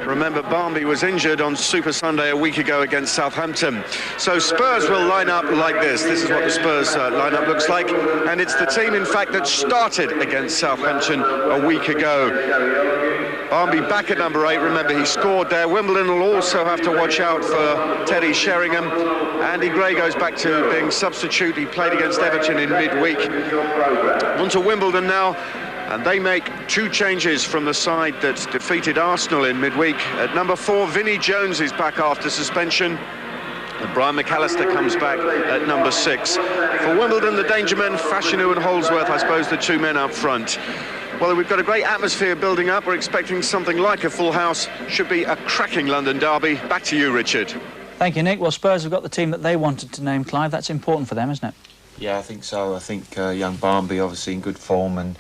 Remember, Barmby was injured on Super Sunday a week ago against Southampton. So Spurs will line up like this. This is what the Spurs lineup looks like. And it's the team, in fact, that started against Southampton a week ago. Barmby back at number 8. Remember, he scored there. Wimbledon will also have to watch out for Teddy Sheringham. Andy Gray goes back to being substitute. He played against Everton in midweek. On to Wimbledon now. And they make 2 changes from the side that defeated Arsenal in midweek. At number 4, Vinnie Jones is back after suspension. And Brian McAllister comes back at number 6. For Wimbledon, the danger men, Fashanu and Holdsworth, I suppose, the 2 men up front. Well, we've got a great atmosphere building up. We're expecting something like a full house. Should be a cracking London derby. Back to you, Richard. Thank you, Nick. Well, Spurs have got the team that they wanted to name, Clive. That's important for them, isn't it? Yeah, I think so. I think young Barmby, obviously, in good form, and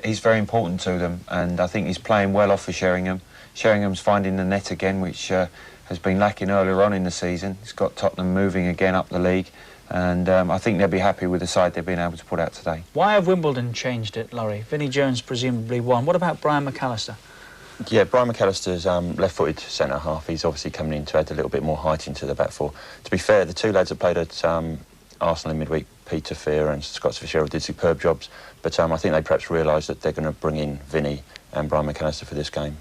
he's very important to them. And I think he's playing well off for Sheringham. Sheringham's finding the net again, which has been lacking earlier on in the season. He's got Tottenham moving again up the league. And I think they'll be happy with the side they've been able to put out today. Why have Wimbledon changed it, Laurie? Vinnie Jones presumably won. What about Brian McAllister? Yeah, Brian McAllister's left-footed centre-half. He's obviously coming in to add a little bit more height into the back four. To be fair, the 2 lads that played at Arsenal in midweek, Peter Fear and Scott Fitzgerald, did superb jobs. But I think they perhaps realised that they're going to bring in Vinnie and Brian McAllister for this game.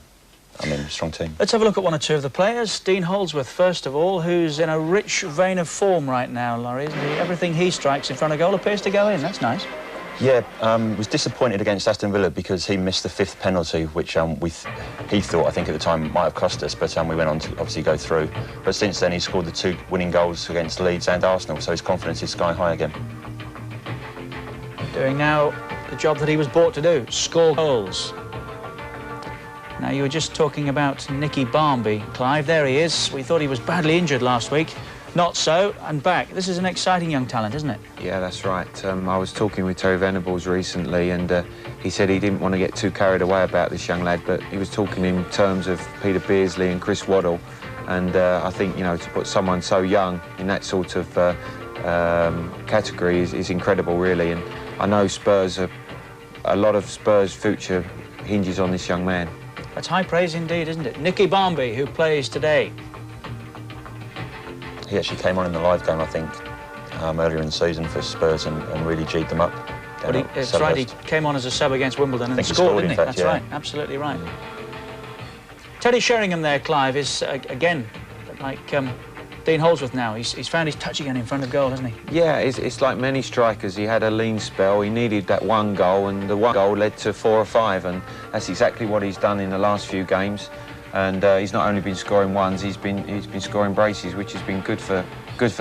I mean, strong team. Let's have a look at 1 or 2 of the players. Dean Holdsworth, first of all, who's in a rich vein of form right now, Laurie, isn't he? Everything he strikes in front of goal appears to go in. That's nice. Yeah, was disappointed against Aston Villa because he missed the 5th penalty, which he thought, I think at the time, might have cost us, but we went on to obviously go through. But since then, he scored the 2 winning goals against Leeds and Arsenal, so his confidence is sky high again. Doing now the job that he was brought to do, score goals. Now, you were just talking about Nicky Barmby, Clive. There he is. We thought he was badly injured last week. Not so, and back. This is an exciting young talent, isn't it? Yeah, that's right. I was talking with Terry Venables recently, and he said he didn't want to get too carried away about this young lad, but he was talking in terms of Peter Beardsley and Chris Waddle, and I think, you know, to put someone so young in that sort of category is incredible, really, and I know a lot of Spurs' future hinges on this young man. That's high praise indeed, isn't it? Nicky Barmby, who plays today. He actually came on in the live game, I think, earlier in the season for Spurs and really G'd them up. But that's right, he came on as a sub against Wimbledon and scored, didn't he? That's right, absolutely right. Teddy Sheringham there, Clive, is, again, like Dean Holdsworth now. He's found his touch again in front of goal, hasn't he? Yeah, it's like many strikers. He had a lean spell. He needed that 1 goal, and the 1 goal led to 4 or 5, and that's exactly what he's done in the last few games. And he's not only been scoring ones, he's been scoring braces, which has been good for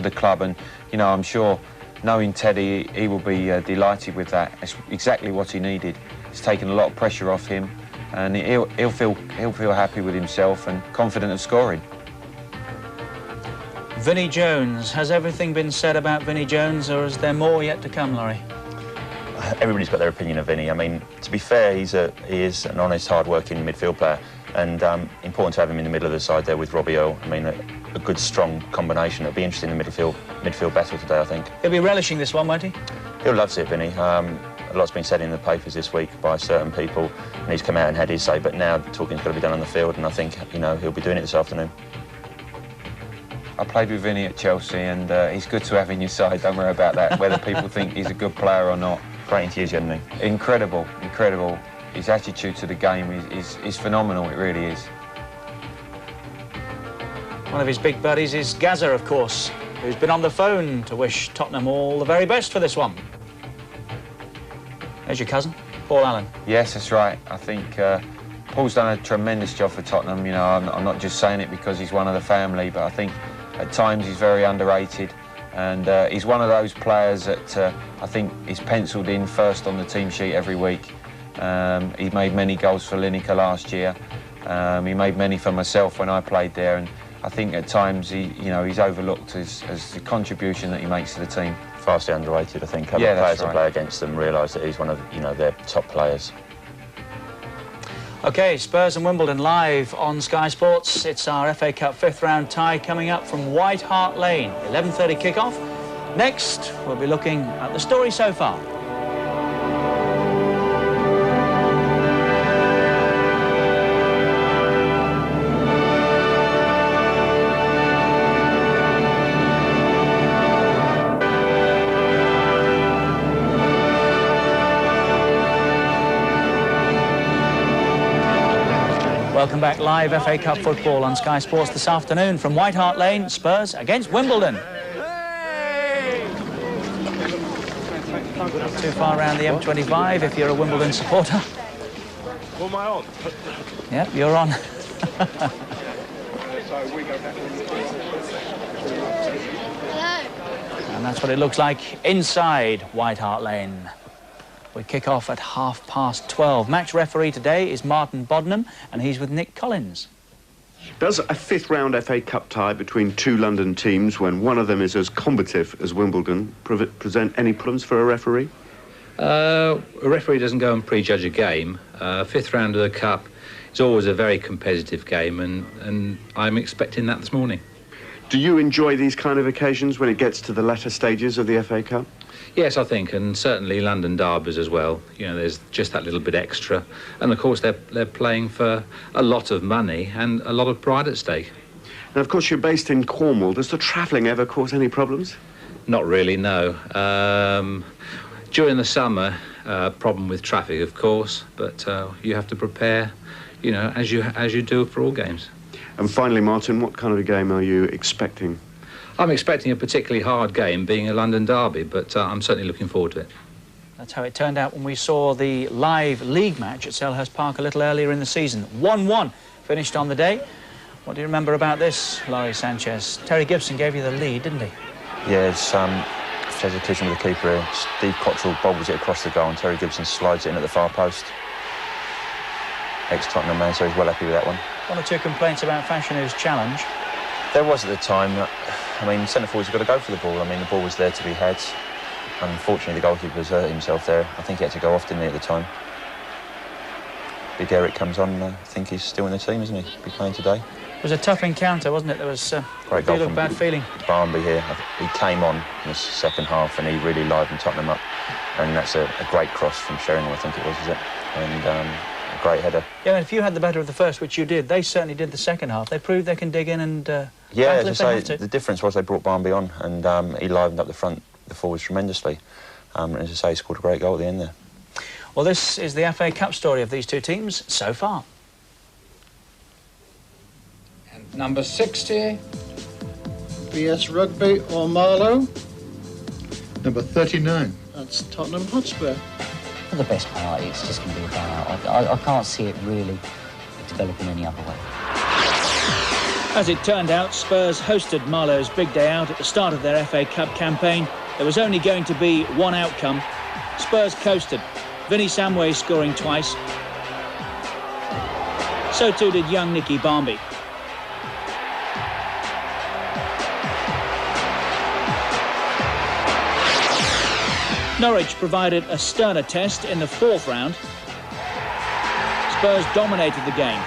the club. And you know, I'm sure, knowing Teddy, he will be delighted with that. It's exactly what he needed. It's taken a lot of pressure off him, and he'll feel happy with himself and confident of scoring. Vinnie Jones. Has everything been said about Vinnie Jones, or is there more yet to come, Laurie? Everybody's got their opinion of Vinnie. I mean, to be fair, he is an honest, hard-working midfield player, and important to have him in the middle of the side there with Robbie Earle. I mean, a good, strong combination. It'll be interesting in the midfield battle today, I think. He'll be relishing this one, won't he? He'll love it, Vinnie. A lot's been said in the papers this week by certain people, and he's come out and had his say, but now talking's got to be done on the field, and I think, you know, he'll be doing it this afternoon. I played with Vinnie at Chelsea, and he's good to have in your side. Don't worry about that, whether people think he's a good player or not. Great interviews, hasn't he? Incredible, incredible. His attitude to the game is phenomenal, it really is. One of his big buddies is Gazza, of course, who's been on the phone to wish Tottenham all the very best for this one. There's your cousin, Paul Allen. Yes, that's right. I think Paul's done a tremendous job for Tottenham. You know, I'm not just saying it because he's one of the family, but I think at times he's very underrated, and he's one of those players that I think is penciled in first on the team sheet every week. He made many goals for Lineker last year. He made many for myself when I played there, and I think at times he's overlooked as the contribution that he makes to the team. Vastly underrated, I think. Other players that play against them realise that he's one of their top players. OK, Spurs and Wimbledon live on Sky Sports. It's our FA Cup 5th round tie coming up from White Hart Lane. 11:30 kick-off. Next, we'll be looking at the story so far. Welcome back live FA Cup football on Sky Sports this afternoon from White Hart Lane, Spurs against Wimbledon. Not too far around the M25 if you're a Wimbledon supporter. Am I on? Yep, you're on. And that's what it looks like inside White Hart Lane. We kick off at 12:30. Match referee today is Martin Bodnam, and he's with Nick Collins. Does a fifth-round FA Cup tie between two London teams, when one of them is as combative as Wimbledon, present any problems for a referee? A referee doesn't go and prejudge a game. Fifth round of the Cup is always a very competitive game, and I'm expecting that this morning. Do you enjoy these kind of occasions when it gets to the latter stages of the FA Cup? Yes, I think, and certainly London derbies as well. You know, there's just that little bit extra. And, of course, they're playing for a lot of money and a lot of pride at stake. Now, of course, you're based in Cornwall. Does the travelling ever cause any problems? Not really, no. During the summer, problem with traffic, of course, but you have to prepare, you know, as you do for all games. And finally, Martin, what kind of a game are you expecting? I'm expecting a particularly hard game, being a London derby, but I'm certainly looking forward to it. That's how it turned out when we saw the live league match at Selhurst Park a little earlier in the season. 1-1 finished on the day. What do you remember about this, Laurie Sanchez? Terry Gibson gave you the lead, didn't he? Yeah, it's there's a collision with the keeper here. Steve Cottrell bobbles it across the goal and Terry Gibson slides it in at the far post. Ex-Tottenham man, so he's well happy with that one. One or two complaints about Fashionu's challenge. There was at the time. I mean, centre-forwards have got to go for the ball. I mean, the ball was there to be had. Unfortunately, the goalkeeper's hurt himself there. I think he had to go off, didn't he, at the time? Big Eric comes on. I think he's still in the team, isn't he? Be playing today. It was a tough encounter, wasn't it? There was a deal of bad feeling. Barnby here. He came on in the second half and he really livened Tottenham up. And that's a great cross from Sheringham, I think it was, is it? And a great header. Yeah, and if you had the better of the first, which you did, they certainly did the second half. They proved they can dig in and yeah, as I say, the difference was they brought Barnby on and he livened up the forwards tremendously. And as I say, he scored a great goal at the end there. Well, this is the FA Cup story of these two teams so far. And number 60, BS Rugby or Marlow. Number 39. That's Tottenham Hotspur. For the best part, it's just going to be a blowout. I can't see it really developing any other way. As it turned out, Spurs hosted Marlow's big day out at the start of their FA Cup campaign. There was only going to be one outcome. Spurs coasted. Vinnie Samway scoring twice. So too did young Nicky Barmby. Norwich provided a sterner test in the fourth round. Spurs dominated the game.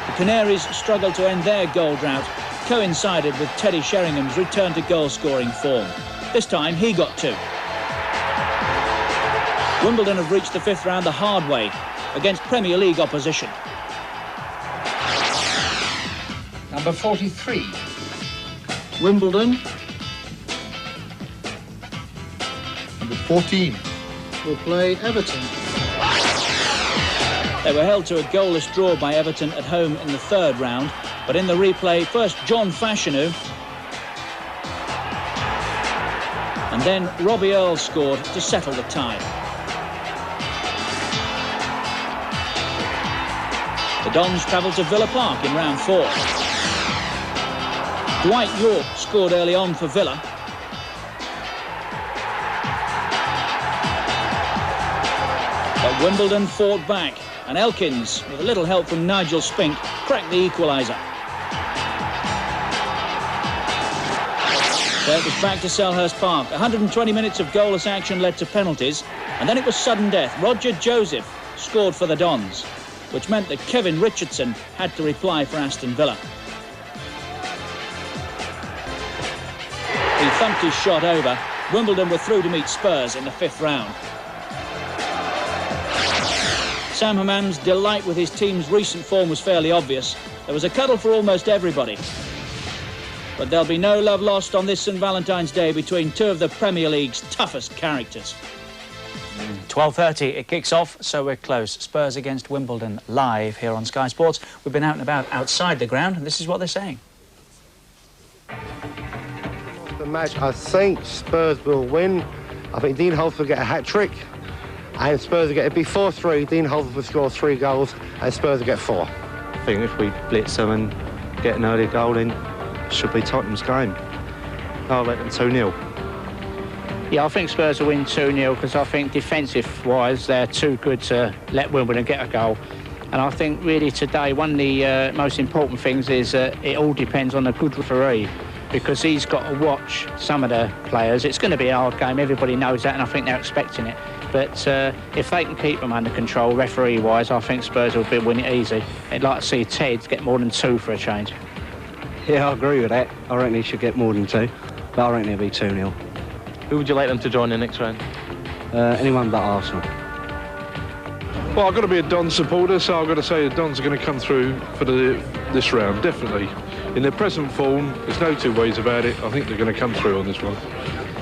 The Canaries struggled to end their goal drought, coincided with Teddy Sheringham's return to goal-scoring form. This time he got two. Wimbledon have reached the fifth round the hard way against Premier League opposition. number 43, Wimbledon Number 14. will play Everton. They were held to a goalless draw by Everton at home in the third round, but in the replay, first John Fashanu, and then Robbie Earle scored to settle the tie. The Dons travelled to Villa Park in round 4. Dwight Yorke scored early on for Villa. But Wimbledon fought back, and Elkins, with a little help from Nigel Spink, cracked the equaliser. So it was back to Selhurst Park. 120 minutes of goalless action led to penalties, and then it was sudden death. Roger Joseph scored for the Dons, which meant that Kevin Richardson had to reply for Aston Villa. He thumped his shot over. Wimbledon were through to meet Spurs in the fifth round. Sam Hammam's delight with his team's recent form was fairly obvious. There was a cuddle for almost everybody. But there'll be no love lost on this St Valentine's Day between two of the Premier League's toughest characters. 12:30 it kicks off, so we're close. Spurs against Wimbledon live here on Sky Sports. We've been out and about outside the ground, and this is what they're saying. The match, I think Spurs will win. I think Dean Holtz will get a hat-trick, and Spurs will get it be 4-3. Dean Holtz will score 3 goals, and Spurs will get 4. I think if we blitz them and get an early goal in, it should be Tottenham's game. I'll let them 2-0. Yeah, I think Spurs will win 2-0 because I think defensive-wise they're too good to let Wimbledon get a goal. And I think really today one of the most important things is it all depends on a good referee, because he's got to watch some of the players. It's going to be a hard game, everybody knows that, and I think they're expecting it. But if they can keep them under control referee-wise, I think Spurs will win it easy. I'd like to see Ted get more than 2 for a change. Yeah, I agree with that. I reckon he should get more than 2, but I reckon it'll be 2-0. Who would you like them to join the next round? Anyone but Arsenal. Well, I've got to be a Don supporter, so I've got to say the Dons are going to come through for this round, definitely. In their present form, there's no 2 ways about it. I think they're going to come through on this one.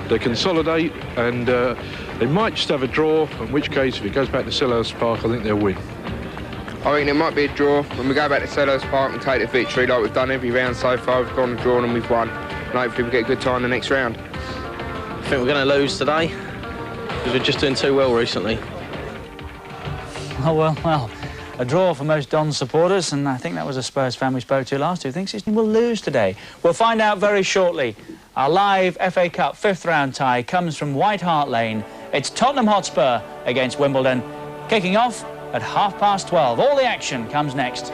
They consolidate, and they might just have a draw, in which case, if it goes back to Selhurst Park, I think they'll win. I think there might be a draw. When we go back to Selhurst Park and take the victory like we've done every round so far, we've gone and drawn and we've won. And hopefully we get a good time the next round. I think we're going to lose today, because we're just doing too well recently. Oh, well, a draw for most Don supporters, and I think that was a Spurs fan we spoke to last who thinks his team will lose today. We'll find out very shortly. Our live FA Cup 5th round tie comes from White Hart Lane. It's Tottenham Hotspur against Wimbledon, kicking off at 12:30. All the action comes next.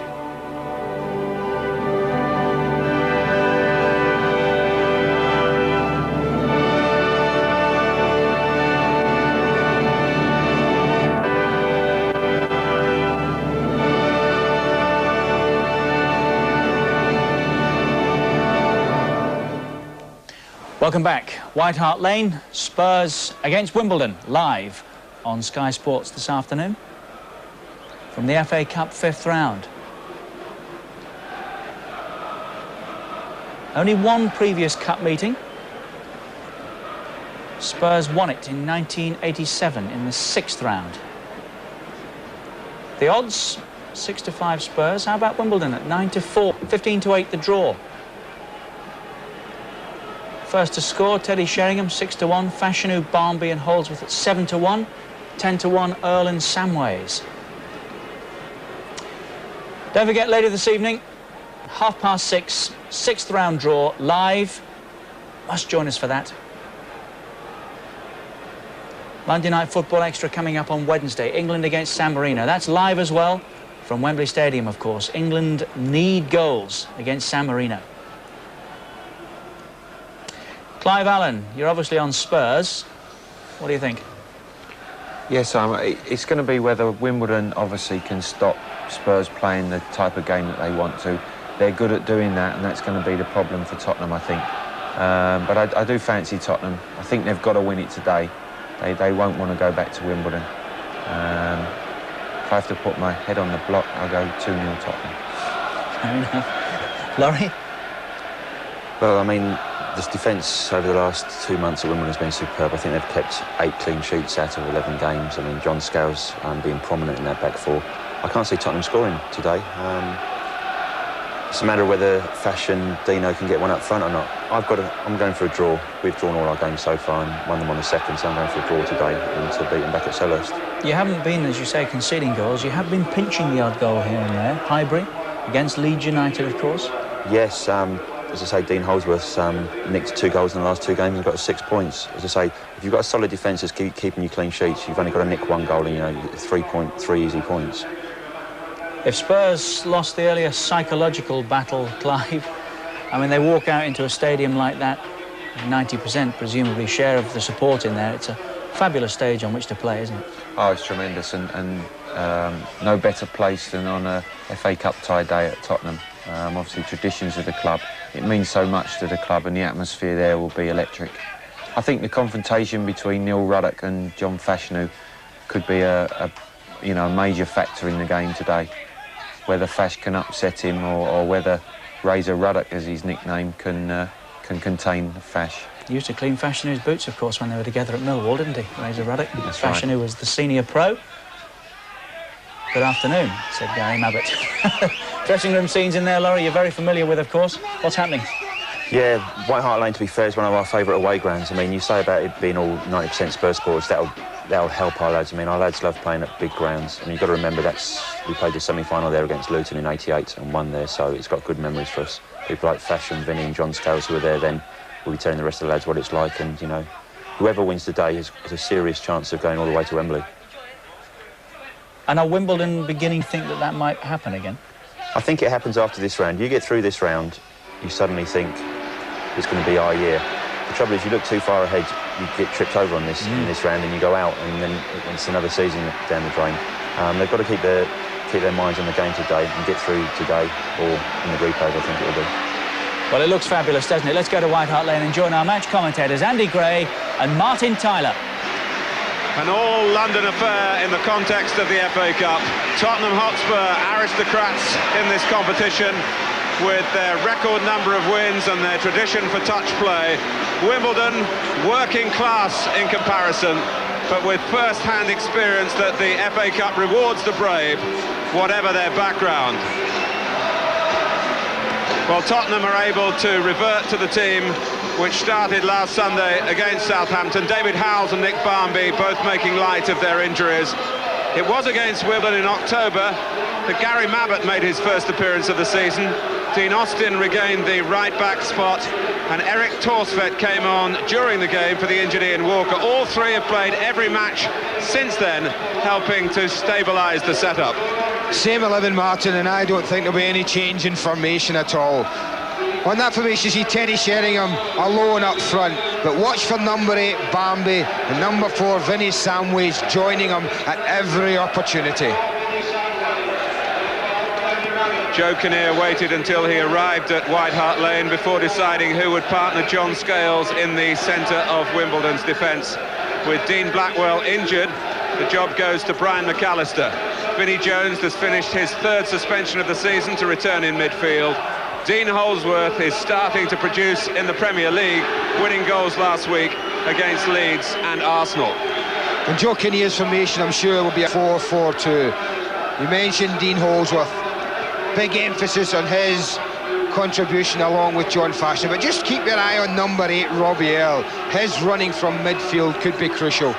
Welcome back. White Hart Lane, Spurs against Wimbledon, live on Sky Sports this afternoon from the FA Cup 5th round. Only one previous cup meeting. Spurs won it in 1987 in the 6th round. The odds, 6-5 Spurs. How about Wimbledon at 9-4, 15-8 the draw. First to score, Teddy Sheringham, 6-1. Fashanu, Barmby and Holdsworth at 7-1. 10-1, Earl and Samways. Don't forget, later this evening, 6:30, 6th round draw, live. Must join us for that. Monday Night Football Extra coming up on Wednesday. England against San Marino. That's live as well from Wembley Stadium, of course. England need goals against San Marino. Clive Allen, you're obviously on Spurs. What do you think? Yes, it's going to be whether Wimbledon obviously can stop Spurs playing the type of game that they want to. They're good at doing that, and that's going to be the problem for Tottenham, I think. But I do fancy Tottenham. I think they've got to win it today. They won't want to go back to Wimbledon. If I have to put my head on the block, I'll go 2-0 Tottenham. Fair enough. Laurie? Well, I mean, this defence over the last 2 months at Wimbledon has been superb. I think they've kept 8 clean sheets out of 11 games. I mean, John Scales being prominent in that back 4. I can't see Tottenham scoring today. It's a matter of whether Fash and Dino can get one up front or not. I'm going for a draw. We've drawn all our games so far and won them on the 2nd, so I'm going for a draw today and to beat them back at Selhurst. You haven't been, as you say, conceding goals. You have been pinching the odd goal here and there. Highbury against Leeds United, of course. Yes, as I say, Dean Holdsworth's nicked 2 goals in the last 2 games and got 6 points. As I say, if you've got a solid defence that's keeping you clean sheets, you've only got to nick 1 goal and, 3 easy points. If Spurs lost the earlier psychological battle, Clive, I mean, they walk out into a stadium like that, 90% presumably share of the support in there. It's a fabulous stage on which to play, isn't it? Oh, it's tremendous, and no better place than on a FA Cup tie day at Tottenham. Obviously, traditions of the club. It means so much to the club, and the atmosphere there will be electric. I think the confrontation between Neil Ruddock and John Fashanu could be a major factor in the game today. Whether Fash can upset him or whether Razor Ruddock, as his nickname, can contain Fash. Used to clean Fashion boots, of course, when they were together at Millwall, didn't he? Razor Ruddock. That's Fashion right. was the senior pro. Good afternoon, said Gary Mabbott. Dressing room scenes in there, Laurie, you're very familiar with, of course. What's happening? Yeah, White Hart Lane, to be fair, is one of our favourite away grounds. I mean, you say about it being all 90% Spurs supporters, that'll help our lads. I mean, our lads love playing at big grounds. And you've got to remember we played the semi-final there against Luton in '88 and won there, so it's got good memories for us. People like Fashion, Vinny and John Scales, who were there then, will be telling the rest of the lads what it's like. And, you know, whoever wins the day has a serious chance of going all the way to Wembley. And are Wimbledon beginning to think that might happen again? I think it happens after this round. You get through this round, you suddenly think it's going to be our year. The trouble is, you look too far ahead, you get tripped over on this in this round, and you go out, and then it's another season down the drain. They've got to keep their minds on the game today and get through today, or in the replays, I think it will be. Well, it looks fabulous, doesn't it? Let's go to White Hart Lane and join our match commentators, Andy Gray and Martin Tyler. An all-London affair in the context of the FA Cup. Tottenham Hotspur, aristocrats in this competition, with their record number of wins and their tradition for touch play. Wimbledon, working class in comparison, but with first-hand experience that the FA Cup rewards the brave, whatever their background. Well, Tottenham are able to revert to the team which started last Sunday against Southampton. David Howells and Nick Barmby both making light of their injuries. It was against Wimbledon in October that Gary Mabbott made his first appearance of the season. Dean Austin regained the right-back spot, and Eric Torsvet came on during the game for the injured Ian Walker. All three have played every match since then, helping to stabilise the setup. Same 11, Martin, and I don't think there'll be any change in formation at all. On that formation, you see Teddy Sheringham alone up front, but watch for number 8, Barmby, and number 4, Vinny Samways, joining him at every opportunity. Joe Kinnear waited until he arrived at White Hart Lane before deciding who would partner John Scales in the centre of Wimbledon's defence. With Dean Blackwell injured, the job goes to Brian McAllister. Vinnie Jones has finished his third suspension of the season to return in midfield. Dean Holsworth is starting to produce in the Premier League, winning goals last week against Leeds and Arsenal. And Joe Kinnear's formation, I'm sure, will be a 4-4-2. You mentioned Dean Holsworth. Big emphasis on his contribution along with John Fashion, but just keep your eye on number 8, Robbie Earle. His running from midfield could be crucial.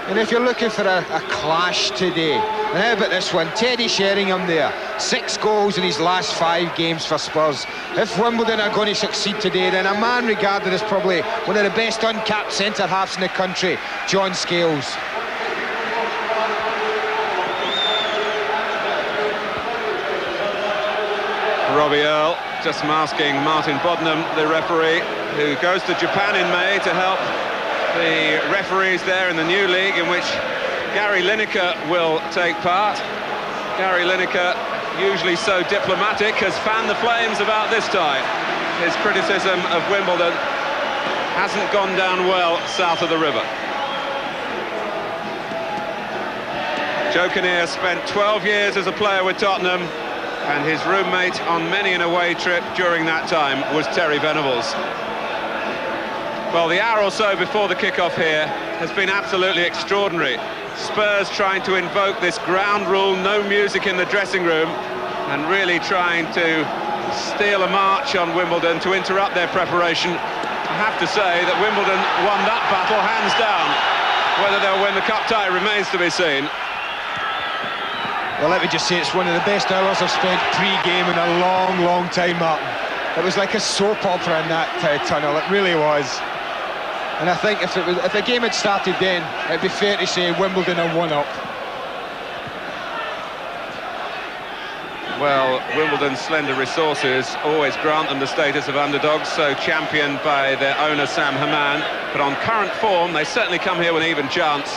And if you're looking for a clash today, and how about this one? Teddy Sheringham there, 6 goals in his last 5 games for Spurs. If Wimbledon are going to succeed today, then a man regarded as probably one of the best uncapped centre-halves in the country, John Scales. Robbie Earle just masking Martin Bodnam, the referee, who goes to Japan in May to help the referees there in the new league, in which Gary Lineker will take part. Gary Lineker, usually so diplomatic, has fanned the flames about this time. His criticism of Wimbledon hasn't gone down well south of the river. Joe Kinnear spent 12 years as a player with Tottenham, and his roommate on many an away trip during that time was Terry Venables. Well, the hour or so before the kick-off here has been absolutely extraordinary. Spurs trying to invoke this ground rule, no music in the dressing room, and really trying to steal a march on Wimbledon to interrupt their preparation. I have to say that Wimbledon won that battle hands down. Whether they'll win the cup tie remains to be seen. Well, let me just say, it's one of the best hours I've spent pre-game in a long, long time, Martin. It was like a soap opera in that tunnel, it really was. And I think if the game had started then, it'd be fair to say Wimbledon are 1-up. Well, Wimbledon's slender resources always grant them the status of underdogs, so championed by their owner Sam Haman. But on current form, they certainly come here with an even chance.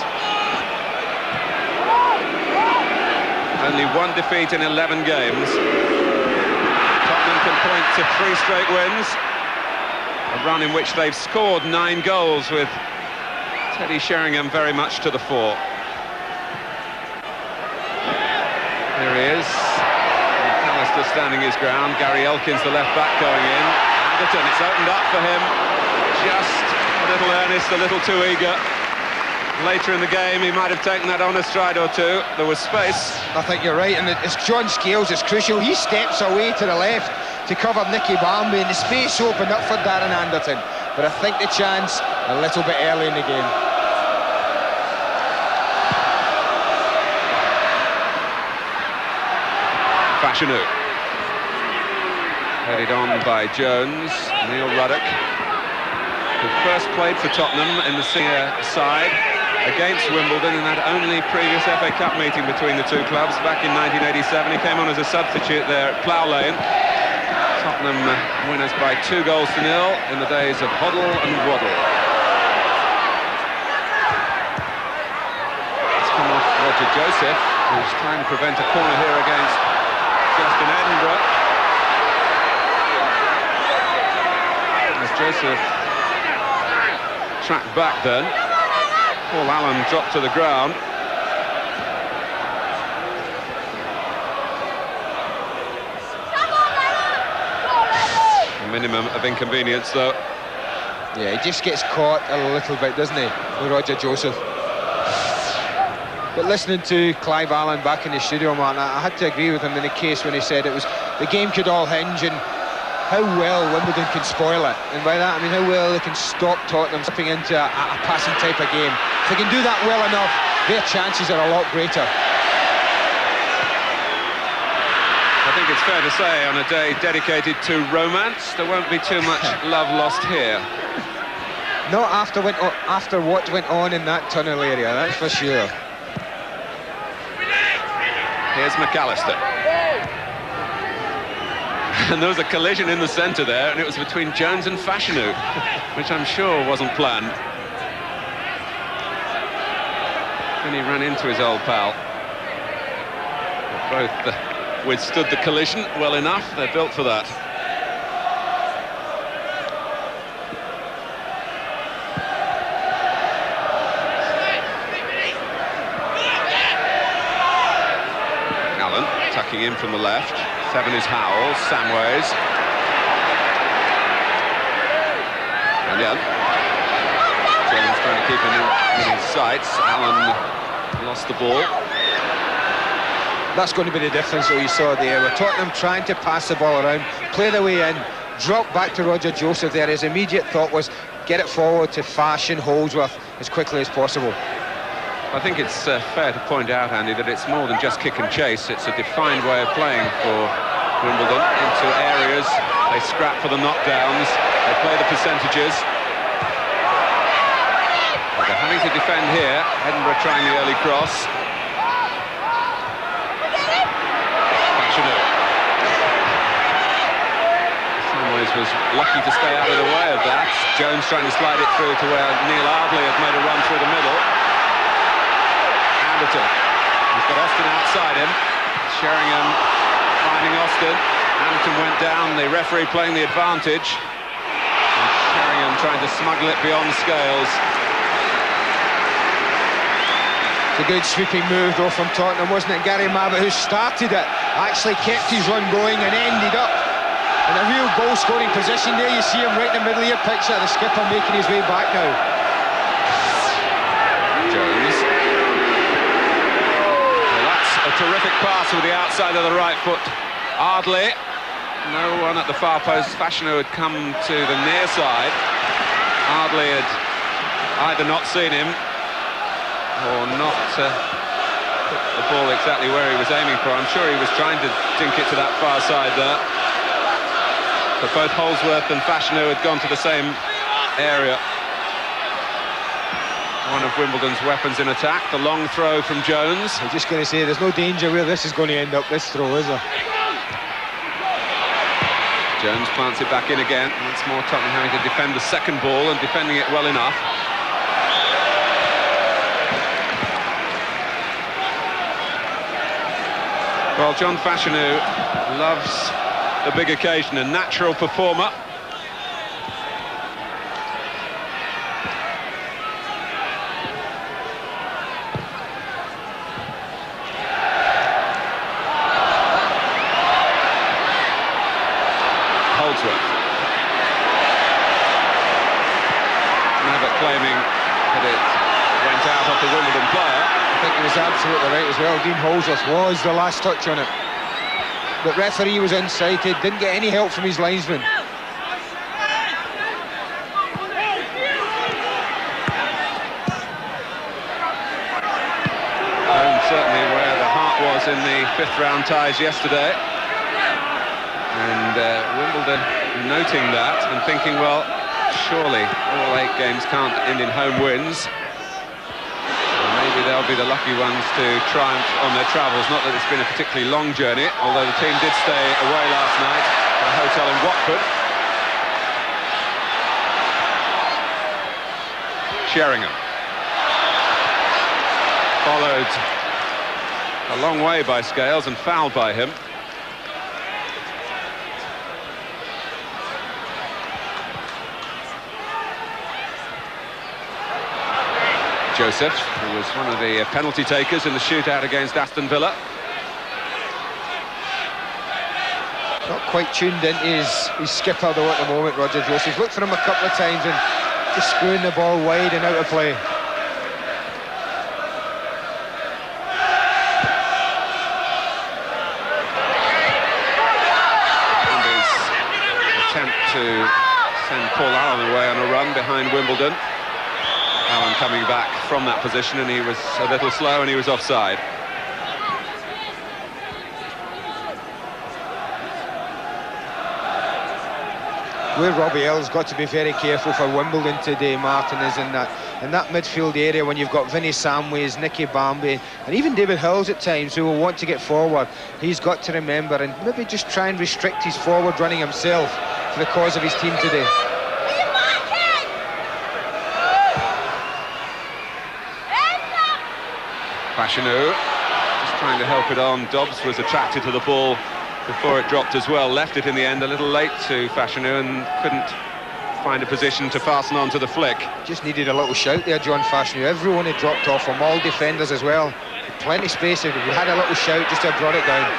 Only 1 defeat in 11 games. Tottenham can point to 3 straight wins. A run in which they've scored 9 goals, with Teddy Sheringham very much to the fore. Here he is. McAllister standing his ground. Gary Elkins, the left back, going in. Anderton, it's opened up for him. Just a little earnest, a little too eager. Later in the game, he might have taken that on a stride or two. There was space. I think you're right, and it's John Scales, it's crucial. He steps away to the left to cover Nicky Barmby, and the space opened up for Darren Anderton. But I think the chance a little bit early in the game. Fashanu. Headed on by Jones. Neil Ruddock, who first played for Tottenham in the senior side against Wimbledon in that only previous FA Cup meeting between the two clubs back in 1987. He came on as a substitute there at Plough Lane. Tottenham winners by 2 goals to 0 in the days of Hoddle and Waddle. It's come off Roger Joseph, who's trying to prevent a corner here against Justin Edinburgh. As Joseph tracked back then, Paul Allen dropped to the ground. A minimum of inconvenience, though. Yeah, he just gets caught a little bit, doesn't he, with Roger Joseph? But listening to Clive Allen back in the studio, Martin, I had to agree with him in the case when he said it was the game could all hinge on how well Wimbledon can spoil it. And by that I mean how well they can stop Tottenham slipping into a passing type of game. If they can do that well enough, their chances are a lot greater. I think it's fair to say on a day dedicated to romance, there won't be too much love lost here. Not after what went on in that tunnel area, that's for sure. Here's McAllister. And there was a collision in the centre there, and it was between Jones and Fashanu, which I'm sure wasn't planned. And he ran into his old pal. Both withstood the collision well enough. They're built for that. Allen tucking in from the left. Seven is Howell, Samways. And yeah, Jones trying to keep him in his sights. Allen lost the ball. That's going to be the difference that you saw there, with Tottenham trying to pass the ball around, play their way in, drop back to Roger Joseph there. His immediate thought was get it forward to Fashion Holdsworth as quickly as possible. I think it's fair to point out, Andy, that it's more than just kick and chase. It's a defined way of playing for Wimbledon into areas. They scrap for the knockdowns. They play the percentages. But they're having to defend here. Edinburgh trying the early cross. Samways was lucky to stay out of the way of that. Jones trying to slide it through to where Neil Ardley had made a run through the middle. He's got Austin outside him. Sheringham finding Austin. Anderton went down, the referee playing the advantage. And Sheringham trying to smuggle it beyond Scales. It's a good sweeping move though from Tottenham, wasn't it? Gary Mabbutt, who started it, actually kept his run going and ended up in a real goal-scoring position there. You see him right in the middle of your picture, the skipper making his way back now. Jones. A terrific pass with the outside of the right foot. Ardley, no one at the far post. Fashanu had come to the near side. Ardley had either not seen him or not put the ball exactly where he was aiming for. I'm sure he was trying to dink it to that far side there. But both Holdsworth and Fashanu had gone to the same area. One of Wimbledon's weapons in attack, the long throw from Jones. I'm just going to say, there's no danger where this is going to end up, this throw, is there? Jones plants it back in again. Once more Tottenham having to defend the second ball and defending it well enough. Well, John Fashanu loves the big occasion, a natural performer. claiming that it went out off the Wimbledon player. I think he was absolutely right as well. Dean Holdsworth was the last touch on it. But referee was unsighted, didn't get any help from his linesman. And certainly where the heart was in the fifth round ties yesterday. And Wimbledon noting that and thinking, well, surely all 8 games can't end in home wins. Maybe they'll be the lucky ones to triumph on their travels. Not that it's been a particularly long journey, although the team did stay away last night at a hotel in Watford. Sheringham. Followed a long way by Scales and fouled by him. Joseph, who was one of the penalty takers in the shootout against Aston Villa. Not quite tuned into his skipper though at the moment, Roger Joseph. Looked for him a couple of times and just screwing the ball wide and out of play. Andy's attempt to send Paul Allen away on a run behind Wimbledon. Allen coming back from that position, and he was a little slow and he was offside. Where Robbie Earl's got to be very careful for Wimbledon today, Martin, is in that midfield area when you've got Vinnie Samways, Nicky Bambi, and even David Hills at times who will want to get forward. He's got to remember and maybe just try and restrict his forward running himself for the cause of his team today. Fashanu just trying to help it on. Dobbs was attracted to the ball before it dropped as well. Left it in the end a little late to Fashanu and couldn't find a position to fasten onto the flick. Just needed a little shout there, John Fashanu. Everyone had dropped off from all defenders as well. Plenty of space. If we had a little shout just to have brought it down.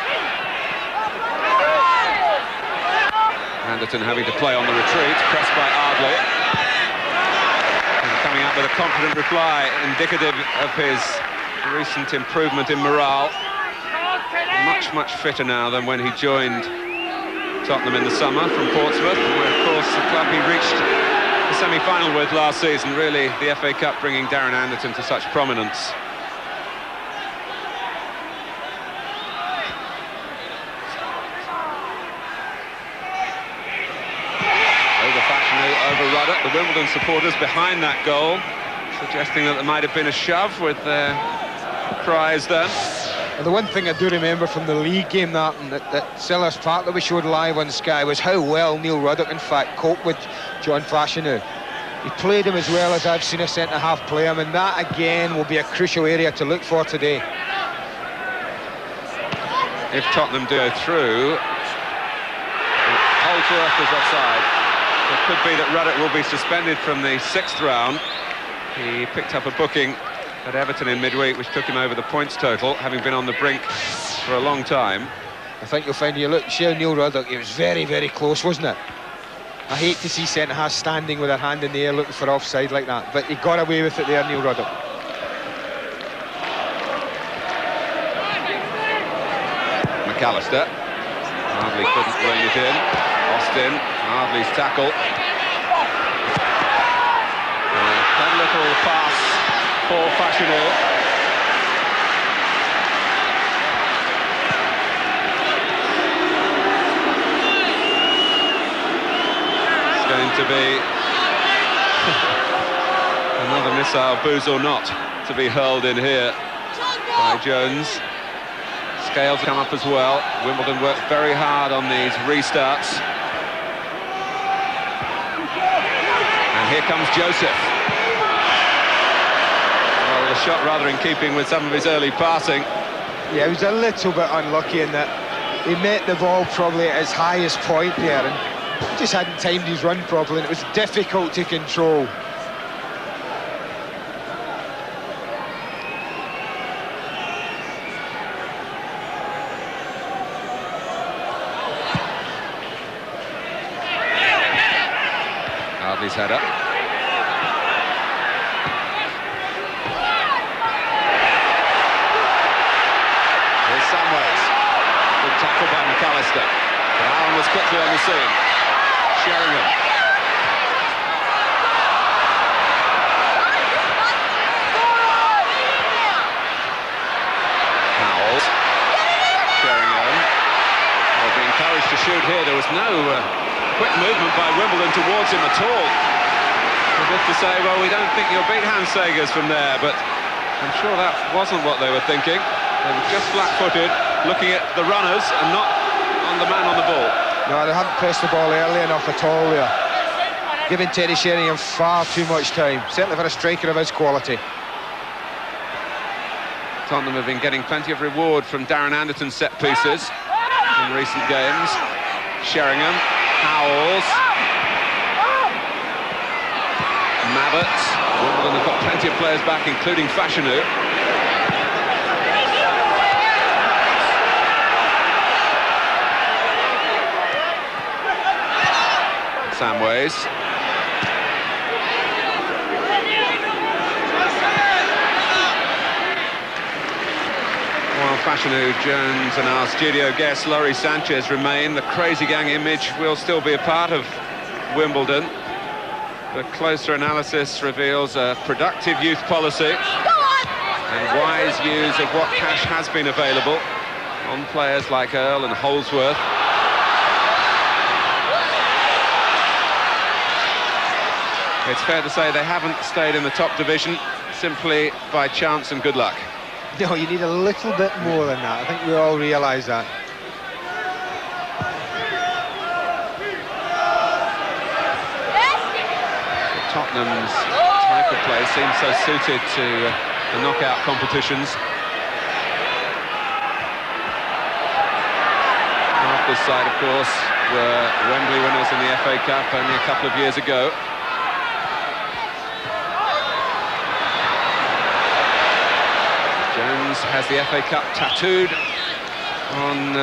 Anderton having to play on the retreat, pressed by Ardley. And coming up with a confident reply, indicative of his recent improvement in morale. Much fitter now than when he joined Tottenham in the summer from Portsmouth, where of course the club he reached the semi-final with last season. Really the FA Cup bringing Darren Anderton to such prominence. Over Fashanu, over Ruddock. The Wimbledon supporters behind that goal, suggesting that there might have been a shove with their cries then. And the one thing I do remember from the league game that Sellers Park that we showed live on Sky was how well Neil Ruddock in fact coped with John Fashanu. He played him as well as I've seen a centre-half play him, and that again will be a crucial area to look for today. If Tottenham do go through, Holdsworth is offside. It could be that Ruddock will be suspended from the 6th round. He picked up a booking at Everton in midweek, which took him over the points total, having been on the brink for a long time. I think you'll find, you look, see Neil Ruddock, it was very close, wasn't it? I hate to see centre-half standing with their hand in the air looking for offside like that, but he got away with it there, Neil Ruddock. McAllister. Ardley couldn't rein it in. Austin, Ardley's tackle. That little pass for Fashanu. It's going to be another missile, booze or not, to be hurled in here by Jones. Scales come up as well. Wimbledon worked very hard on these restarts. And here comes Joseph. Well, the shot rather in keeping with some of his early passing. Yeah, he was a little bit unlucky in that he met the ball probably at his highest point there and just hadn't timed his run properly, and it was difficult to control. Ardley's header. McAllister. But Allen was quickly on the scene. Sheringham. Howell. Sheringham. Well, being encouraged to shoot here. There was no quick movement by Wimbledon towards him at all. As if to say, well, we don't think you'll beat Hans Segers from there, but I'm sure that wasn't what they were thinking. They were just flat-footed, looking at the runners and not on the man on the ball. No, they haven't pressed the ball early enough at all there. Giving Teddy Sheringham far too much time, certainly for a striker of his quality. Tottenham have been getting plenty of reward from Darren Anderton's set pieces in recent games. Sheringham, Howells, Mabbott. Wimbledon have got plenty of players back, including Fashanu. Samways. While Fashanu, Jones and our studio guest Laurie Sanchez remain, the Crazy Gang image will still be a part of Wimbledon. The closer analysis reveals a productive youth policy and wise use of what cash has been available on players like Earl and Holsworth. It's fair to say they haven't stayed in the top division simply by chance and good luck. No, you need a little bit more than that. I think we all realise that. Tottenham's type of play seems so suited to the knockout competitions. Half this side, of course, were Wembley winners in the FA Cup only a couple of years ago. Jones has the FA Cup tattooed on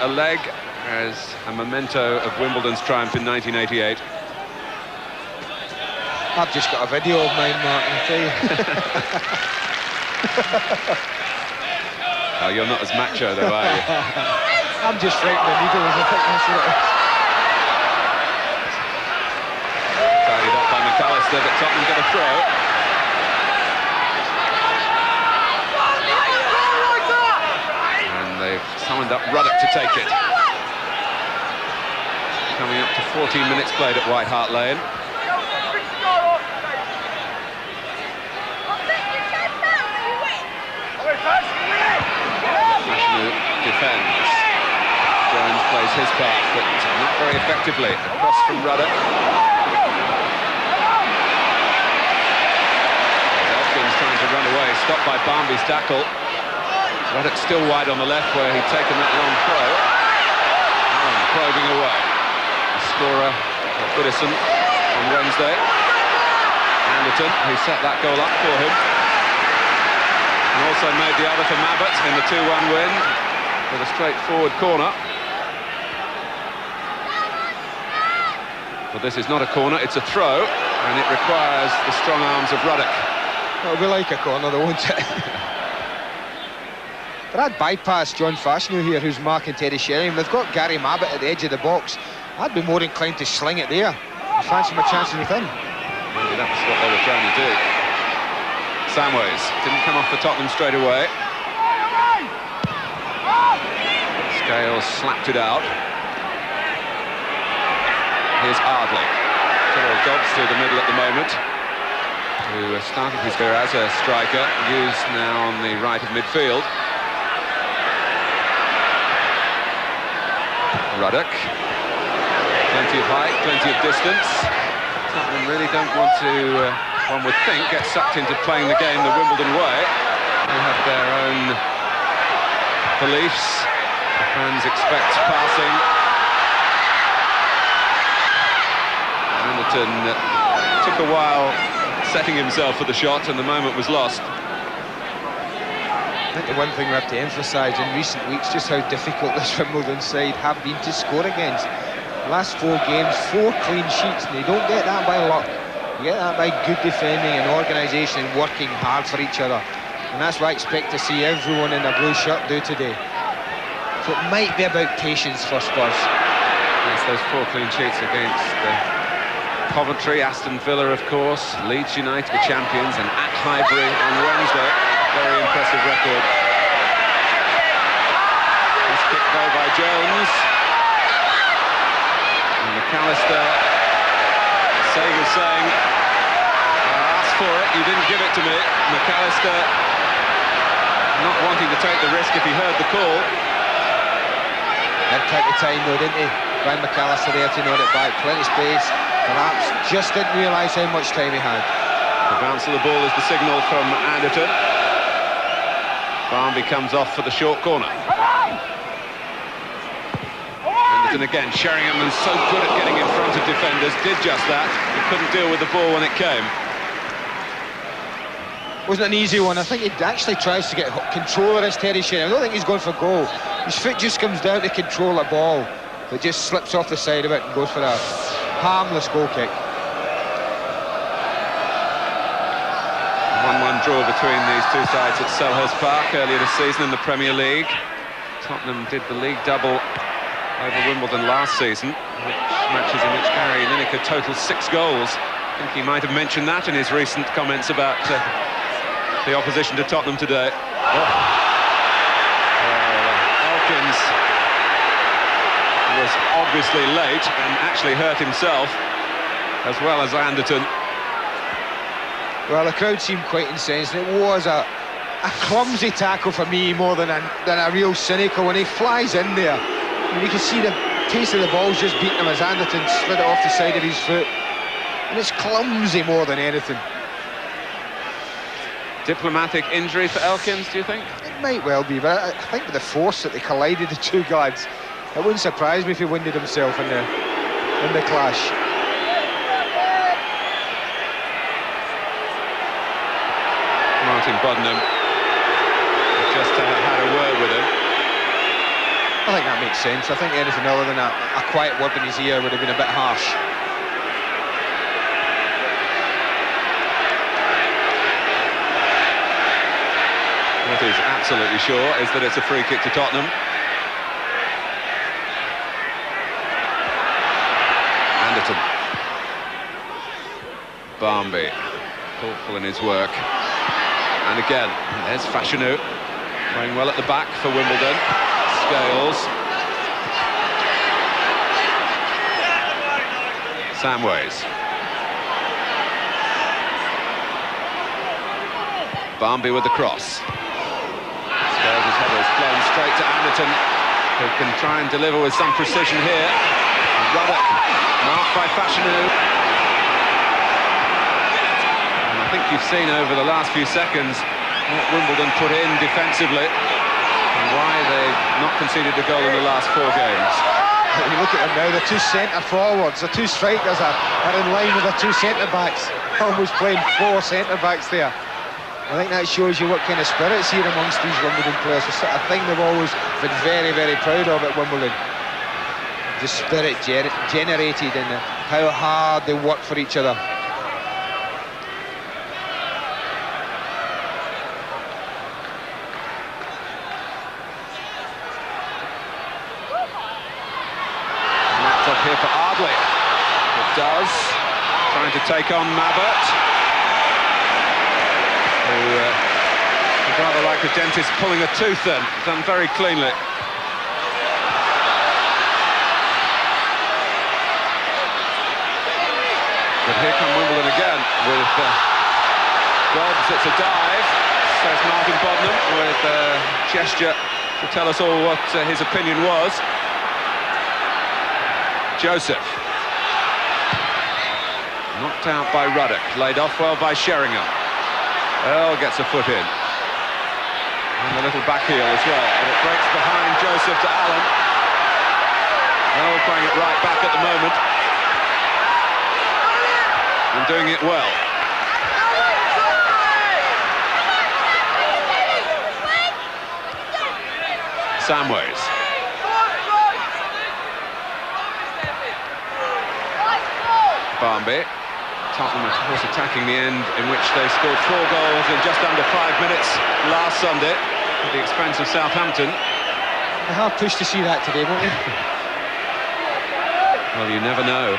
a leg as a memento of Wimbledon's triumph in 1988. I've just got a video of mine, Martin, I'll tell you. Oh, you're not as macho, though, are you? I'm just frightened the needles, I think that's what it is. Tidied up by McAllister, but Tottenham get a throw. And they've summoned up Ruddock to take it. Coming up to 14 minutes played at White Hart Lane. Defends. Jones plays his part, but not very effectively. Across from Ruddock. Elkins trying to run away, stopped by Barmby's tackle. Ruddock still wide on the left where he'd taken that long throw. Allen probing away. The scorer of Goodison on Wednesday. Anderton, who set that goal up for him. And also made the other for Mabbott in the 2-1 win. With a straightforward corner. But this is not a corner, it's a throw, and it requires the strong arms of Ruddock. It'll be like a corner, though, won't it? But I'd bypass John Fashanu here, who's marking Teddy Sheringham. They've got Gary Mabbott at the edge of the box. I'd be more inclined to sling it there. I fancy my chances with him. Maybe that's what they were trying to do. Samways didn't come off the Tottenham straight away. Scales slapped it out. Here's Ardley. Cyril Dobbs through the middle at the moment, who started his career as a striker, used now on the right of midfield. Ruddock. Plenty of height, plenty of distance. Tottenham really don't want to, one would think, get sucked into playing the game the Wimbledon way. They have their own beliefs. The fans expect passing. Anderton took a while setting himself for the shot, and the moment was lost. I think the one thing we have to emphasise in recent weeks just how difficult this Wimbledon side have been to score against. The last 4 games, 4 clean sheets, and they don't get that by luck. You get that by good defending and organisation and working hard for each other. And that's what I expect to see everyone in a blue shirt do today. So it might be about patience for Spurs. Yes, those 4 clean sheets against Coventry, Aston Villa, of course, Leeds United, the champions, and at Highbury on Wednesday. Very impressive record. This kick though by Jones. And McAllister, Sager's saying, I asked for it, you didn't give it to me. McAllister not wanting to take the risk if he heard the call. Had plenty of time though, didn't he? Brian McAllister there to nod it back, plenty of space. Perhaps just didn't realise how much time he had. The bounce of the ball is the signal from Anderton. Barmby comes off for the short corner. Anderton again. Sheringham was so good at getting in front of defenders, did just that. He couldn't deal with the ball when it came. Wasn't an easy one. I think he actually tries to get control of this Terry Sheringham. I don't think he's going for goal. His foot just comes down to control the ball. It just slips off the side of it and goes for a harmless goal kick. 1-1 draw between these two sides at Selhurst Park earlier this season in the Premier League. Tottenham did the league double over Wimbledon last season, matches in which Gary Lineker totaled 6 goals. I think he might have mentioned that in his recent comments about the opposition to Tottenham today. Elkins was obviously late and actually hurt himself, as well as Anderton. Well, the crowd seemed quite incensed. It was a clumsy tackle for me more than a real cynical. When he flies in there, you can see the taste of the ball's just beating him as Anderton slid it off the side of his foot. And it's clumsy more than anything. Diplomatic injury for Elkins, do you think? It might well be, but I think with the force that they collided, the two guards, it wouldn't surprise me if he winded himself in the clash. Martin Buddenham just had a word with him. I think that makes sense. I think anything other than a quiet word in his ear would have been a bit harsh. What is absolutely sure is that it's a free kick to Tottenham. Anderton. Barmby, thoughtful in his work. And again, there's Fashanu, playing well at the back for Wimbledon. Scales. Samways. Barmby with the cross. Scales' header is flown straight to Anderton, who can try and deliver with some precision here. Ruddock, marked by Fashanu. I think you've seen over the last few seconds what Wimbledon put in defensively and why they've not conceded a goal in the last 4 games. You look at them now, the two centre-forwards, the two strikers are in line with the two centre-backs. Almost playing 4 centre-backs there. I think that shows you what kind of spirit's here amongst these Wimbledon players. It's a thing they've always been very, very proud of at Wimbledon. The spirit generated and how hard they work for each other. Here for Ardley. It does. Trying to take on Mabbott, who is rather like a dentist pulling a tooth then. Done very cleanly. But here come Wimbledon again with Dobbs. It's a dive, says Martin Bodnam, with a gesture to tell us all what his opinion was. Joseph. Knocked out by Ruddock, laid off well by Sheringham. Earl gets a foot in. And a little back heel as well. And it breaks behind Joseph to Allen. Earl playing it right back at the moment. And doing it well. Samways. Barmby. Tottenham, of course, attacking the end in which they scored 4 goals in just under 5 minutes last Sunday at the expense of Southampton. A hard push to see that today, won't you? Well, you never know.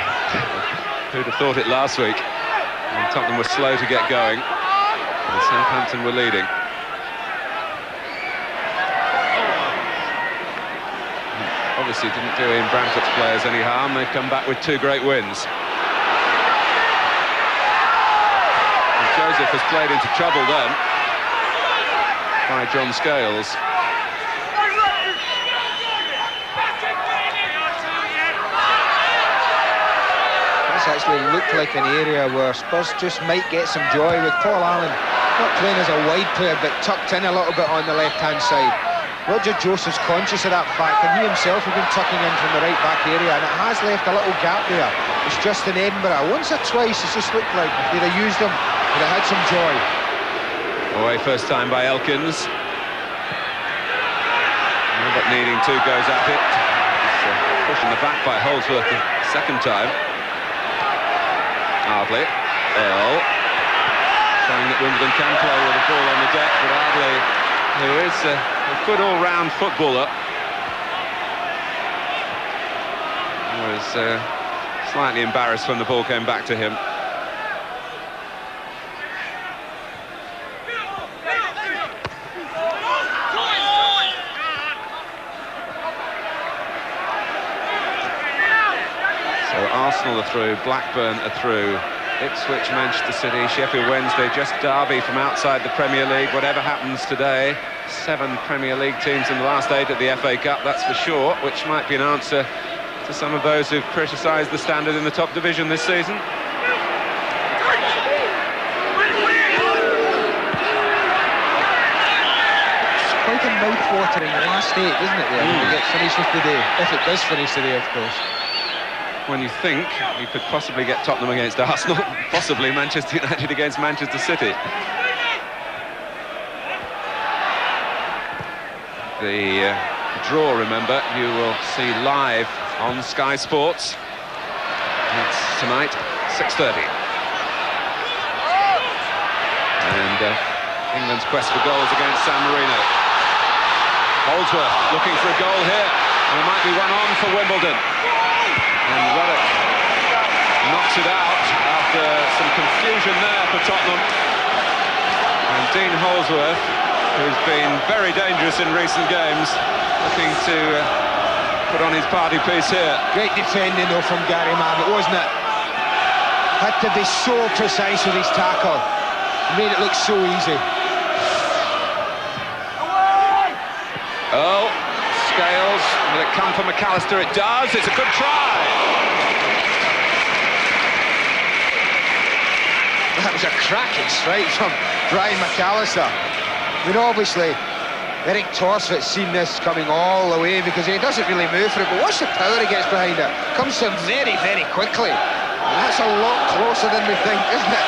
Who'd have thought it last week? And Tottenham were slow to get going, and Southampton were leading. Obviously didn't do Ian Bramford's players any harm. They've come back with 2 great wins. And Joseph has played into trouble then by John Scales. That's actually looked like an area where Spurs just might get some joy with Paul Allen not playing as a wide player but tucked in a little bit on the left-hand side. Roger Joseph's conscious of that fact, and he himself has been tucking in from the right-back area, and it has left a little gap there. It's just in Edinburgh. Once or twice, it's just looked like if they'd have used them, they'd have had some joy. Away first time by Elkins. But needing 2 goes at it. Pushing the back by Holdsworth the second time. Ardley. Showing that Wimbledon can play with the ball on the deck, but Ardley, who is a good all-round footballer, was slightly embarrassed when the ball came back to him. So Arsenal are through, Blackburn are through, Ipswich, Manchester City, Sheffield Wednesday, just Derby from outside the Premier League. Whatever happens today, 7 Premier League teams in the last 8 at the FA Cup, that's for sure, which might be an answer to some of those who've criticised the standard in the top division this season. It's quite a mouth-watering last 8, isn't it, there, when it gets finished with the day, if it does finish today, of course. When you think you could possibly get Tottenham against Arsenal, possibly Manchester United against Manchester City. The draw, remember, you will see live on Sky Sports. It's tonight, 6:30. And England's quest for goals against San Marino. Holdsworth looking for a goal here, and there might be one on for Wimbledon. And Ruddock knocks it out after some confusion there for Tottenham. And Dean Holdsworth, who's been very dangerous in recent games, looking to put on his party piece here. Great defending though from Gary Mabbott, wasn't it? Had to be so precise with his tackle. Made it look so easy. Oh, Scales, will it come for McAllister? It does, it's a good try. That was a cracking strike from Brian McAllister. I mean, obviously, Eric Torsvett's seen this coming all the way because he doesn't really move for it, but watch the power he gets behind it. Comes to him very, very quickly. And that's a lot closer than we think, isn't it?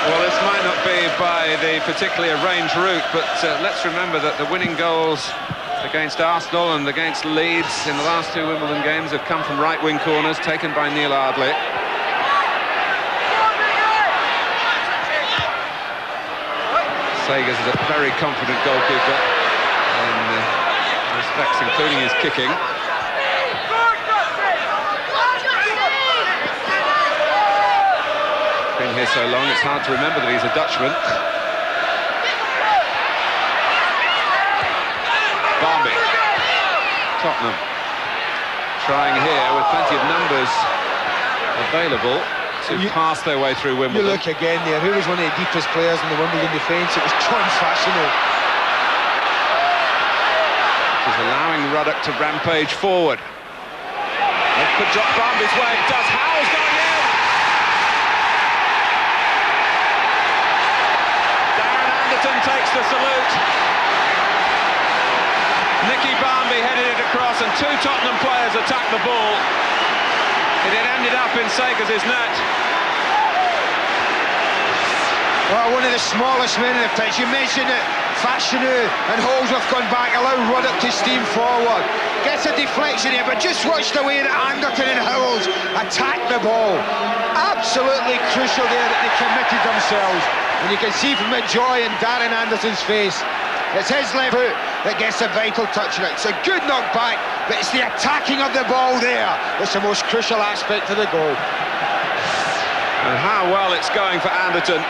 Well, this might not be by the particularly arranged route, but let's remember that the winning goals against Arsenal and against Leeds in the last 2 Wimbledon games have come from right-wing corners taken by Neil Ardley. Sagers is a very confident goalkeeper in respects, including his kicking. Been here so long, it's hard to remember that he's a Dutchman. Barmby. Tottenham trying here with plenty of numbers available to pass their way through Wimbledon. You look again there, who was one of the deepest players in the Wimbledon defence? It was John Fashanu. He's allowing Ruddock to rampage forward. It could drop Barmby's way, it does. Howe's going in! Darren Anderton takes the salute. Nicky Barmby headed it across and 2 Tottenham players attacked the ball. It had ended up in Sagers' net. Well, one of the smallest men in the pitch. You mentioned it. Fashanu and Holdsworth gone back, allow Ruddock to steam forward. Gets a deflection here, but just watch the way that Anderton and Howells attack the ball. Absolutely crucial there that they committed themselves. And you can see from the joy in Darren Anderton's face. It's his left foot that gets a vital touch on it. It's a good knockback, but it's the attacking of the ball there that's the most crucial aspect of the goal. And how well it's going for Anderton.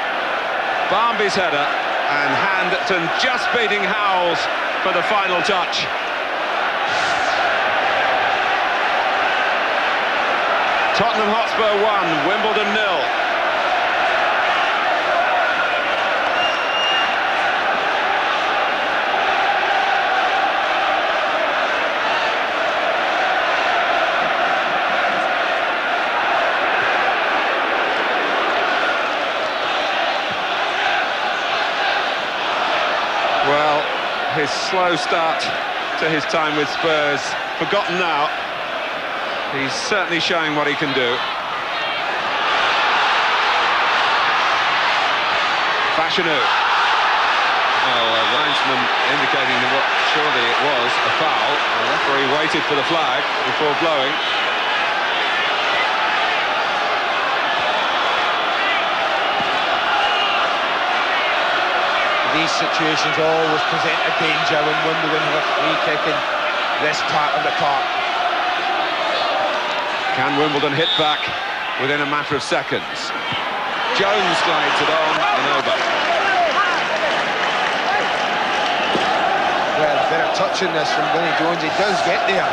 Barmby's header, and Anderton just beating Howells for the final touch. Tottenham Hotspur 1, Wimbledon 0. Well, his slow start to his time with Spurs, forgotten now. He's certainly showing what he can do. Fashanu. Well, the linesman indicating that what surely it was a foul. The referee waited for the flag before blowing. These situations always present a danger when Wimbledon have a free kick in this part of the park. Can Wimbledon hit back within a matter of seconds? Jones glides it on and over. Well, a bit of touch in this from Vinnie Jones. He does get there,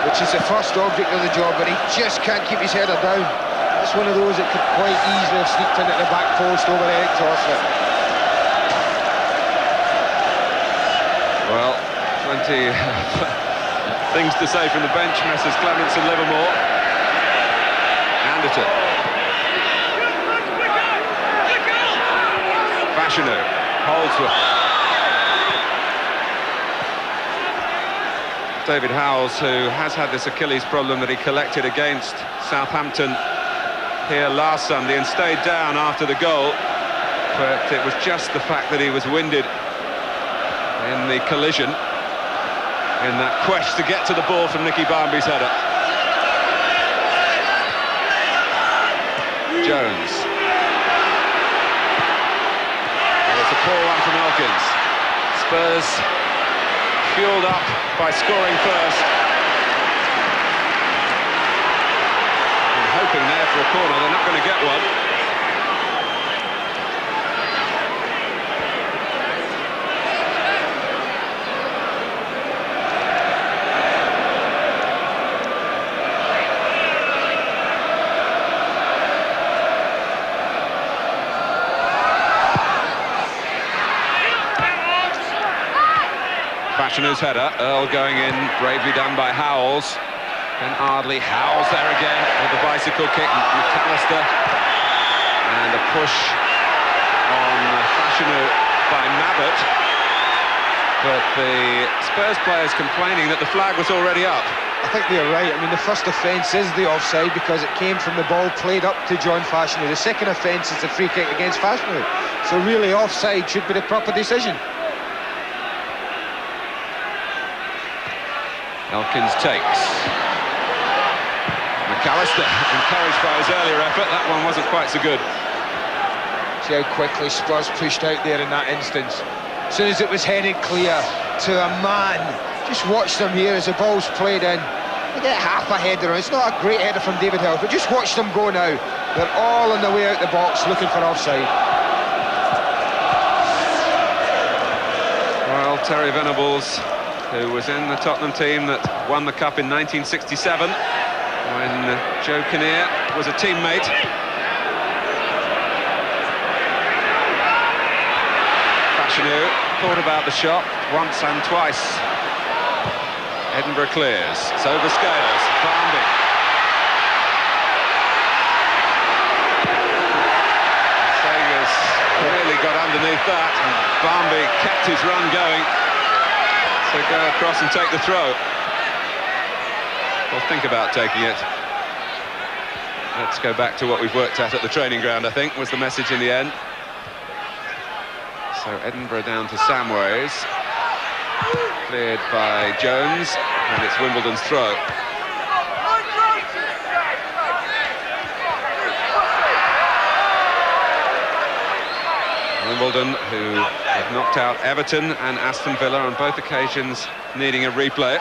which is the first object of the job, but he just can't keep his header down. That's one of those that could quite easily have sneaked in at the back post over Eric Torslet. Well, plenty of things to say from the bench, Messrs Clements and Livermore. Anderton. Fashanu. Holdsworth. David Howells, who has had this Achilles problem that he collected against Southampton here last Sunday and stayed down after the goal, but it was just the fact that he was winded in the collision in that quest to get to the ball from Nicky Barmby's header. Jones. And it's a poor one from Elkins. Spurs fueled up by scoring first. And hoping there for a corner. They're not going to get one. Fashanu's header, Earl going in, bravely done by Howells. And Ardley, Howells there again with the bicycle kick, McAllister. And a push on Fashanu by Mabbott. But the Spurs players complaining that the flag was already up. I think they're right. I mean, the first offence is the offside because it came from the ball played up to John Fashanu. The second offence is the free kick against Fashanu. So really offside should be the proper decision. Elkins takes. McAllister, encouraged by his earlier effort. That one wasn't quite so good. See how quickly Spurs pushed out there in that instance. As soon as it was headed clear to a man, just watch them here as the ball's played in. They get half a header. It's not a great header from David Hill, but just watch them go now. They're all on the way out the box looking for offside. Well, Terry Venables, who was in the Tottenham team that won the Cup in 1967 when Joe Kinnear was a teammate. Fashanu thought about the shot once and twice. Edinburgh clears. It's over Scales. Barmby. Sager's really got underneath that, and Barmby kept his run going. So go across and take the throw. Well, think about taking it. Let's go back to what we've worked at the training ground, I think, was the message in the end. So Edinburgh down to Samways. Cleared by Jones, and it's Wimbledon's throw. Wimbledon Wimbledon, who have knocked out Everton and Aston Villa on both occasions, needing a replay.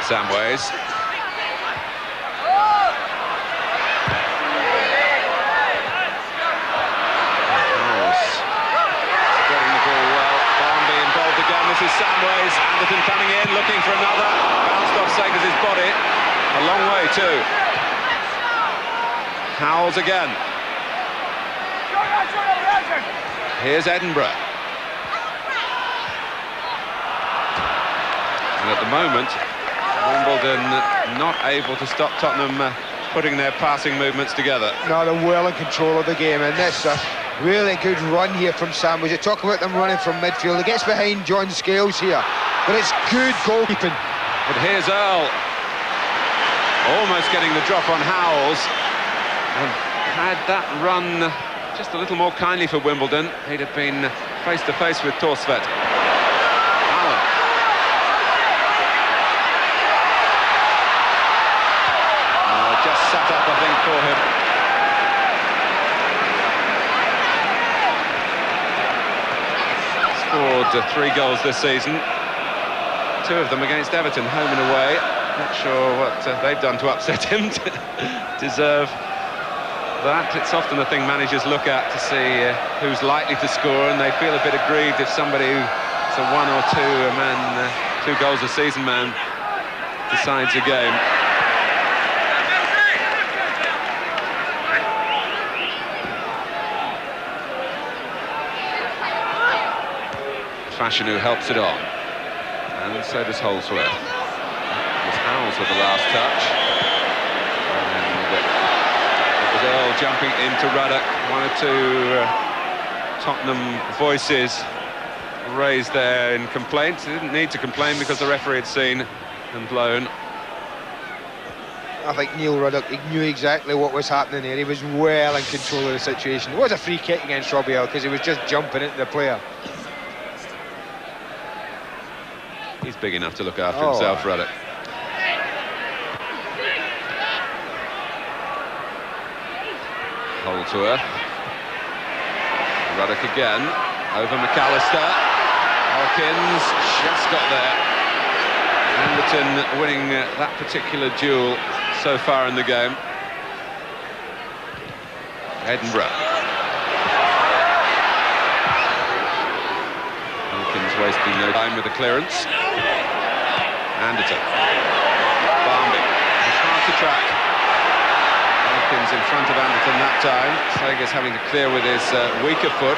Samways. This is Samways, Anderton coming in, looking for another, bounced off Sagers' body, a long way too. Howells again. Here's Edinburgh. And at the moment, Wimbledon not able to stop Tottenham putting their passing movements together. No, they're well in control of the game, and this really good run here from Samways. You talk about them running from midfield. He gets behind John Scales here, but it's good goalkeeping. But here's Earl, almost getting the drop on Howells. And had that run just a little more kindly for Wimbledon, he'd have been face to face with Torsvedt. Allen. Just sat up, I think, for him. Scored 3 goals this season, 2 of them against Everton, home and away. Not sure what they've done to upset him to deserve that. It's often a thing managers look at to see who's likely to score, and they feel a bit aggrieved if somebody who's a 1 or 2 man, 2 goals a season man decides a game. Fashion who helps it on, and so does Holdsworth. It was Howells with the last touch, and it was Earl jumping into Ruddock. 1 or 2 Tottenham voices raised there in complaint. They didn't need to complain because the referee had seen and blown. I think Neil Ruddock, he knew exactly what was happening there. He was well in control of the situation. It was a free kick against Robbie Earl because he was just jumping into the player. He's big enough to look after himself, Ruddock. Holdsworth. Ruddock again. Over McAllister. Hawkins just got there. Anderton winning that particular duel so far in the game. Edinburgh. Hawkins wasting no time with the clearance. Anderton. Barmby. It's hard to track. Hawkins in front of Anderton that time. Sagers having to clear with his weaker foot.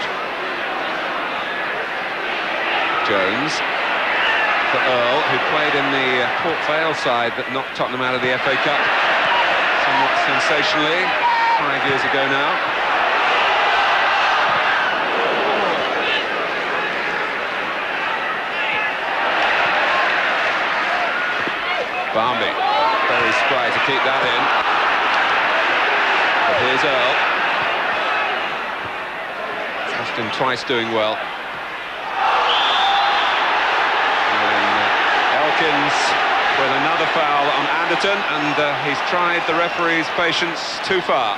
Jones. For Earl, who played in the Port Vale side that knocked Tottenham out of the FA Cup somewhat sensationally 5 years ago now. Barmby, very spry to keep that in. But here's Earl. Austin twice doing well. Elkins with another foul on Anderton, and he's tried the referee's patience too far.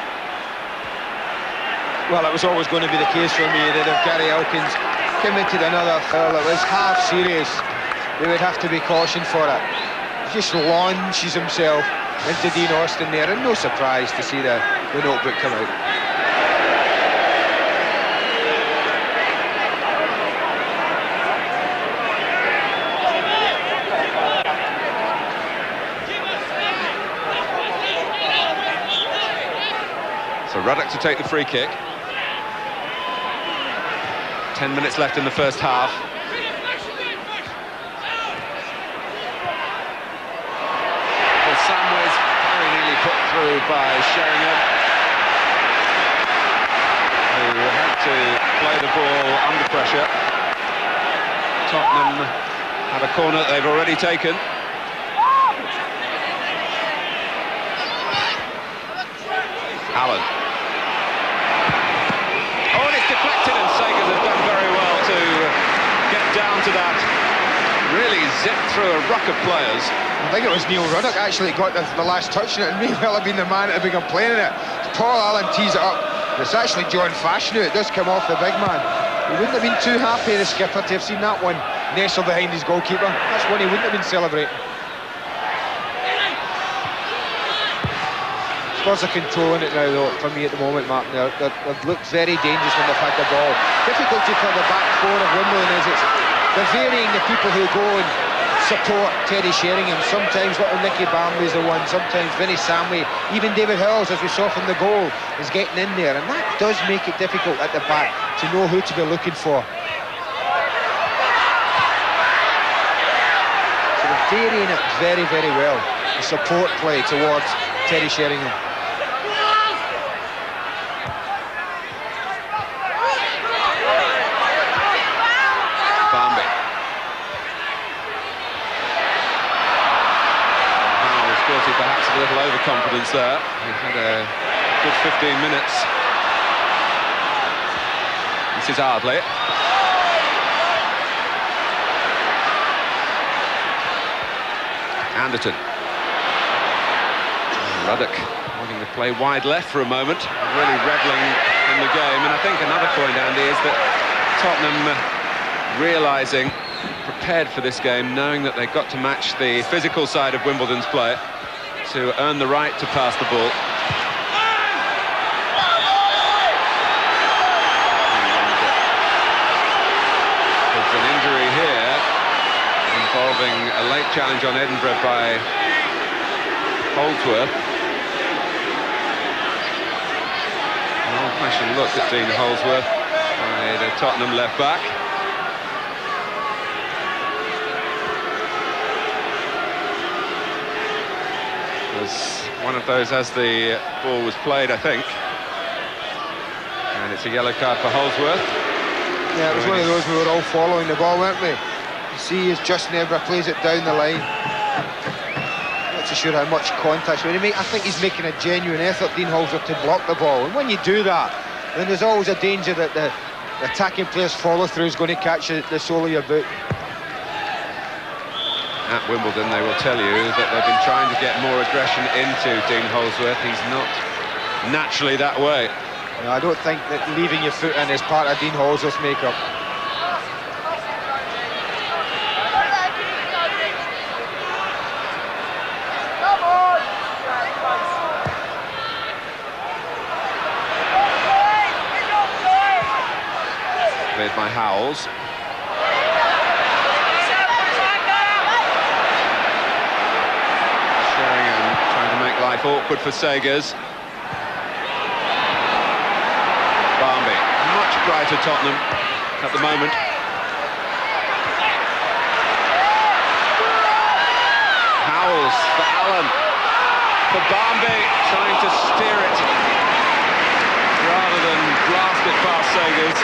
Well, it was always going to be the case for me that if Gary Elkins committed another foul that was half serious, they would have to be cautioned for it. He just launches himself into Dean Austin there, and no surprise to see the notebook come out. So Ruddock to take the free kick. 10 minutes left in the first half. Well, Samways very nearly put through by Sheringham, who had to play the ball under pressure. Tottenham have a corner that they've already taken. Allen. Oh, and it's deflected, and Sagers has done very well to get down to that. really zipped through a ruck of players. I think it was Neil Ruddock actually got the last touch in it, and may well have been the man that had been complaining it. Paul Allen tees it up. It's actually John Fashanu. It does come off the big man. He wouldn't have been too happy, the skipper, to have seen that one nestle behind his goalkeeper. That's one he wouldn't have been celebrating. Spurs are controlling it now, though, for me at the moment, Mark. They've looked very dangerous when they've had the ball. Difficulty for the back four of Wimbledon is they're varying the people who go and support Teddy Sheringham. Sometimes little Nicky Barmby's the one, sometimes Vinnie Samway, even David Hurls, as we saw from the goal, is getting in there, and that does make it difficult at the back to know who to be looking for. So they're varying it very, very well, the support play towards Teddy Sheringham. Perhaps a little overconfidence there. He's had a good 15 minutes. This is Ardley. Anderton. Ruddock wanting to play wide left for a moment, really revelling in the game. And I think another point, Andy, is that Tottenham realising, prepared for this game, knowing that they've got to match the physical side of Wimbledon's play to earn the right to pass the ball. There's an injury here involving a late challenge on Edinburgh by Holdsworth. An old-fashioned look at Dean Holdsworth by the Tottenham left back. Was one of those as the ball was played, I think. And it's a yellow card for Holdsworth. Yeah, it was one of those we were all following the ball, weren't we? You see as Justin Edinburgh plays it down the line. Not too sure how much contact. I think he's making a genuine effort, Dean Holdsworth, to block the ball. And when you do that, then there's always a danger that the attacking player's follow-through is going to catch the sole of your boot. At Wimbledon, they will tell you that they've been trying to get more aggression into Dean Holdsworth. He's not naturally that way. No, I don't think that leaving your foot in is part of Dean Holdsworth's makeup. Played by Howells. Life awkward for Sagers. Barmby, much brighter Tottenham at the moment. Howells for Allen, for Barmby, trying to steer it rather than blast it past Sagers.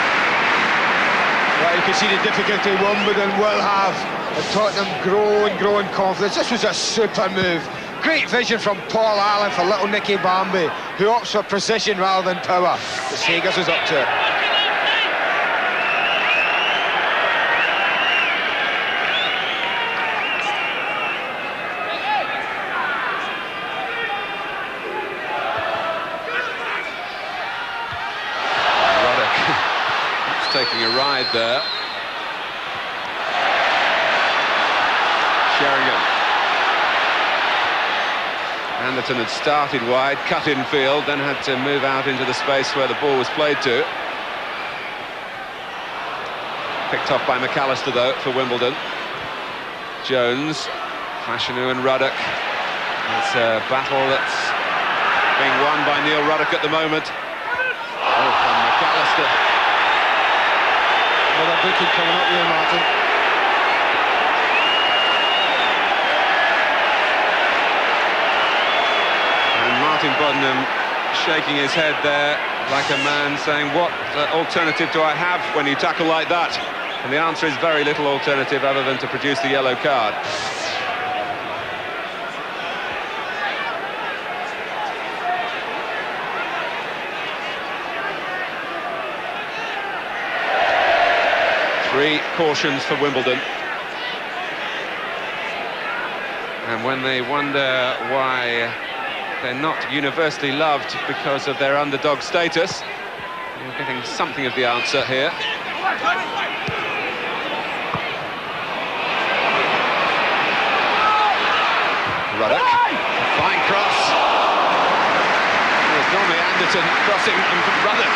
Well, you can see the difficulty Wimbledon will have. And Tottenham grow and grow in confidence. This was a super move. Great vision from Paul Allen for little Nicky Barmby, who opts for precision rather than power. But Sagers is up to it. Ruddock taking a ride there. Sheringham. Anderton had started wide, cut in field, then had to move out into the space where the ball was played to. Picked off by McAllister, though, for Wimbledon. Jones, Fashanu and Ruddock. It's a battle that's being won by Neil Ruddock at the moment. Oh, from McAllister. Another booking coming up here, Martin. Martin Boddenham shaking his head there like a man saying, what alternative do I have when you tackle like that? And the answer is very little alternative other than to produce the yellow card. Three cautions for Wimbledon. And when they wonder why they're not universally loved because of their underdog status, you're getting something of the answer here. Ruddock, a fine cross. It was normally Anderton crossing, and Ruddock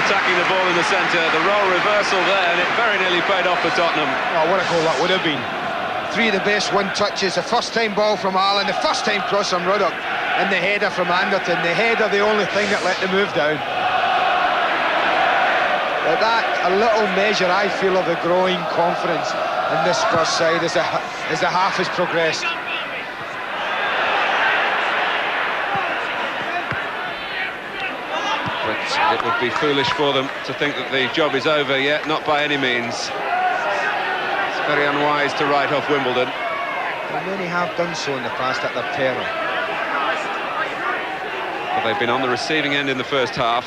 attacking the ball in the centre. The role reversal there, and it very nearly paid off for Tottenham. Oh, what a goal that would have been. Three of the best one-touches, the first-time ball from Allen, the first-time cross from Ruddock, and the header from Anderton. The header, the only thing that let the move down. But that, a little measure, I feel, of the growing confidence in this Spurs side as the half has progressed. But it would be foolish for them to think that the job is over yet, not by any means. It's very unwise to write off Wimbledon. And many have done so in the past at their peril. But they've been on the receiving end in the first half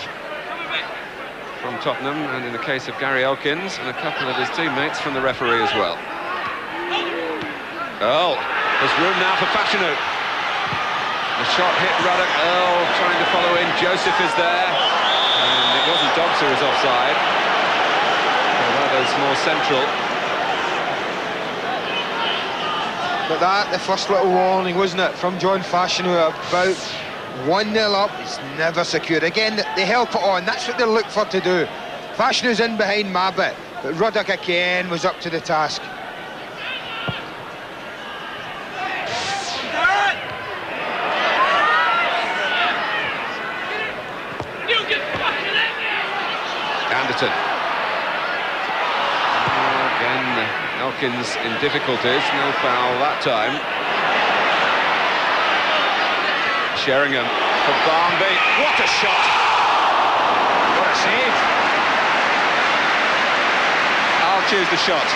from Tottenham, and in the case of Gary Elkins and a couple of his teammates from the referee as well. Oh, there's room now for Fashanu. The shot hit Ruddock. Earl trying to follow in. Joseph is there. And it wasn't Dobbs who was offside. Others more central. But that, the first little warning, wasn't it, from John Fashanu, about 1-0 up, it's never secured. Again, they help it on, that's what they look for to do. Fashanu's in behind Mabit, but Ruddock again was up to the task. Anderton. Again, Elkins in difficulties, no foul that time. Sheringham for Barnby. What a shot! What a save! I'll choose the shot.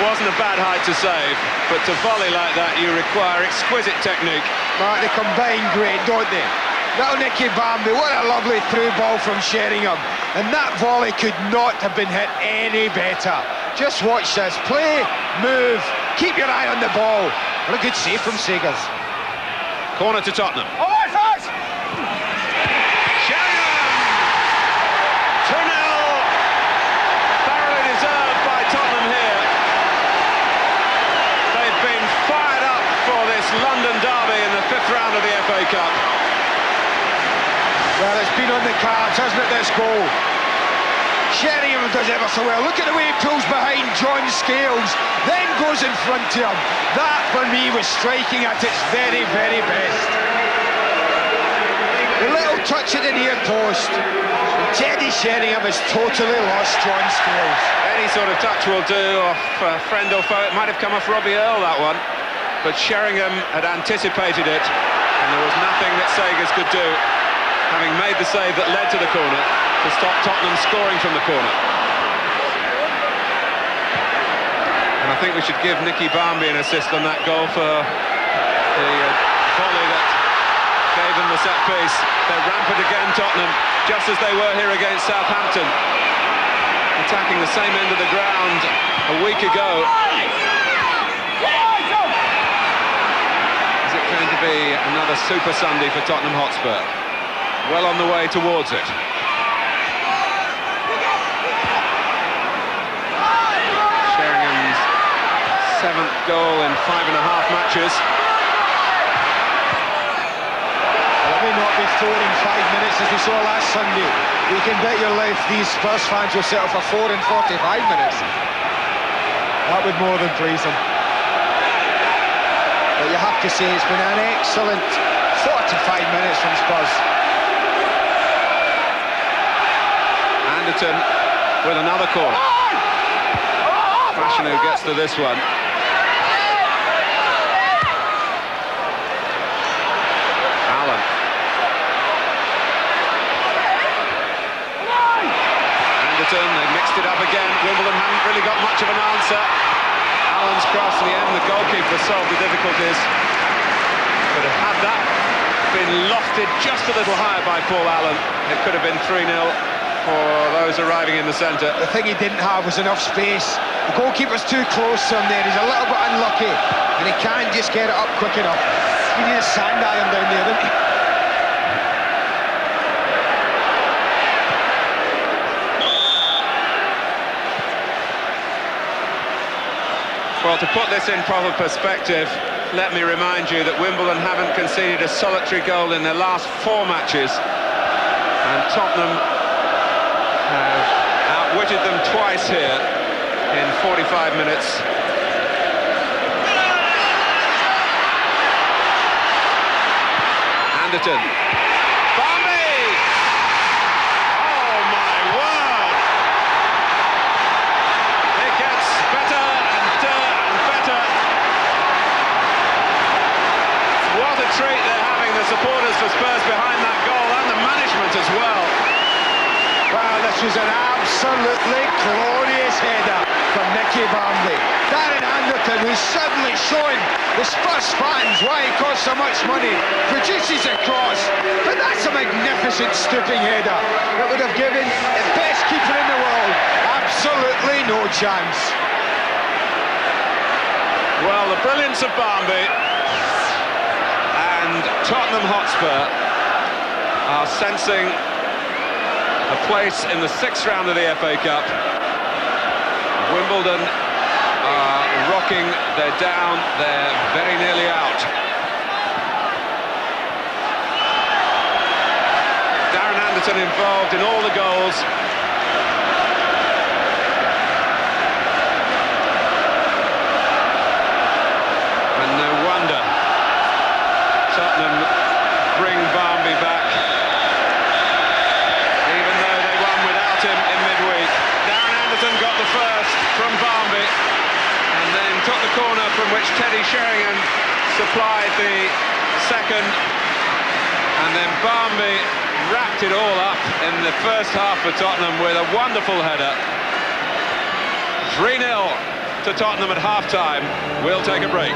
Wasn't a bad height to save, but to volley like that you require exquisite technique. Mark, they combine great, don't they? Little Nicky Barnby, what a lovely through ball from Sheringham. And that volley could not have been hit any better. Just watch this. Play, move, keep your eye on the ball. What a good save from Sagers. Corner to Tottenham. Sheringham! 2-0. Thoroughly deserved by Tottenham here. They've been fired up for this London derby in the 5th round of the FA Cup. Well, it's been on the cards, hasn't it, this goal? Sheringham does ever so well. Look at the way he pulls behind John Scales, then goes in front to him. That, for me, was striking at its very, very best. The little touch at the near post. Teddy Sheringham has totally lost John Scales. Any sort of touch will do off friend or foe. It might have come off Robbie Earle, that one. But Sheringham had anticipated it, and there was nothing that Sagers could do, having made the save that led to the corner, to stop Tottenham scoring from the corner. And I think we should give Nicky Barnby an assist on that goal for the volley that gave them the set piece. They're rampant again, Tottenham, just as they were here against Southampton, attacking the same end of the ground a week ago. Is it going to be another Super Sunday for Tottenham Hotspur? Well on the way towards it. Sheringham's 7th goal in 5.5 matches. Well, it may not be 4 in 5 minutes as we saw last Sunday. You can bet your life these Spurs fans will settle for 4 in 45 minutes. That would more than please them. But you have to say it's been an excellent 45 minutes from Spurs. Anderton with another corner. Fashanu gets to this one. Allen. Anderton, they mixed it up again. Wimbledon haven't really got much of an answer. Allen's cross in the end, the goalkeeper solved the difficulties. But had that been lofted just a little higher by Paul Allen, it could have been 3-0. for those arriving in the centre. The thing he didn't have was enough space. The goalkeeper's too close to him there. He's a little bit unlucky, and he can't just get it up quick enough. He needs a sand iron down there, didn't he? Well, to put this in proper perspective, let me remind you that Wimbledon haven't conceded a solitary goal in their last 4 matches, and Tottenham have outwitted them twice here in 45 minutes. Anderton. Barmby! Oh my word! It gets better and better. What a treat they're having, the supporters for Spurs behind that goal, and the management as well. Well, this was an absolutely glorious header from Nicky Barmby. Darren Anderton, who's suddenly showing the Spurs fans why he costs so much money, produces a cross, but that's a magnificent stooping header that would have given the best keeper in the world absolutely no chance. Well, the brilliance of Barmby and Tottenham Hotspur are sensing a place in the 6th round of the FA Cup. Wimbledon are rocking, they're down, they're very nearly out. Darren Anderton involved in all the goals. And no wonder Tottenham bring Barmby back, even though they won without him in midweek. Darren Anderton got the first from Barmby, and then took the corner from which Teddy Sheringham supplied the second, and then Barmby wrapped it all up in the first half for Tottenham with a wonderful header. 3-0 to Tottenham at half-time. We'll take a break.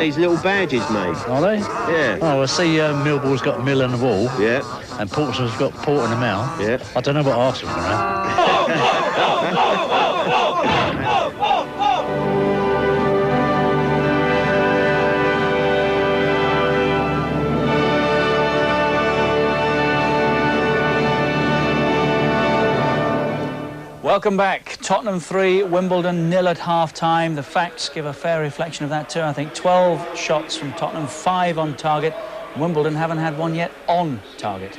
These little badges, mate. Are they? Yeah. Oh, I see Millwall's got Mill on the wall. Yeah. And Portsmouth's got Port in the mouth. Yeah. I don't know what Arsenal's going to have. Welcome back. Tottenham 3, Wimbledon 0 at half-time. The facts give a fair reflection of that too. I think 12 shots from Tottenham, 5 on target. Wimbledon haven't had one yet on target.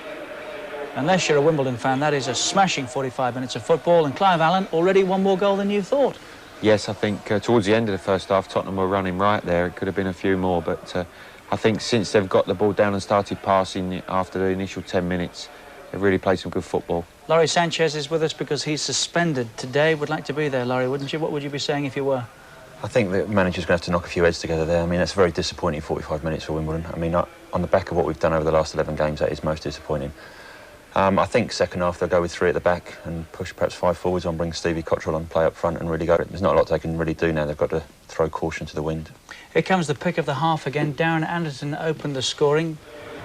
Unless you're a Wimbledon fan, that is a smashing 45 minutes of football. And Clive Allen, already one more goal than you thought. Yes, I think towards the end of the first half, Tottenham were running right there. It could have been a few more, but I think since they've got the ball down and started passing after the initial 10 minutes, they've really played some good football. Laurie Sanchez is with us because he's suspended today. Would like to be there, Laurie, wouldn't you? What would you be saying if you were? I think the manager's going to have to knock a few heads together there. I mean, that's a very disappointing 45 minutes for Wimbledon. I mean, on the back of what we've done over the last 11 games, that is most disappointing. I think second half they'll go with 3 at the back and push perhaps 5 forwards on, bring Stevie Cottrell on, play up front and really go. There's not a lot they can really do now. They've got to throw caution to the wind. Here comes the pick of the half again. Darren Anderton opened the scoring.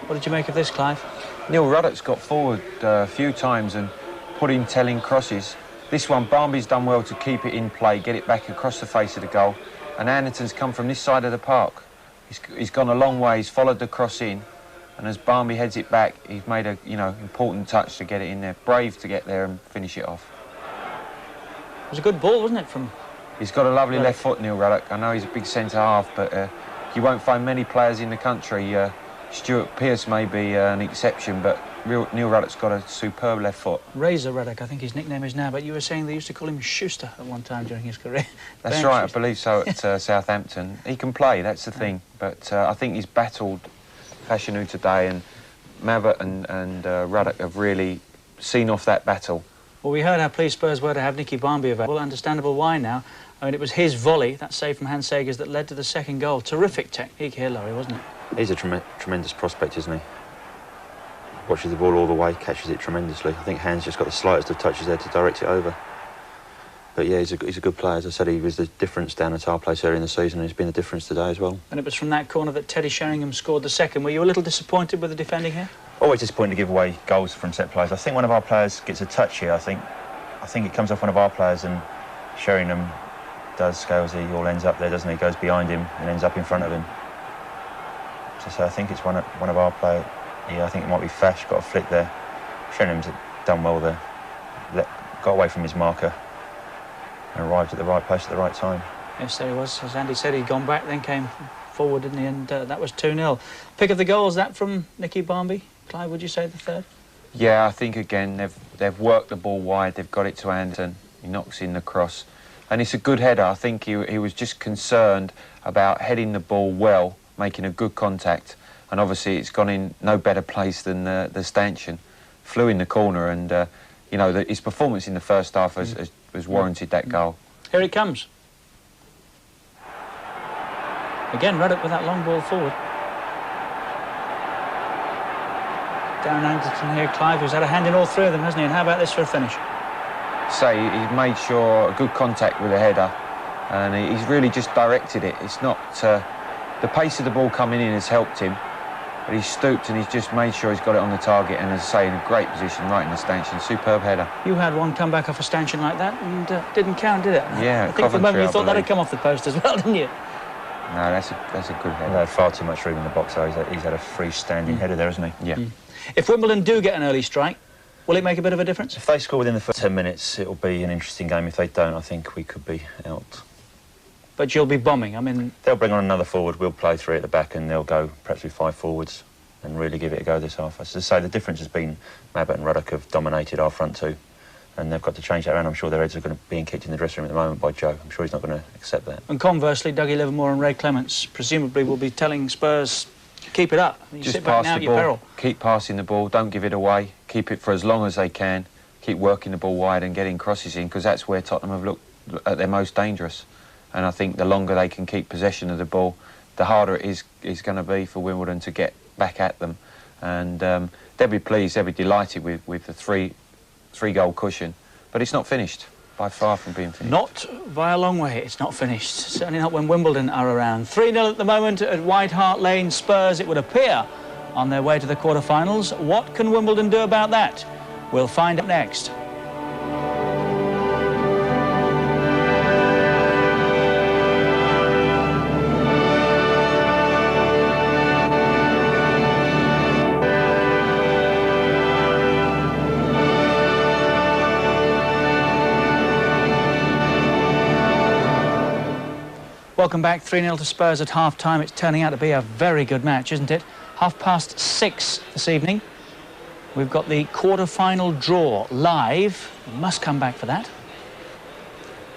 What did you make of this, Clive? Neil Ruddock's got forward a few times and put in telling crosses. This one, Barmby's done well to keep it in play, get it back across the face of the goal, and Anderton's come from this side of the park. He's gone a long way, he's followed the cross in, and as Barmby heads it back, he's made a important touch to get it in there. Brave to get there and finish it off. It was a good ball, wasn't it, from... He's got a lovely left foot, Neil Ruddock. I know he's a big centre-half, but you won't find many players in the country. Stuart Pearce may be an exception, but Neil Ruddock's got a superb left foot. Razor Ruddock, I think his nickname is now, but you were saying they used to call him Schuster at one time during his career. That's right, I believe so at Southampton. He can play, that's the thing, but I think he's battled Fashanu today, and Mavert and Ruddock have really seen off that battle. Well, we heard how pleased Spurs were to have Nicky Barmby available. Understandable why now. I mean, it was his volley, that save from Hans Segers, that led to the second goal. Terrific technique here, Laurie, wasn't it? He's a tremendous prospect, isn't he? Watches the ball all the way, catches it tremendously. I think Hans just got the slightest of touches there to direct it over. But yeah, he's a good player. As I said, he was the difference down at our place earlier in the season, and he's been the difference today as well. And it was from that corner that Teddy Sheringham scored the second. Were you a little disappointed with the defending here? Always disappointed to give away goals from set plays. I think one of our players gets a touch here. I think it comes off one of our players, and Sheringham does scales. He all ends up there, doesn't he? Goes behind him and ends up in front of him. So I think it's one of our players. Yeah, I think it might be Fash, got a flick there. Sheringham's done well there. Got away from his marker and arrived at the right place at the right time. Yes, there he was. As Andy said, he'd gone back, then came forward, didn't he? And that was 2-0. Pick of the goals, that from Nicky Barmby. Clive, would you say the third? Yeah, I think, again, they've worked the ball wide, they've got it to Anton, he knocks in the cross. And it's a good header. I think he was just concerned about heading the ball well, making a good contact. And obviously it's gone in no better place than the stanchion. Flew in the corner, and you know, his performance in the first half has warranted that goal. Here it comes. Again, Ruddock with that long ball forward. Darren Anderton here, Clive, who's had a hand in all three of them, hasn't he? And how about this for a finish? Say, he's made sure a good contact with the header, and he's really just directed it. It's not the pace of the ball coming in has helped him, but he's stooped and he's just made sure he's got it on the target, and as I say, in a great position right in the stanchion. Superb header. You had one come back off a stanchion like that and didn't count, did it? Yeah, I think for the moment you thought that'd come off the post as well, didn't you? No, that's a good header. He had far too much room in the box, though. He's had a freestanding header there, hasn't he? Yeah. If Wimbledon do get an early strike, will it make a bit of a difference? If they score within the first 10 minutes, it'll be an interesting game. If they don't, I think we could be out. But you'll be bombing, I mean... They'll bring on another forward, we'll play three at the back, and they'll go perhaps with 5 forwards and really give it a go this half. As I say, the difference has been Mabbott and Ruddock have dominated our front two, and they've got to change that around. I'm sure their heads are going to be kicked in the dressing room at the moment by Joe. I'm sure he's not going to accept that. And conversely, Dougie Livermore and Ray Clements presumably will be telling Spurs, keep it up. You just sit back pass now the at your ball, peril. keep passing the ball, don't give it away, keep it for as long as they can, keep working the ball wide and getting crosses in, because that's where Tottenham have looked at their most dangerous. And I think the longer they can keep possession of the ball, the harder it is going to be for Wimbledon to get back at them. And they'll be pleased, they'll be delighted with the three-goal cushion. But it's not finished, by far from being finished. Not by a long way, it's not finished. Certainly not when Wimbledon are around. 3-0 at the moment at White Hart Lane. Spurs, it would appear, on their way to the quarter-finals. What can Wimbledon do about that? We'll find out next. Welcome back. 3-0 to Spurs at half-time. It's turning out to be a very good match, isn't it? 6:30 this evening. We've got the quarter-final draw live. We must come back for that.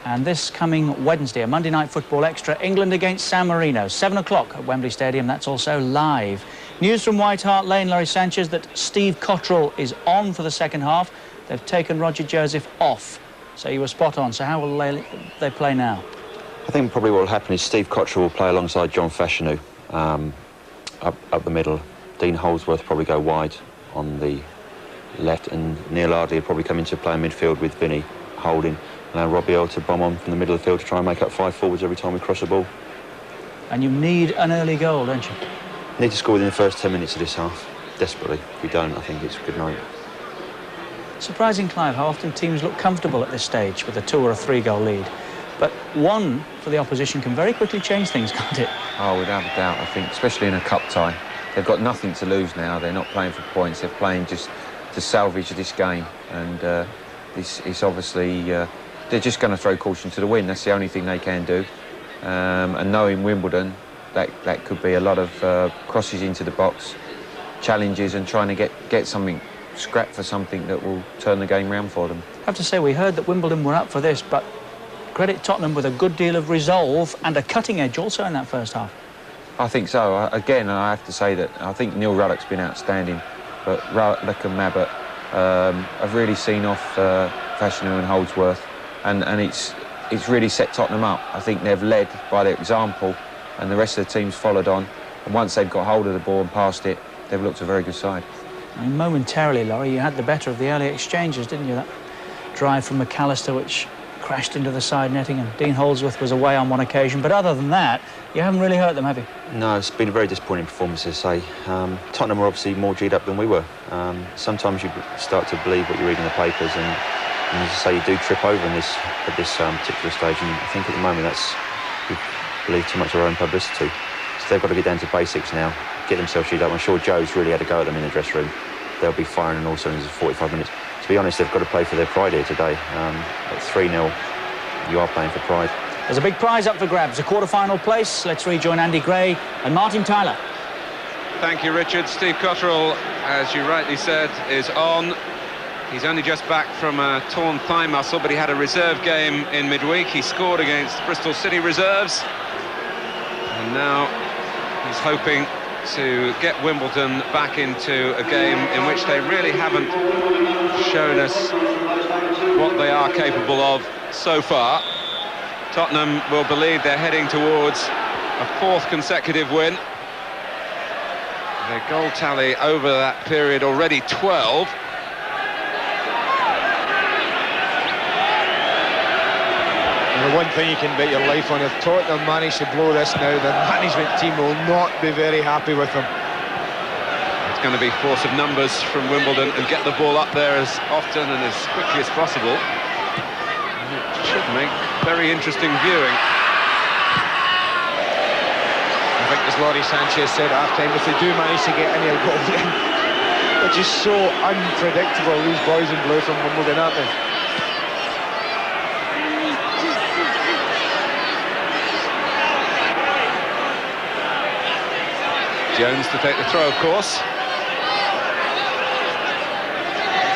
And this coming Wednesday, a Monday Night Football Extra, England against San Marino, 7 o'clock at Wembley Stadium. That's also live. News from White Hart Lane, Laurie Sanchez, that Steve Cottrell is on for the second half. They've taken Roger Joseph off. So you were spot on. So how will they play now? I think probably what will happen is Steve Cottrell will play alongside John Fashanu up the middle. Dean Holdsworth probably go wide on the left, and Neil Ardley will probably come into play in midfield with Vinny holding. Allow Robbie Earl to bomb on from the middle of the field to try and make up 5 forwards every time we cross the ball. And you need an early goal, don't you? Need to score within the first 10 minutes of this half, desperately. If we don't, I think it's a good night. Surprising, Clive, how often teams look comfortable at this stage with a 2 or a 3 goal lead. But one for the opposition can very quickly change things, can't it? Oh, without a doubt, I think, especially in a cup tie. They've got nothing to lose now. They're not playing for points. They're playing just to salvage this game. And it's obviously... they're just going to throw caution to the wind. That's the only thing they can do. And knowing Wimbledon, that could be a lot of crosses into the box, challenges, and trying to get something, scrap for something that will turn the game round for them. I have to say, we heard that Wimbledon were up for this, but credit Tottenham with a good deal of resolve and a cutting edge also in that first half. I think so. Again, I have to say that I think Neil Ruddock's been outstanding, but Ruddock and Mabbott have really seen off Fashanu and Holdsworth, and it's really set Tottenham up. I think they've led by their example, and the rest of the team's followed on. And once they've got hold of the ball and passed it, they've looked a very good side. I mean, momentarily, Laurie, you had the better of the early exchanges, didn't you? That drive from McAllister, which crashed into the side netting, and Dean Holdsworth was away on one occasion. But other than that, you haven't really hurt them, have you? No, it's been a very disappointing performance, as I say. Tottenham were obviously more G'd up than we were. Sometimes you start to believe what you read in the papers, and as I say, you do trip over at this particular stage, and I think at the moment we believe too much of our own publicity. So they've got to get down to basics now, get themselves G'd up. I'm sure Joe's really had a go at them in the dressing room. They'll be firing on all cylinders for 45 minutes. To be honest, they've got to play for their pride here today. At 3-0, you are playing for pride. There's a big prize up for grabs, a quarter-final place. Let's rejoin Andy Gray and Martin Tyler. Thank you, Richard. Steve Cotterill, as you rightly said, is on. He's only just back from a torn thigh muscle, but he had a reserve game in midweek. He scored against Bristol City reserves. And now he's hoping to get Wimbledon back into a game in which they really haven't shown us what they are capable of so far. Tottenham will believe they're heading towards a 4th consecutive win. Their goal tally over that period already 12. The one thing you can bet your life on, if Tottenham manage to blow this now, the management team will not be very happy with them. It's going to be force of numbers from Wimbledon and get the ball up there as often and as quickly as possible. And it should make very interesting viewing. I think, as Laurie Sanchez said at half-time, if they do manage to get any goals in, they're just so unpredictable, these boys in blue from Wimbledon, aren't they? Jones to take the throw, of course.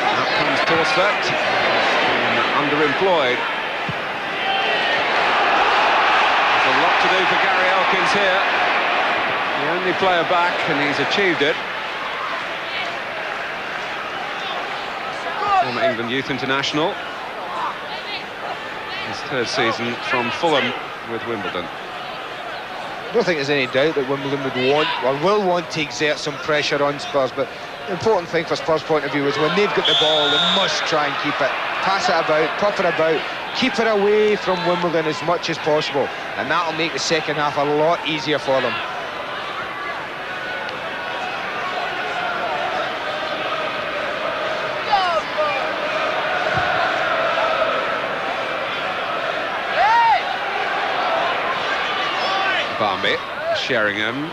Out comes Torsvett, underemployed. There's a lot to do for Gary Elkins here. The only player back, and he's achieved it. Former England Youth International. His 3rd season from Fulham with Wimbledon. I don't think there's any doubt that Wimbledon would want, or will want, to exert some pressure on Spurs, but the important thing for Spurs' point of view is when they've got the ball, they must try and keep it, pass it about, pop it about, keep it away from Wimbledon as much as possible, and that'll make the second half a lot easier for them. Barmby, Sheringham.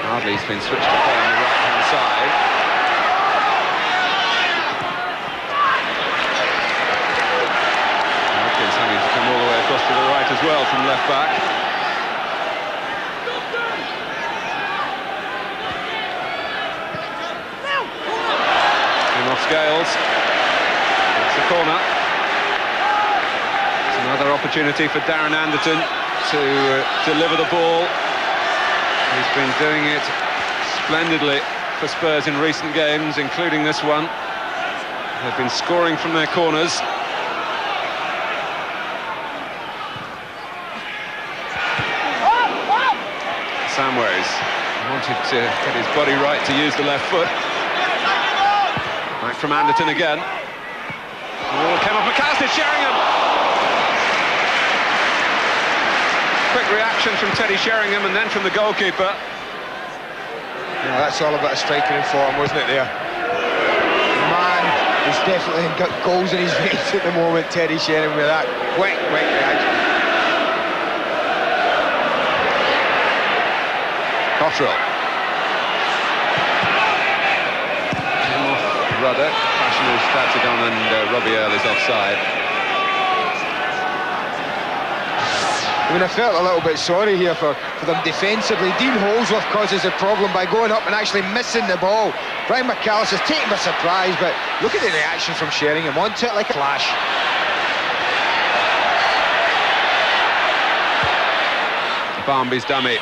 Ardley's been switched to play on the right-hand side. Elkins having to come all the way across to the right as well from left back. And off Scales. Corner. It's another opportunity for Darren Anderton to deliver the ball. He's been doing it splendidly for Spurs in recent games, including this one. They've been scoring from their corners. Samways wanted to get his body right to use the left foot. Back from Anderton again. Oh, came off McAllister, Sheringham! Quick reaction from Teddy Sheringham and then from the goalkeeper. Yeah, that's all about a striker in form, wasn't it, there? The man has definitely got goals in his veins at the moment, Teddy Sheringham, with that quick reaction. Cotterill. Off Rudder. Who started on, and Robbie Earle is offside. I mean, I felt a little bit sorry here for them defensively. Dean Holdsworth causes the problem by going up and actually missing the ball. Brian McAllister's taken by surprise, but look at the reaction from Sheringham onto it like a flash. Barmby's dummy.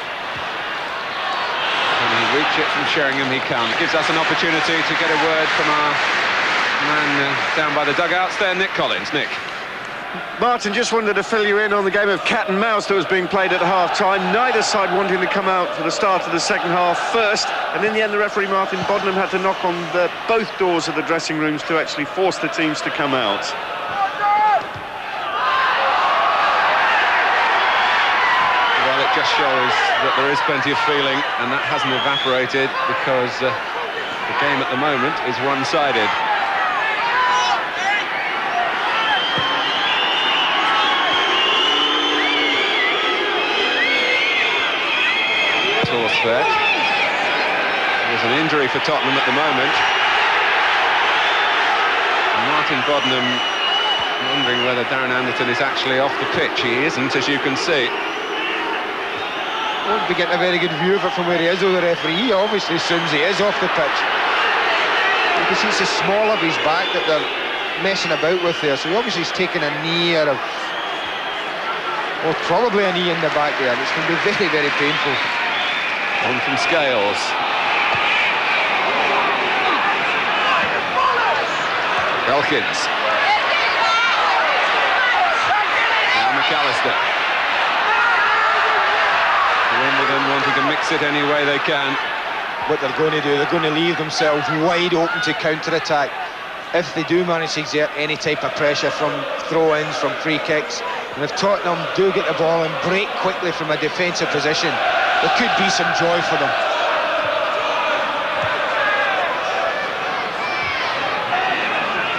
Can he reach it from Sheringham? He can. It gives us an opportunity to get a word from our man down by the dugouts there, Nick Collins. Nick. Martin, just wanted to fill you in on the game of cat and mouse that was being played at half-time. Neither side wanting to come out for the start of the second half first, and in the end the referee, Martin Boddenham, had to knock on both doors of the dressing rooms to actually force the teams to come out. Well, it just shows that there is plenty of feeling, and that hasn't evaporated because the game at the moment is one-sided. There's an injury for Tottenham at the moment. And Martin Boddenham wondering whether Darren Anderton is actually off the pitch. He isn't, as you can see. Won't be getting a very good view of it from where he is, though, the referee. He obviously assumes he is off the pitch. You can see it's the small of his back that they're messing about with there. So he obviously is taking a knee or probably a knee in the back there. It's going to be very, very painful. On from Scales. Elkins. Now McAllister. Wimbledon wanting to mix it any way they can. What they're going to do, they're going to leave themselves wide open to counter-attack. If they do manage to exert any type of pressure from throw-ins, from free kicks, and if Tottenham do get the ball and break quickly from a defensive position, there could be some joy for them.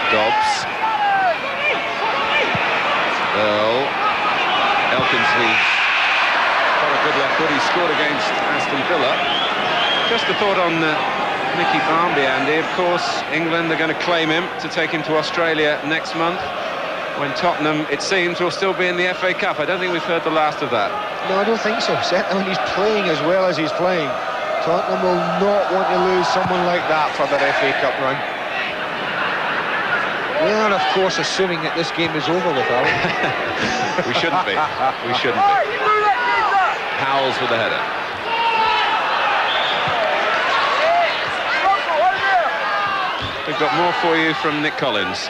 Dobbs. Earl. Elkins, who's got a good left foot. He scored against Aston Villa. Just a thought on Nicky Barmby, Andy. Of course, England are going to claim him to take him to Australia next month, when Tottenham, it seems, will still be in the FA Cup. I don't think we've heard the last of that. No, I don't think so. Certainly when he's playing as well as he's playing, Tottenham will not want to lose someone like that for their FA Cup run. We are, of course, assuming that this game is over with Alan. We shouldn't be. We shouldn't be. Howells with the header. We've got more for you from Nick Collins.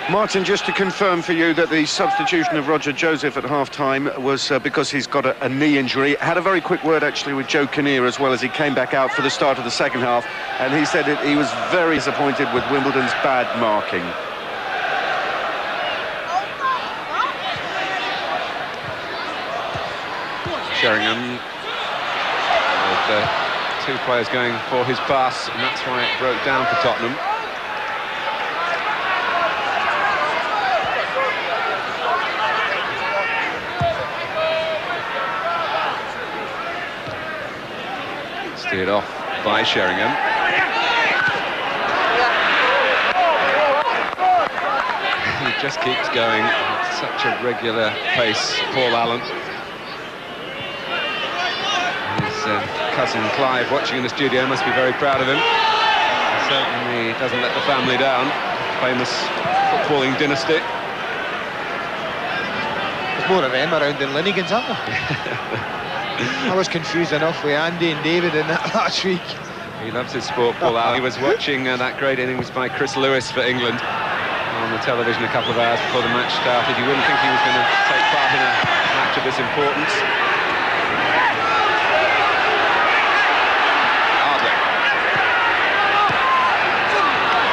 Martin, just to confirm for you that the substitution of Roger Joseph at half-time was because he's got a knee injury. Had a very quick word, actually, with Joe Kinnear as well as he came back out for the start of the second half, and he said he was very disappointed with Wimbledon's bad marking. Sheringham with two players going for his pass, and that's why it broke down for Tottenham. Steered off by Sheringham. He just keeps going at such a regular pace, Paul Allen. His cousin Clive, watching in the studio, must be very proud of him. He certainly doesn't let the family down. Famous footballing dynasty. There's more of them around than Linnigans, aren't there? I was confused enough with Andy and David in that last week. He loves his sport, Paul Allen. He was watching that great innings by Chris Lewis for England on the television a couple of hours before the match started. You wouldn't think he was going to take part in a match of this importance. Hardly.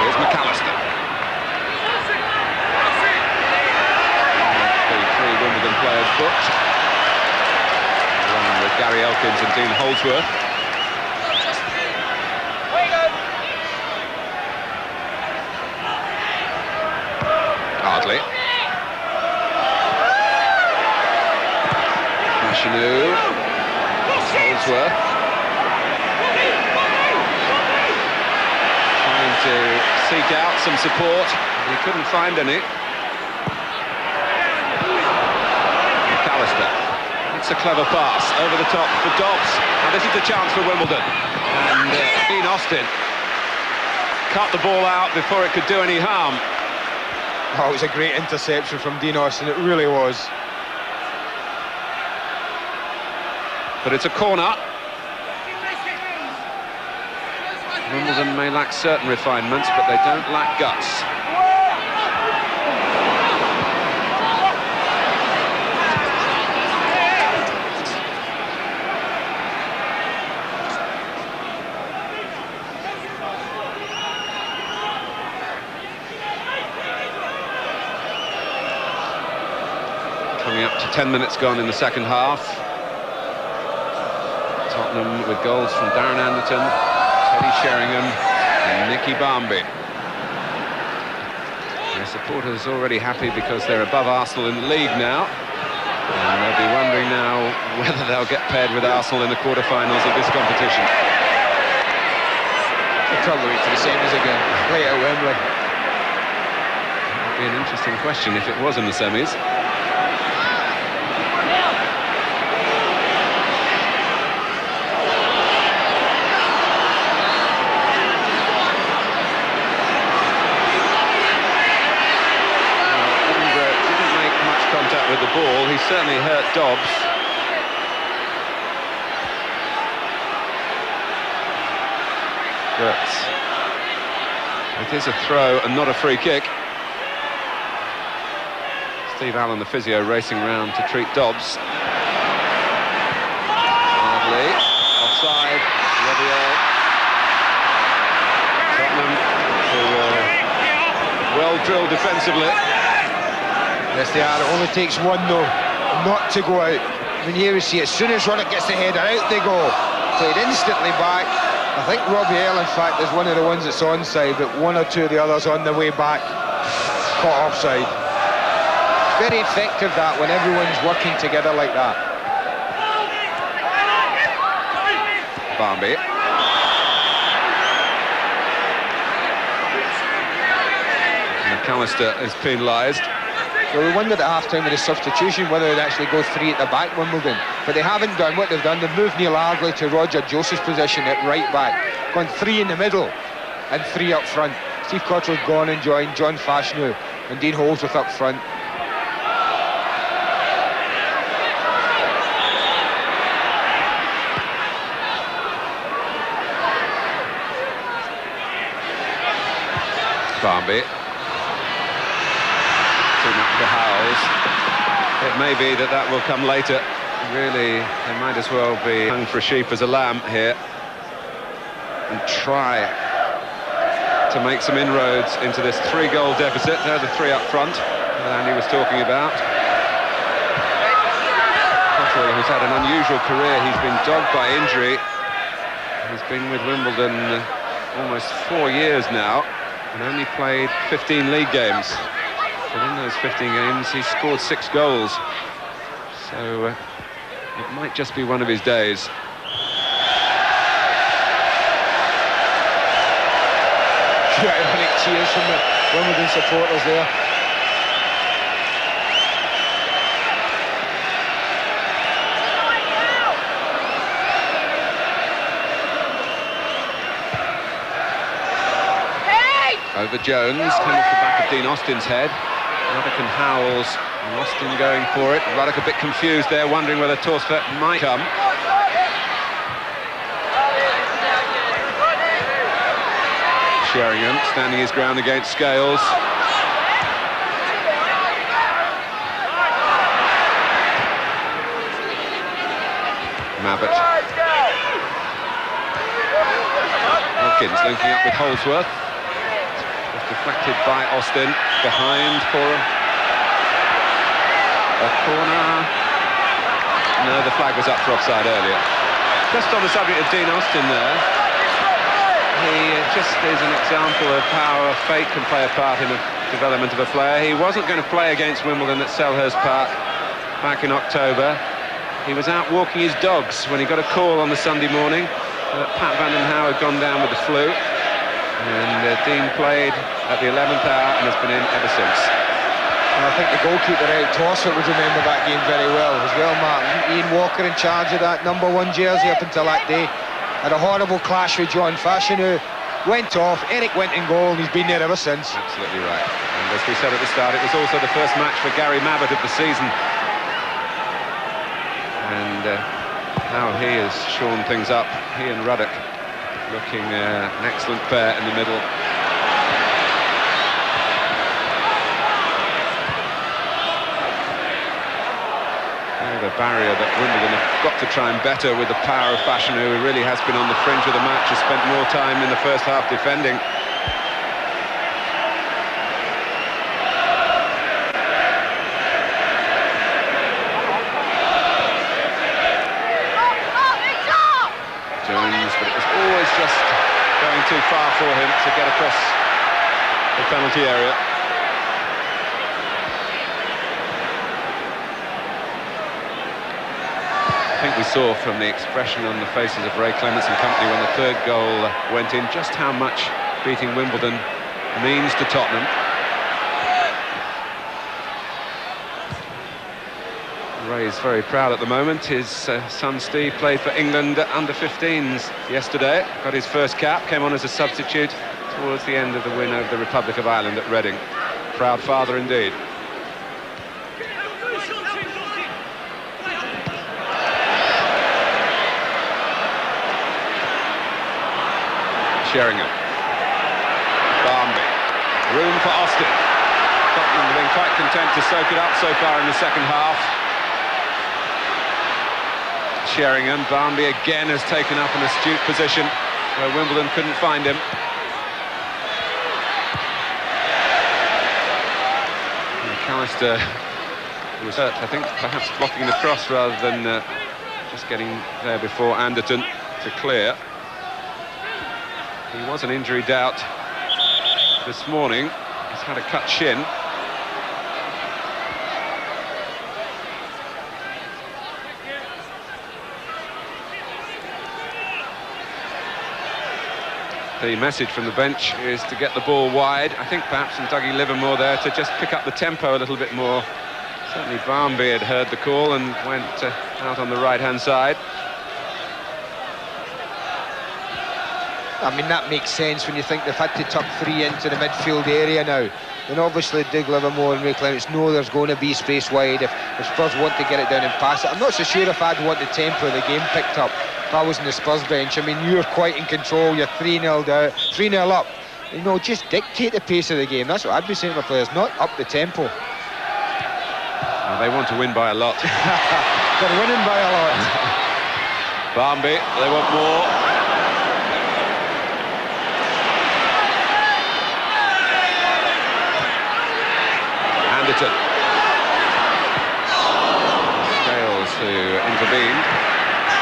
Here's McAllister. The three Wimbledon players booked, along with Gary Elkins and Dean Holdsworth. Hardly. Machinu. Holdsworth. Trying to seek out some support. He couldn't find any. McAllister. It's a clever pass over the top for Dobbs. Now this is the chance for Wimbledon. And Dean Austin cut the ball out before it could do any harm. Oh, it was a great interception from Dean Austin, it really was. But it's a corner. Wimbledon may lack certain refinements, but they don't lack guts. Coming up to 10 minutes gone in the second half. Tottenham with goals from Darren Anderton, Teddy Sheringham and Nicky Barmby. Their supporters already happy because they're above Arsenal in the league now. And they'll be wondering now whether they'll get paired with Arsenal in the quarter-finals of this competition. They'll probably wait for the same as again. Play at Wembley. That would be an interesting question if it was in the semis. With the ball, he certainly hurt Dobbs. But it is a throw and not a free kick. Steve Allen, the physio, racing round to treat Dobbs. Hardly. Offside. Robiel. Tottenham well drilled defensively. Yes, they are. It only takes one, though, not to go out. I mean, here we see, as soon as Ruddock gets the header, out they go. Played instantly back. I think Robiel, in fact, is one of the ones that's onside, but one or two of the others on the way back caught offside. Very effective, that, when everyone's working together like that. Barmby. McAllister is penalised. Well, we wondered at half-time with the substitution whether they'd actually go three at the back, Wimbledon. But they haven't done what they've done. They've moved Neil Ardley to Roger Joseph's position at right back. Gone three in the middle and three up front. Steve Cottrell's gone and joined John Fashanu and Dean Holdsworth up front. Barmby. Too much for Howells. It may be that will come later. Really, they might as well be hung for a sheep as a lamb here and try to make some inroads into this 3-goal deficit. They're the three up front that Andy was talking about. Cottrell, who's had an unusual career, he's been dogged by injury. He's been with Wimbledon almost 4 years now and only played 15 league games. But in those 15 games, he's scored 6 goals. So it might just be one of his days. Ironic cheers from the Wimbledon supporters there. Over Jones, came off the back of Dean Austin's head. Ruddock and Howells, and Austin going for it. Ruddock a bit confused there, wondering whether Torsfeld might come. Sheringham standing his ground against Scales. Mabbott. Hawkins linking up with Holdsworth. Deflected by Austin, behind Forum. A corner. No, the flag was up for offside earlier. Just on the subject of Dean Austin there, he just is an example of how fate can play a part in the development of a player. He wasn't going to play against Wimbledon at Selhurst Park back in October. He was out walking his dogs when he got a call on the Sunday morning that Pat Van den Houwe had gone down with the flu. And Dean played at the 11th hour and has been in ever since. And I think the goalkeeper, Eric Torsfeld, would remember that game very well as well, Martin. Ian Walker in charge of that #1 jersey up until that day. Had a horrible clash with John Fashanu. Went off, Eric went in goal, and he's been there ever since. Absolutely right. And as we said at the start, it was also the first match for Gary Mabbott of the season. And how he has shorn things up, he and Ruddock. Looking an excellent pair in the middle. The barrier that Wimbledon have got to try and better with the power of Fashanu, who really has been on the fringe of the match, has spent more time in the first half defending. the penalty area. I think we saw from the expression on the faces of Ray Clements and company when the third goal went in just how much beating Wimbledon means to Tottenham. Ray's very proud at the moment. His son Steve played for England under-15s yesterday, got his first cap, came on as a substitute towards the end of the win over the Republic of Ireland at Reading. Proud father indeed. Sheringham. Barmby. Room for Austin. Tottenham have been quite content to soak it up so far in the second half. Sheringham. Barmby again has taken up an astute position where Wimbledon couldn't find him. McAllister was hurt, I think, perhaps blocking the cross rather than just getting there before Anderton to clear. He was an injury doubt this morning. He's had a cut shin. The message from the bench is to get the ball wide. I think perhaps from Dougie Livermore there to just pick up the tempo a little bit more. Certainly Barmby had heard the call and went out on the right-hand side. I mean, that makes sense when you think they've had to tuck three into the midfield area now. And obviously Doug Livermore and Ray Clements know there's going to be space wide if Spurs want to get it down and pass it. I'm not so sure if I'd want the tempo of the game picked up if I was in the Spurs bench. I mean, you're quite in control, you're 3-0 down, 3-0 up. You know, just dictate the pace of the game. That's what I'd be saying to my players, not up the tempo. Well, they want to win by a lot. They're winning by a lot. Barmby, they want more. Anderton. Scales who intervened.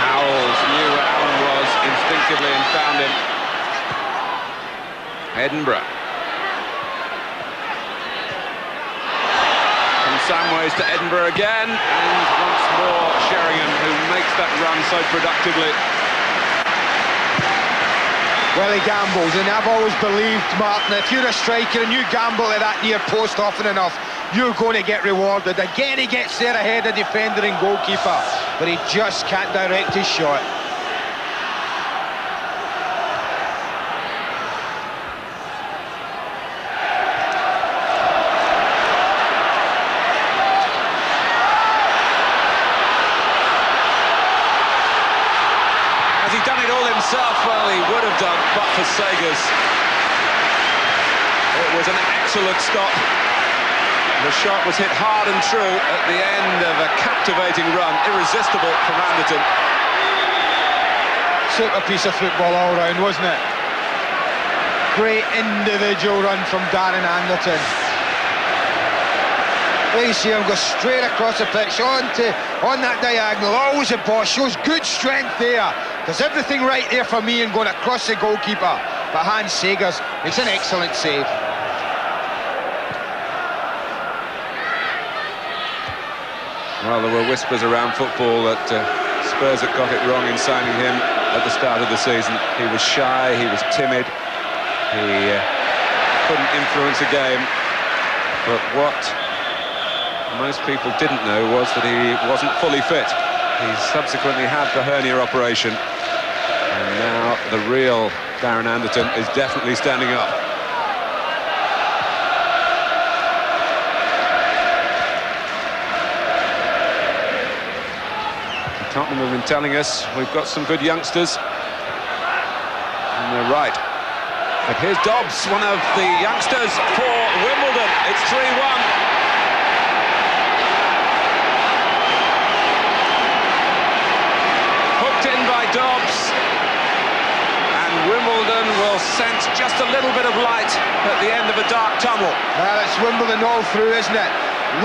Howells knew where Allen was instinctively and found him. Edinburgh. From Samways to Edinburgh again, and once more Sheringham, who makes that run so productively. Well, he gambles, and I've always believed, Martin, if you're a striker and you gamble at that near post often enough, you're going to get rewarded. Again, he gets there ahead of defender and goalkeeper, but he just can't direct his shot. Has he done it all himself? Well, he would have done, but for Sagers. It was an excellent stop. The shot was hit hard and true at the end of a captivating run, irresistible from Anderton. Super piece of football all round, wasn't it? Great individual run from Darren Anderton. There you see him go straight across the pitch on that diagonal, always a boss, shows good strength there. There's everything right there for me and going across the goalkeeper. But Hans Sagers makes an excellent save. Well, there were whispers around football that Spurs had got it wrong in signing him at the start of the season. He was shy, he was timid, he couldn't influence a game. But what most people didn't know was that he wasn't fully fit. He subsequently had the hernia operation. And now the real Darren Anderton is definitely standing up. Tottenham have been telling us we've got some good youngsters, and they're right. But here's Dobbs, one of the youngsters for Wimbledon. It's 3-1. Hooked in by Dobbs, and Wimbledon will sense just a little bit of light at the end of a dark tunnel. Well, it's Wimbledon all through, isn't it?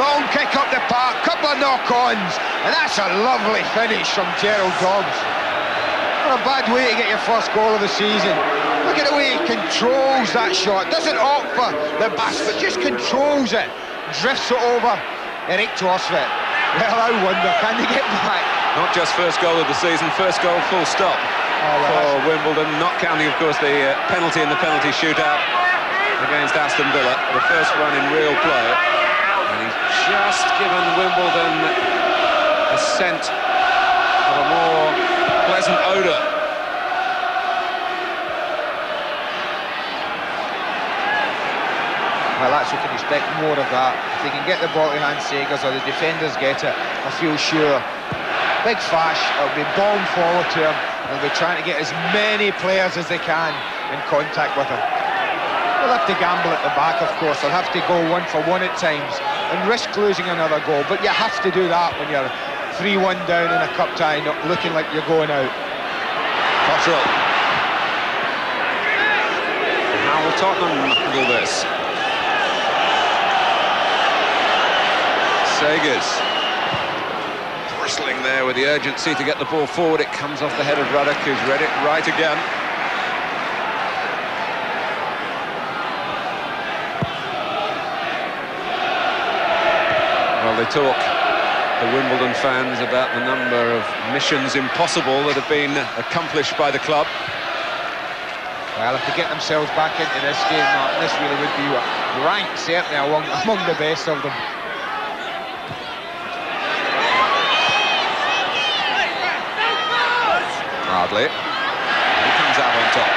Long kick up the park, couple of knock-ons, and that's a lovely finish from Gerald Dobbs. Not a bad way to get your first goal of the season. Look at the way he controls that shot. Doesn't opt for the pass, but just controls it. Drifts it over Erik Thorstvedt. Well, I wonder, can they get back? Not just first goal of the season, first goal full stop for Wimbledon, not counting, of course, the penalty in the penalty shootout against Aston Villa, the first one in real play. And he's just given Wimbledon a scent of a more pleasant odour. Well, that's what you can expect, more of that. If they can get the ball to hand Segers or the defenders get it, I feel sure. Big Fash, it'll be bomb forward to him, and they'll be trying to get as many players as they can in contact with him. They'll have to gamble at the back, of course. They'll have to go 1-for-1 at times and risk losing another goal, but you have to do that when you're 3-1 down in a cup tie, not looking like you're going out. Cottrell. How will Tottenham handle this? Segers bristling there with the urgency to get the ball forward. It comes off the head of Ruddock, who's read it right again. Well, they talk, the Wimbledon fans, about the number of missions impossible that have been accomplished by the club. Well, if they get themselves back into this game, Martin, this really would be ranked certainly among the best of them. Hardly. He comes out on top.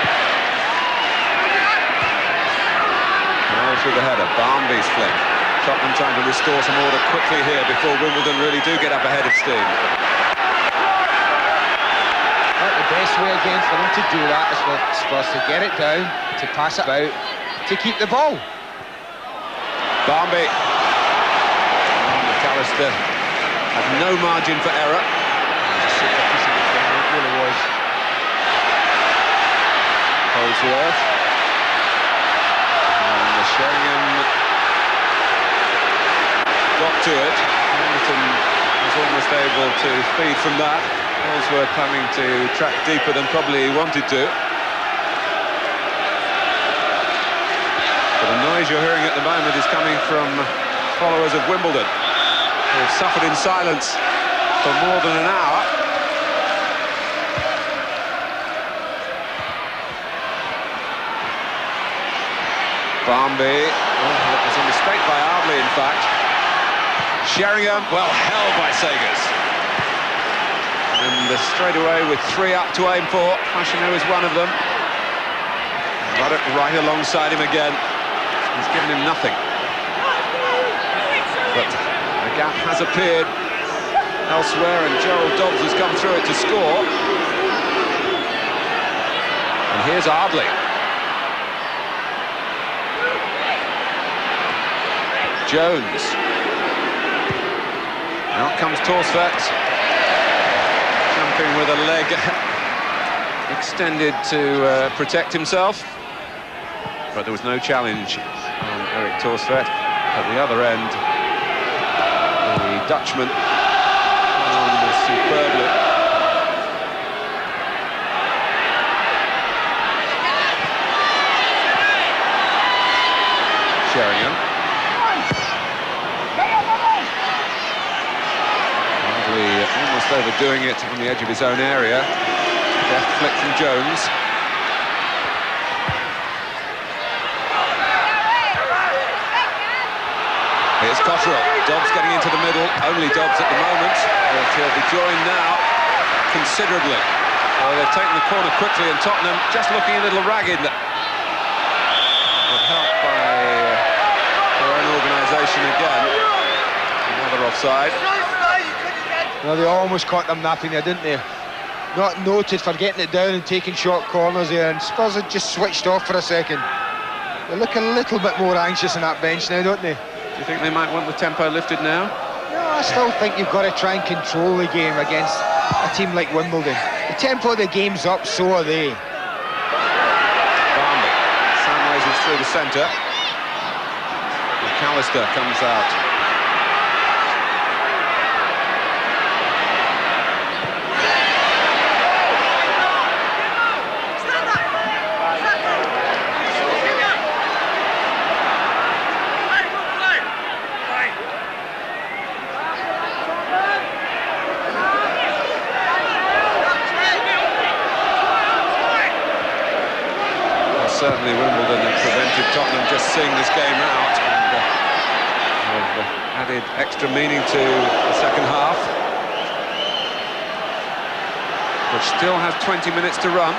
Miles with the header. Barmby's flick. Tottenham trying to restore some order quickly here before Wimbledon really do get up ahead of steam. Well, the best way again for them to do that is for Spurs to get it down, to pass it out, to keep the ball. Barmby. McAllister had no margin for error. Really was. Holdsworth. And the Sheringham got to it. Hamilton was almost able to feed from that. Holdsworth having to track deeper than probably he wanted to. But the noise you're hearing at the moment is coming from followers of Wimbledon, who have suffered in silence for more than an hour. Barmby, that was a mistake by Ardley, in fact. Sheringham, well held by Segers. And straight away with 3 up to aim for. Fashanu is one of them. Ruddock right alongside him again. He's given him nothing. But a gap has appeared elsewhere, and Gerald Dobbs has come through it to score. And here's Ardley. Jones. Out comes Thorstvedt. Jumping with a leg extended to protect himself. But there was no challenge on Erik Thorstvedt. At the other end, the Dutchman superbly. Sheringham. Almost overdoing it on the edge of his own area. Deft flick from Jones. Here's Cottrell. Dobbs getting into the middle. Only Dobbs at the moment. But he'll be joined now considerably. They've taken the corner quickly, and Tottenham just looking a little ragged. But helped by their own organisation again. Another offside. Well, they almost caught them napping there, didn't they? Not noted for getting it down and taking short corners there, and Spurs had just switched off for a second. They look a little bit more anxious on that bench now, don't they? Do you think they might want the tempo lifted now? No, I still think you've got to try and control the game against a team like Wimbledon. The tempo of the game's up, so are they. Barmby. Samways is through the centre. McAllister comes out. this game out and have added extra meaning to the second half, which still has 20 minutes to run.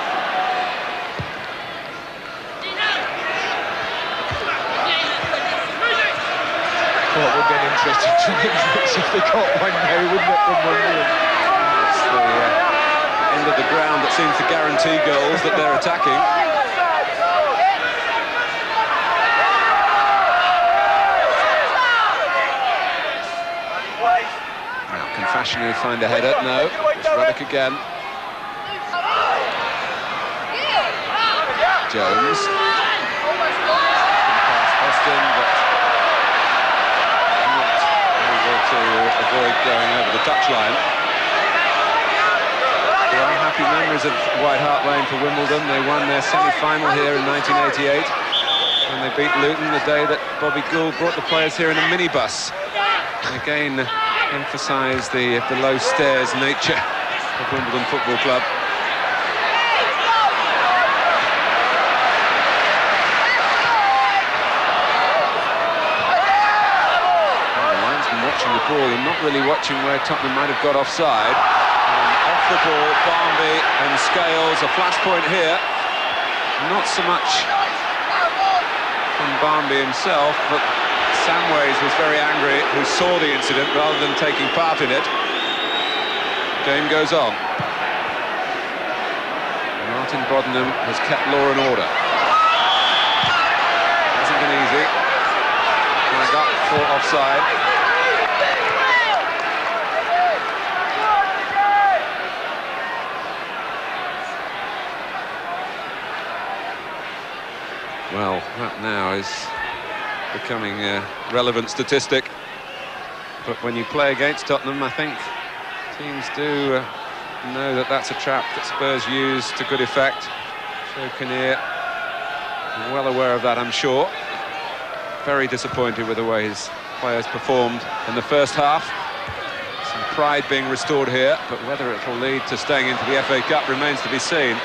Well, it would be an interesting trade if they got one now, wouldn't it, from Wimbledon? It's the end of the ground that seems to guarantee goals that they're attacking. Now, can Fashanu find a header? No. It's Ruddock again. Jones. Past Austin, but to avoid going over the touchline. There are happy memories of White Hart Lane for Wimbledon. They won their semi-final here in 1988 when they beat Luton, the day that Bobby Gould brought the players here in a minibus. And again, emphasised the below-stairs nature of Wimbledon Football Club. Watching the ball and not really watching where Tottenham might have got offside. Off the ball, Barmby and Scales, a flashpoint here. Not so much from Barmby himself, but Samways was very angry, who saw the incident rather than taking part in it. Game goes on. Martin Bodenham has kept law and order. Hasn't been easy. I got for offside. Well, that now is becoming a relevant statistic. But when you play against Tottenham, I think teams do know that that's a trap that Spurs use to good effect. Joe Kinnear, well aware of that, I'm sure. Very disappointed with the way his players performed in the first half. Some pride being restored here, but whether it will lead to staying into the FA Cup remains to be seen.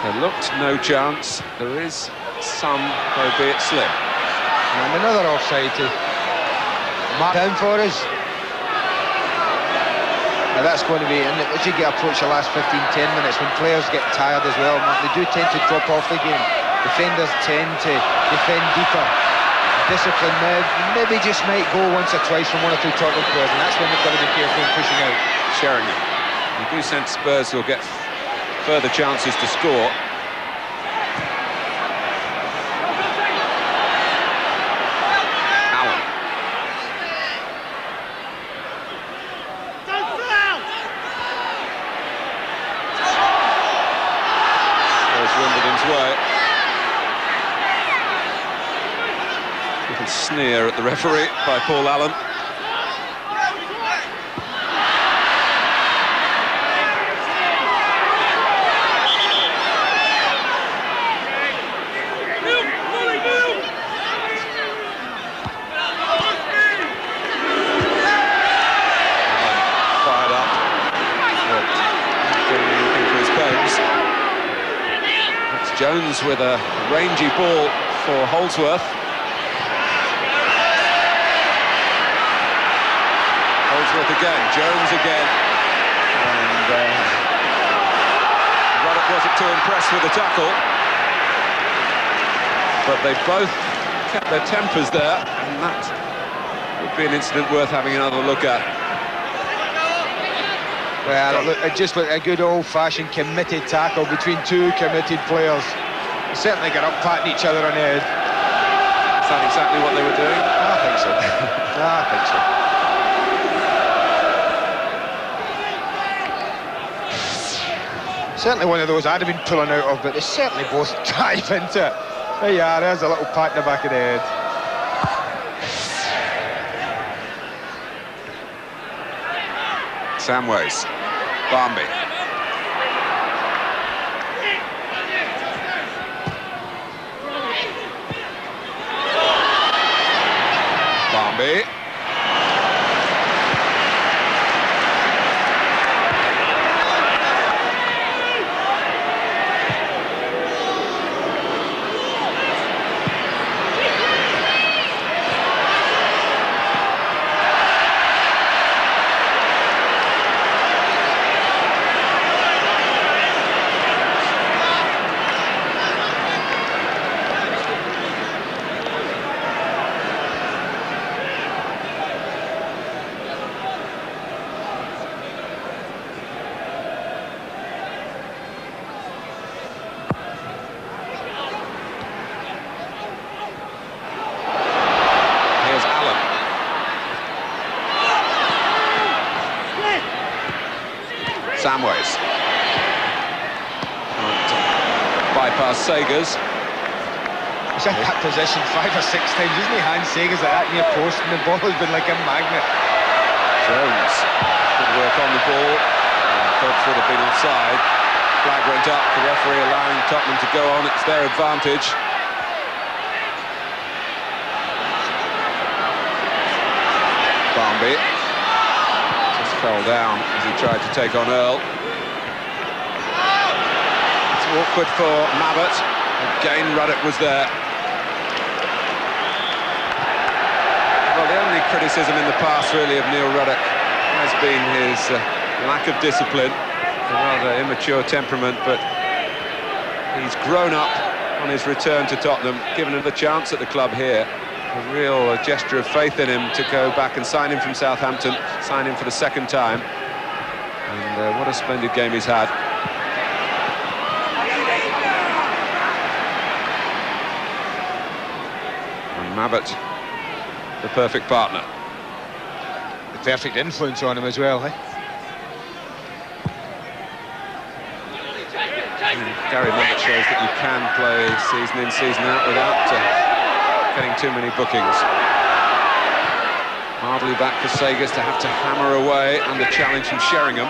There looked no chance. There is some, albeit slim. And another offside to mark down for us. Now that's going to be, and as you get approach the last 15-10 minutes, when players get tired as well, Mark, they do tend to drop off the game. Defenders tend to defend deeper. Discipline now maybe just might go once or twice from one or two Tottenham players, and that's when they've got to be careful in pushing out. Sheringham. You do sense Spurs will get further chances to score. Allen. There's Wimbledon's way. Little sneer at the referee by Paul Allen. Jones with a rangy ball for Holdsworth. Holdsworth again, Jones again. And Ruddock wasn't too impressed with the tackle. But they both kept their tempers there, and that would be an incident worth having another look at. Well, it just looked a good old-fashioned committed tackle between two committed players. They certainly got up patting each other on the head. Is that exactly what they were doing? I think so. I think so. Certainly one of those I'd have been pulling out of, but they certainly both dive into it. There you are, there's a little pat in the back of the head. Samways, Barmby. Barmby. bypass Sagers. He's in that position 5 or 6 times, isn't he? Hand Sagers like that near post, and the ball has been like a magnet. Jones, good work on the ball. Thought would have been offside. Flag went up, the referee allowing Tottenham to go on. It's their advantage. Barmby just fell down as he tried to take on Earl. It's awkward for Mabbott. Again, Ruddock was there. Well, the only criticism in the past, really, of Neil Ruddock has been his lack of discipline, a rather immature temperament, but he's grown up on his return to Tottenham, given him the chance at the club here. A real gesture of faith in him to go back and sign him from Southampton, sign him for the second time. And what a splendid game he's had. And Mabbott, the perfect partner. The perfect influence on him as well, eh? Gary Mabbott shows that you can play season in, season out without getting too many bookings. Hardly back for Sagers to have to hammer away under challenge from Sheringham.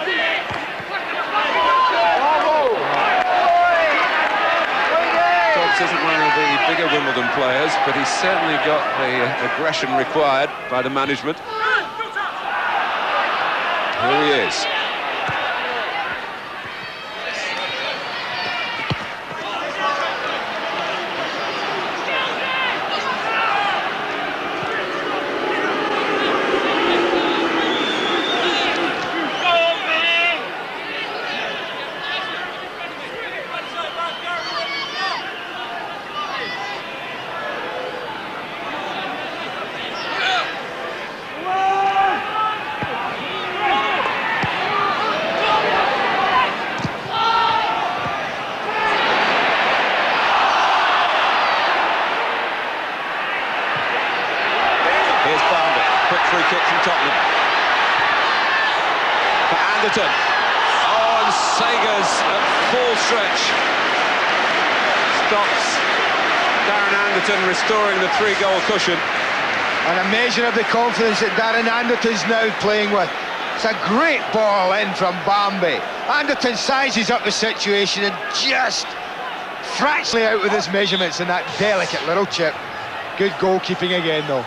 Dobbs isn't one of the bigger Wimbledon players, but he's certainly got the aggression required by the management. Here he is. Free kick from Tottenham. For Anderton. Oh, and Sagers at full stretch. Stops Darren Anderton, restoring the 3-goal cushion. And a measure of the confidence that Darren Anderton's now playing with. It's a great ball in from Barmby. Anderton sizes up the situation and just fractionally out with his measurements in that delicate little chip. Good goalkeeping again, though.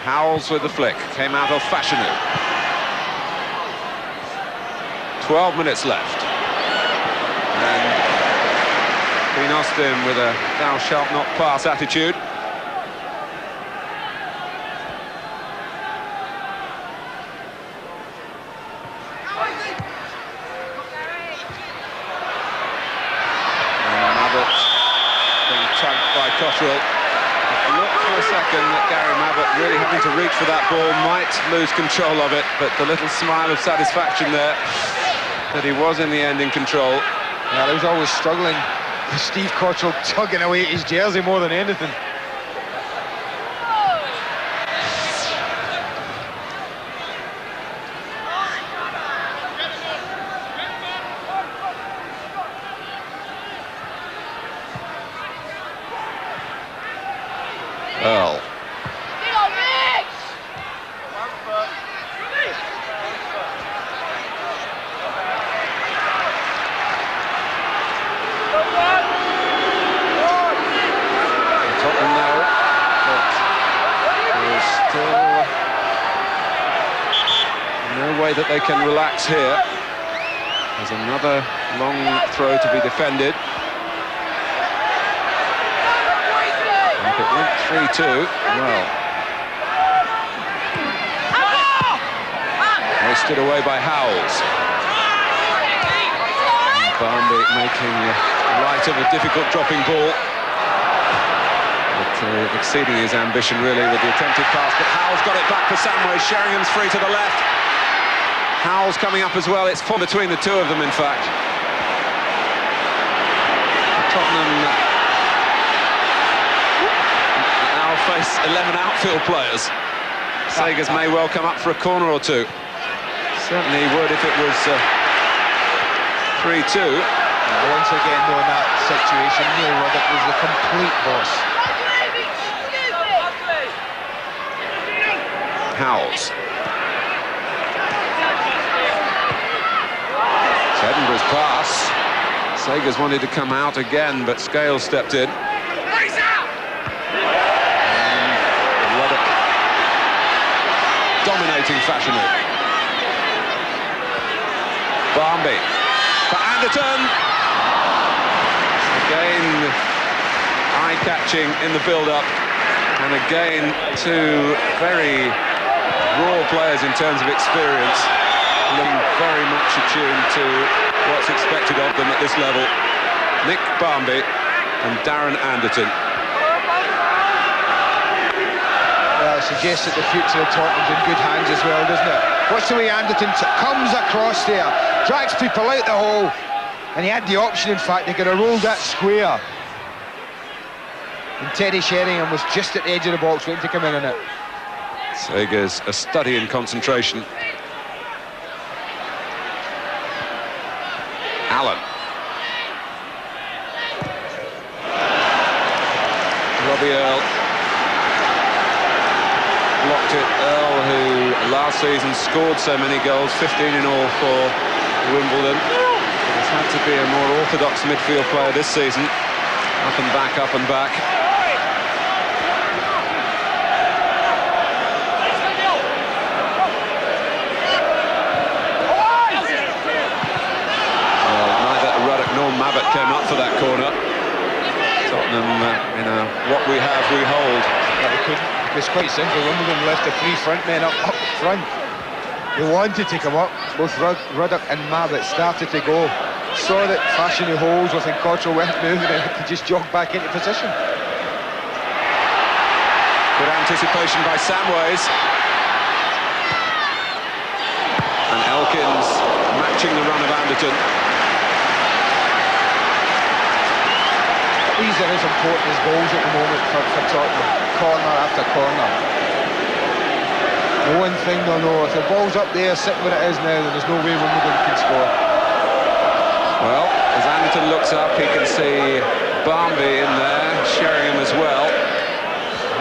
Howells with the flick, came out of Fashanu. 12 minutes left. And Queen Austin with a thou shalt not pass attitude. And Mabbott being tugged by Cotterill. Look for a second that Gary Mabbott really having to reach for that ball, might lose control of it, but the little smile of satisfaction there that he was in the end in control. Yeah, he was always struggling with Steve Cotterill tugging away at his jersey more than anything. Earl. Tottenham now, but there is still no way that they can relax here. There's another long throw to be defended. If it went 3-2, well, wasted away by Howells. Barmby making light of a difficult dropping ball, but exceeding his ambition really with the attempted pass. But Howells got it back for Samway. Sheringham's free to the left. Howells coming up as well. It's fun between the two of them, in fact. Tottenham face 11 outfield players. Sagers may well come up for a corner or two. Certainly would if it was 3-2. Once again, though, in that situation, Neil Ruddock was the complete boss. Howells. It's Edinburgh's pass. Sagers wanted to come out again, but Scales stepped in. And Ruddock dominating Fashanu. Barmby for Anderton. Again, eye-catching in the build-up, and again two very raw players in terms of experience, looking very much attuned to what's expected of them at this level. Nick Barmby and Darren Anderton. Well, it suggests that the future of Tottenham's in good hands as well, doesn't it? Watch the way Anderton comes across there, drags people out the hole, and he had the option, in fact, he could have rolled that square. And Teddy Sheringham was just at the edge of the box waiting to come in on it. Sagers, a study in concentration. Allen. Robbie Earl. Blocked it. Earl, who last season scored so many goals, 15 in all for Wimbledon. He's had to be a more orthodox midfield player this season. Up and back, up and back. Mabbott came up for that corner. Tottenham, what we have, we hold. Well, it was quite simple. Wimbledon left the three front men up front. They wanted to come up. Both Ruddock and Mabbott started to go. Saw that Fashanu holds with Cottrell weren't moving, and had to just jog back into position. Good anticipation by Samways. And Elkins matching the run of Anderton. These are as important as goals at the moment for Tottenham. Corner after corner. The one thing they'll know, if the ball's up there, sitting where it is now, then there's no way Wimbledon can score. Well, as Anderton looks up, he can see Barmby in there, Sheringham as well.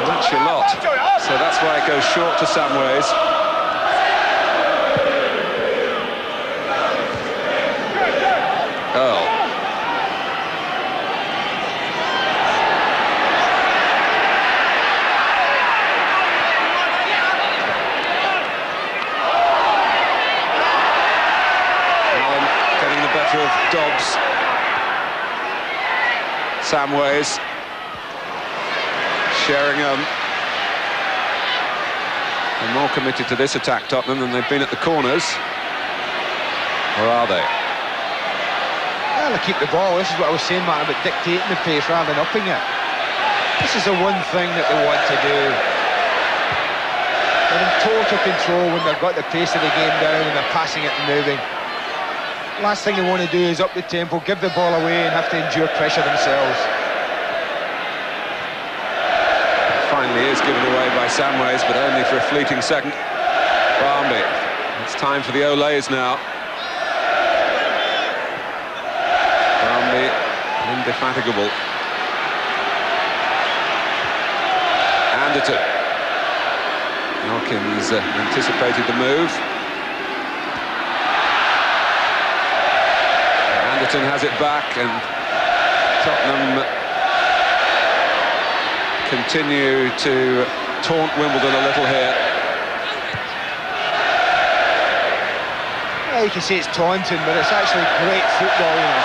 That's your lot. So that's why it goes short to Samways. Earl. Of Dobbs. Samways. Sheringham. They're more committed to this attack, Tottenham, than they've been at the corners. Or are they? Well, they keep the ball. This is what I was saying, Matt, about dictating the pace rather than upping it. This is the one thing that they want to do. They're in total control when they've got the pace of the game down and they're passing it and moving. Last thing they want to do is up the tempo, give the ball away and have to endure pressure themselves. Finally is given away by Samways, but only for a fleeting second. Barmby. It's time for the Olays now. Barmby, indefatigable. Anderton. Elkins anticipated the move. Anderton has it back, and Tottenham continue to taunt Wimbledon a little here. Yeah, you can say it's taunting, but it's actually great football, you know.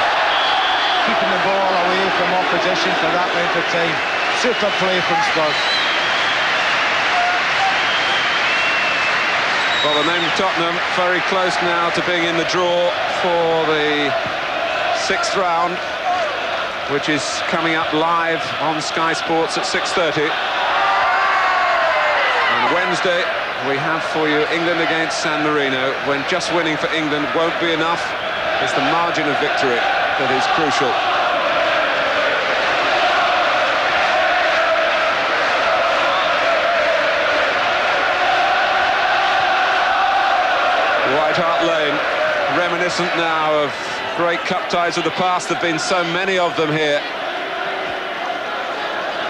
Keeping the ball away from opposition for that length of time. Super play from Spurs. Well, the name of Tottenham very close now to being in the draw for the 6th round, which is coming up live on Sky Sports at 6:30. And Wednesday, we have for you England against San Marino, when just winning for England won't be enough. It's the margin of victory that is crucial. White Hart Lane, reminiscent now of great cup ties of the past. There have been so many of them here.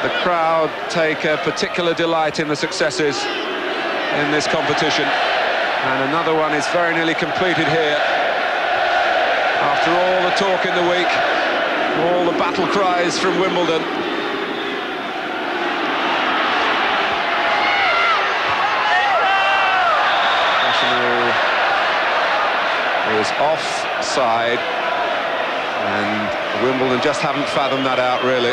The crowd take a particular delight in the successes in this competition. And another one is very nearly completed here. After all the talk in the week, all the battle cries from Wimbledon. Is offside, and Wimbledon just haven't fathomed that out, really.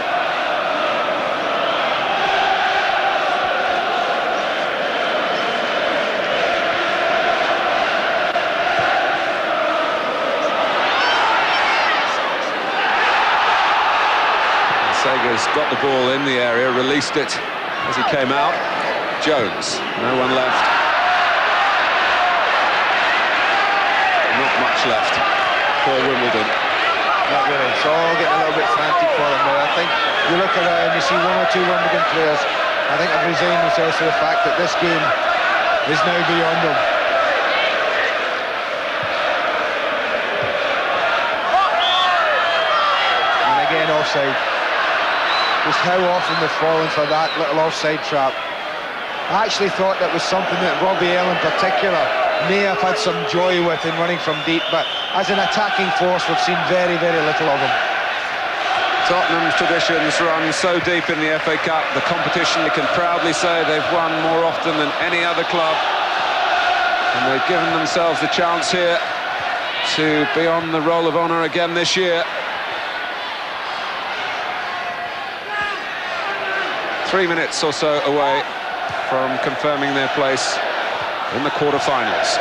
Sega's got the ball in the area, released it as he came out. Jones, no one left. Not much left for Wimbledon. Not really. It's all getting a little bit frantic for them now. I think you look around, you see one or two Wimbledon players, I think have resigned themselves to the fact that this game is now beyond them. And again, offside. Just how often they've fallen for that little offside trap. I actually thought that was something that Robbie Earle in particular may have had some joy with in running from deep, but as an attacking force we've seen very, very little of him. Tottenham's traditions run so deep in the FA Cup, the competition, they can proudly say they've won more often than any other club, and they've given themselves the chance here to be on the roll of honour again this year. 3 minutes or so away from confirming their place in the quarter-finals.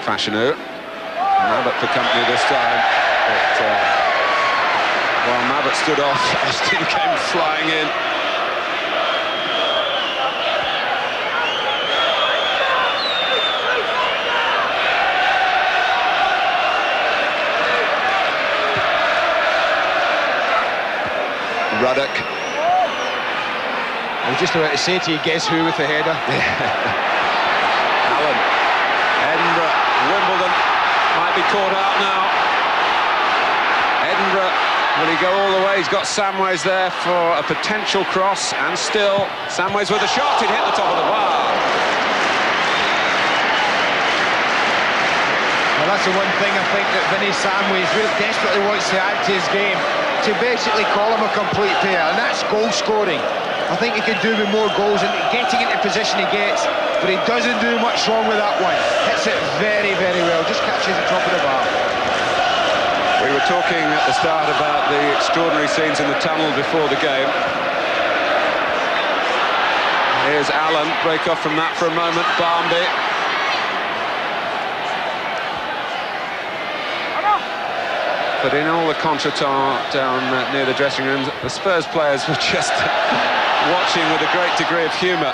Fashanu, Mabbott for company this time, but while Mabbott stood off, Austin came flying in. Ruddock. I was just about to say to you, guess who with the header? Allen. Edinburgh. Wimbledon might be caught out now. Edinburgh, will he go all the way? He's got Samways there for a potential cross, and still Samways with a shot. It hit the top of the bar. Well, that's the one thing I think that Vinnie Samways really desperately wants to add to his game, to basically call him a complete player, and that's goal scoring. I think he could do with more goals and getting into the position he gets, but he doesn't do much wrong with that one. Hits it very, very well, just catches the top of the bar. We were talking at the start about the extraordinary scenes in the tunnel before the game. Here's Allen, break off from that for a moment, Barmby. But in all the contretemps down near the dressing rooms, the Spurs players were just watching with a great degree of humour.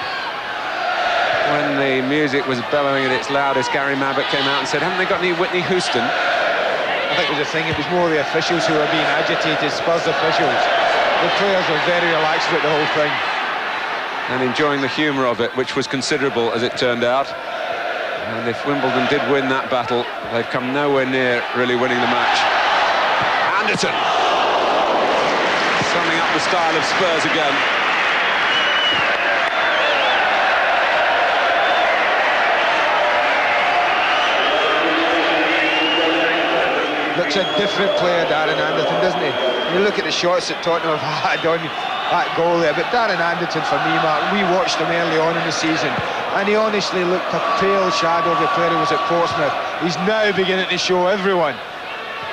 When the music was bellowing at its loudest, Gary Mabbott came out and said, haven't they got any Whitney Houston? I think it was a thing, it was more the officials who were being agitated, Spurs officials. The players were very relaxed about the whole thing. And enjoying the humour of it, which was considerable as it turned out. And if Wimbledon did win that battle, they've come nowhere near really winning the match. Anderton, summing up the style of Spurs again. Looks a different player, Darren Anderton, doesn't he? You look at the shots that Tottenham have had on that goal there, but Darren Anderton, for me, Mark, we watched him early on in the season, and he honestly looked a pale shadow of the player who was at Portsmouth. He's now beginning to show everyone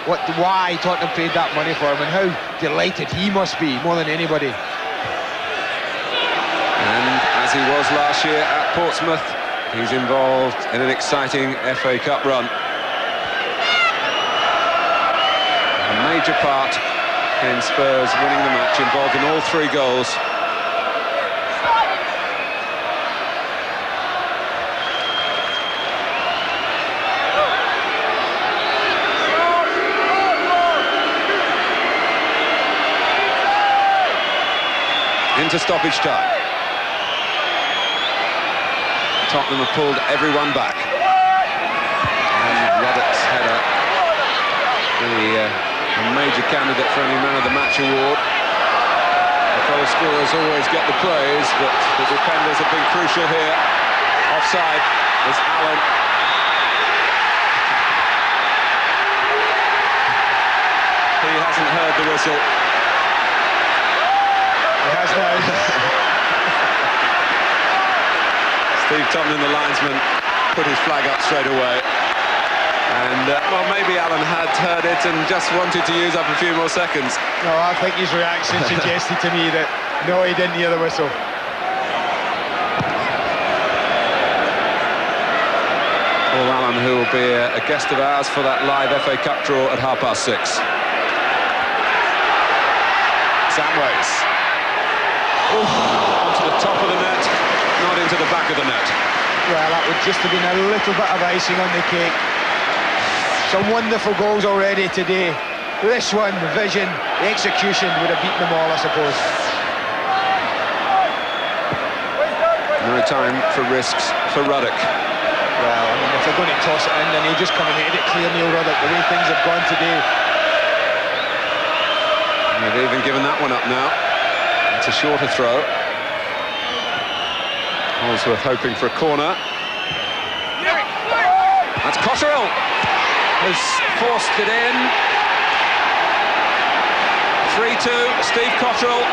why Tottenham paid that money for him and how delighted he must be, more than anybody. And as he was last year at Portsmouth, he's involved in an exciting FA Cup run. A major part in Spurs winning the match, involved in all 3 goals. Into stoppage time. Tottenham have pulled everyone back. And Roddick's header, a major candidate for any man of the match award. The goal scorers always get the praise, but the defenders have been crucial here. Offside is Allen. He hasn't heard the whistle. He has now. Steve Tomlin, the linesman, put his flag up straight away. And, well, maybe Alan had heard it and just wanted to use up a few more seconds. No, I think his reaction suggested to me that, no, he didn't hear the whistle. Paul Allen, who will be a guest of ours for that live FA Cup draw at 6:30. Samways. Onto the top of the net, not into the back of the net. Well, that would just have been a little bit of icing on the cake. Some wonderful goals already today. This one, the vision, the execution would have beaten them all, I suppose. No time for risks for Ruddock. Well, I mean, if they're going to toss it in, then he'll just come and hit it clear, Neil Ruddock, the way things have gone today. They've even given that one up now. It's a shorter throw. Holsworth hoping for a corner. That's Cotterill. Has forced it in. 3-2, Steve Cotterill.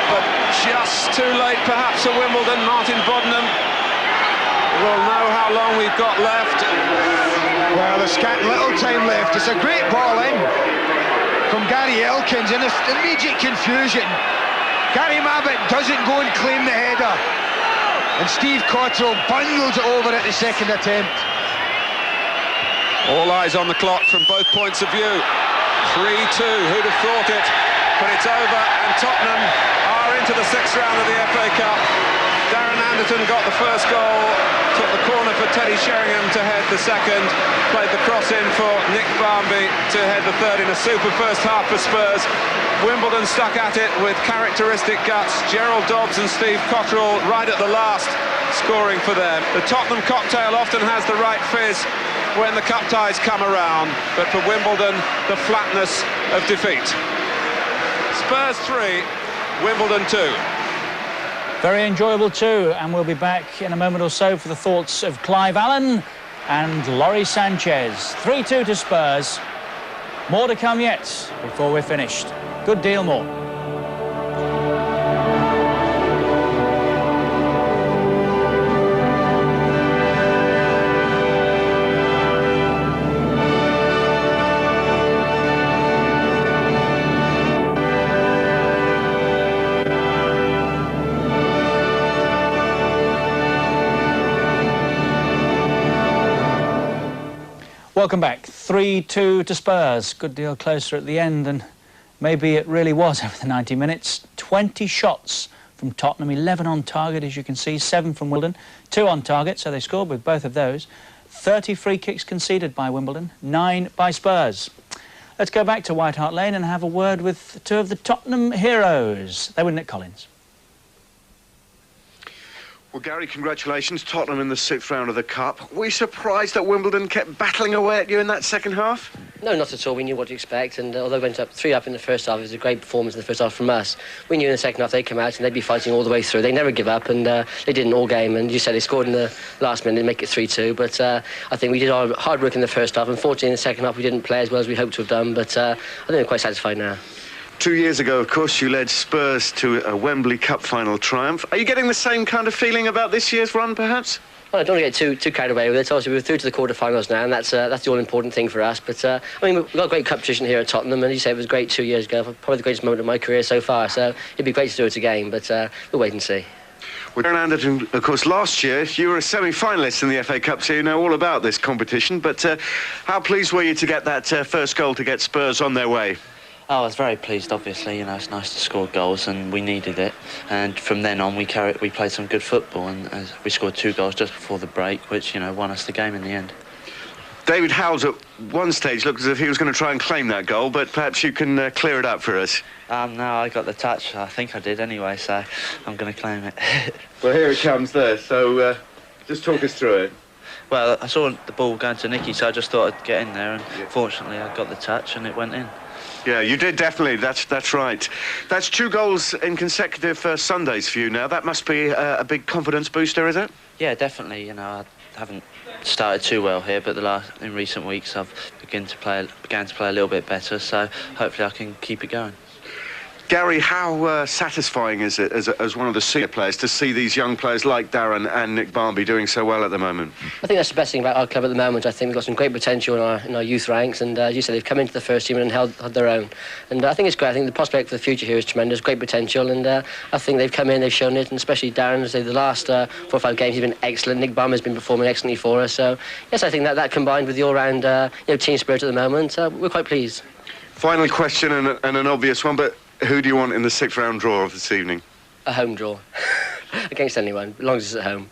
But just too late perhaps for Wimbledon. Martin Boddenham will know how long we've got left. Well, there's little time left. It's a great ball in from Gary Elkins in immediate confusion. Gary Mabbitt doesn't go and claim the header. And Steve Cotterill bundles it over at the second attempt. All eyes on the clock from both points of view. 3-2, who'd have thought it? But it's over, and Tottenham are into the 6th round of the FA Cup. Darren Anderton got the first goal, took the corner for Teddy Sheringham to head the second, played the cross in for Nick Barmby to head the third in a super first half for Spurs. Wimbledon stuck at it with characteristic guts. Gerald Dobbs and Steve Cotterill right at the last, scoring for them. The Tottenham cocktail often has the right fizz when the cup ties come around, but for Wimbledon, the flatness of defeat. Spurs 3, Wimbledon 2. Very enjoyable too, and we'll be back in a moment or so for the thoughts of Clive Allen and Laurie Sanchez. 3-2 to Spurs. More to come yet before we're finished. Good deal more. Welcome back. 3-2 to Spurs. Good deal closer at the end than maybe it really was over the 90 minutes. 20 shots from Tottenham, 11 on target, as you can see, 7 from Wimbledon, 2 on target, so they scored with both of those. 30 free kicks conceded by Wimbledon, 9 by Spurs. Let's go back to White Hart Lane and have a word with 2 of the Tottenham heroes. They were Nick Collins. Well, Gary, congratulations. Tottenham in the 6th round of the Cup. Were you surprised that Wimbledon kept battling away at you in that second half? No, not at all. We knew what to expect, and although we went up 3 up in the first half, it was a great performance in the first half from us. We knew in the second half they'd come out and they'd be fighting all the way through. They never give up, and they didn't all game. And you said they scored in the last minute to make it 3-2, but I think we did our hard work in the first half. Unfortunately, in the second half, we didn't play as well as we hoped to have done, but I think we're quite satisfied now. 2 years ago, of course, you led Spurs to a Wembley Cup final triumph. Are you getting the same kind of feeling about this year's run, perhaps? Well, I don't want to get too carried away with it. Obviously, we're through to the quarter-finals now, and that's the all-important thing for us. But, I mean, we've got a great competition here at Tottenham, and as you say, it was great 2 years ago. Probably the greatest moment of my career so far, so it'd be great to do it again, but we'll wait and see. Well, Darren Anderton, of course, last year you were a semi-finalist in the FA Cup, so you know all about this competition. But how pleased were you to get that first goal to get Spurs on their way? Oh, I was very pleased, obviously. You know, it's nice to score goals, and we needed it. And from then on, we played some good football, and we scored 2 goals just before the break, which, you know, won us the game in the end. David Howells at one stage looked as if he was going to try and claim that goal, but perhaps you can clear it up for us. No, I got the touch. I think I did anyway, so I'm going to claim it. Well, here it comes there, so just talk us through it. Well, I saw the ball going to Nicky, so I just thought I'd get in there, and fortunately I got the touch and it went in. Yeah, you did, definitely. That's right. That's 2 goals in consecutive Sundays for you now. That must be a big confidence booster, is it? Yeah, definitely. You know, I haven't started too well here, but in recent weeks I've began to play a little bit better, so hopefully I can keep it going. Gary, how satisfying is it as one of the senior players to see these young players like Darren and Nick Barmby doing so well at the moment? I think that's the best thing about our club at the moment. I think we've got some great potential in our youth ranks, and as you said, they've come into the first team and held their own. And I think it's great. I think the prospect for the future here is tremendous, great potential, and I think they've come in, they've shown it, and especially Darren, as the last 4 or 5 games, he's been excellent. Nick Barmby's been performing excellently for us. So, yes, I think that combined with the all-round team spirit at the moment, we're quite pleased. Final question, and an obvious one, but who do you want in the 6th round draw of this evening? A home draw. Against anyone, as long as it's at home.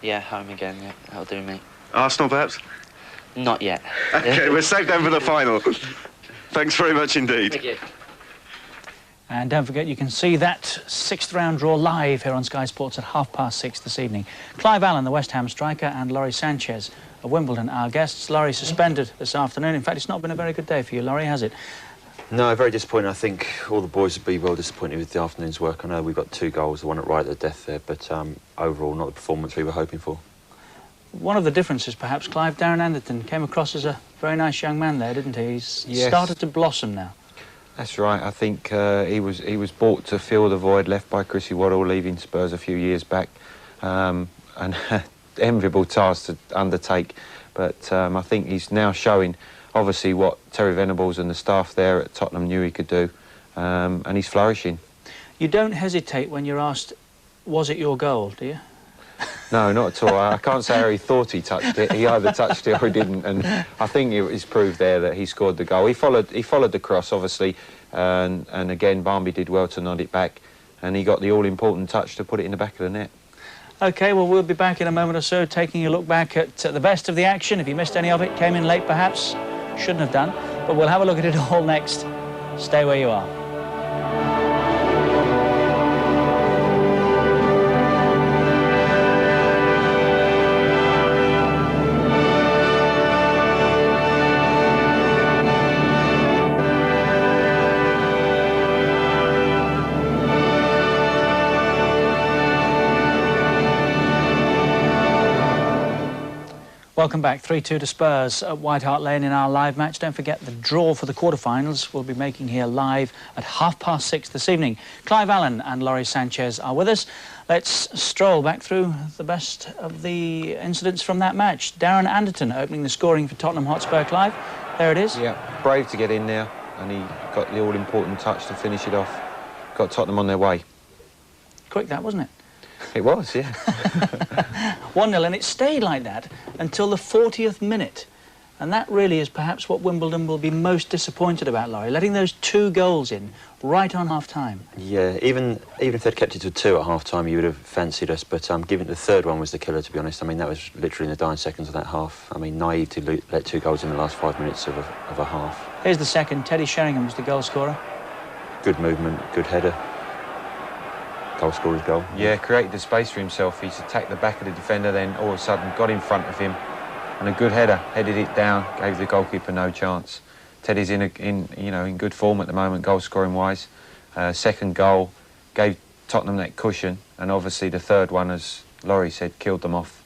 Yeah, home again, yeah, that'll do me. Arsenal, perhaps? Not yet. OK, we'll save them for the final. Thanks very much indeed. Thank you. And don't forget, you can see that 6th round draw live here on Sky Sports at 6:30 this evening. Clive Allen, the West Ham striker, and Laurie Sanchez of Wimbledon, our guests. Laurie suspended this afternoon. In fact, it's not been a very good day for you, Laurie, has it? No, very disappointing. I think all the boys would be well disappointed with the afternoon's work. I know we got 2 goals, the one at right at the death there, but overall not the performance we were hoping for. One of the differences, perhaps, Clive, Darren Anderton came across as a very nice young man there, didn't he? He's started to blossom now. That's right. I think he was bought to fill the void left by Chrissy Waddle leaving Spurs a few years back, and enviable task to undertake. But I think he's now showing, obviously, what Terry Venables and the staff there at Tottenham knew he could do, and he's flourishing. You don't hesitate when you're asked, was it your goal, do you? No, not at all. I can't say how he thought he touched it. He either touched it or he didn't, and I think it's proved there that he scored the goal. He followed the cross, obviously, and again, Barmby did well to nod it back, and he got the all-important touch to put it in the back of the net. OK, well, we'll be back in a moment or so, taking a look back at the best of the action. If you missed any of it, came in late perhaps, shouldn't have done, but we'll have a look at it all next. Stay where you are. Welcome back. 3-2 to Spurs at White Hart Lane in our live match. Don't forget the draw for the quarterfinals we'll be making here live at 6:30 this evening. Clive Allen and Laurie Sanchez are with us. Let's stroll back through the best of the incidents from that match. Darren Anderton opening the scoring for Tottenham Hotspur. Clive, there it is. Yeah, brave to get in there, and he got the all-important touch to finish it off. Got Tottenham on their way. Quick that, wasn't it? It was, yeah. 1-0, and it stayed like that until the 40th minute. And that really is perhaps what Wimbledon will be most disappointed about, Laurie, letting those 2 goals in right on half-time. Yeah, even if they'd kept it to 2 at half-time, you would have fancied us, but given the 3rd one was the killer, to be honest. I mean, that was literally in the dying seconds of that half. I mean, naive to let 2 goals in the last 5 minutes of a half. Here's the second. Teddy Sheringham was the goal scorer. Good movement, good header. Goal scorer's goal. Yeah, created the space for himself. He's attacked the back of the defender, then all of a sudden got in front of him, and a good header, headed it down, gave the goalkeeper no chance. Teddy's in good form at the moment, goal scoring wise. Second goal gave Tottenham that cushion, and obviously the 3rd one, as Laurie said, killed them off.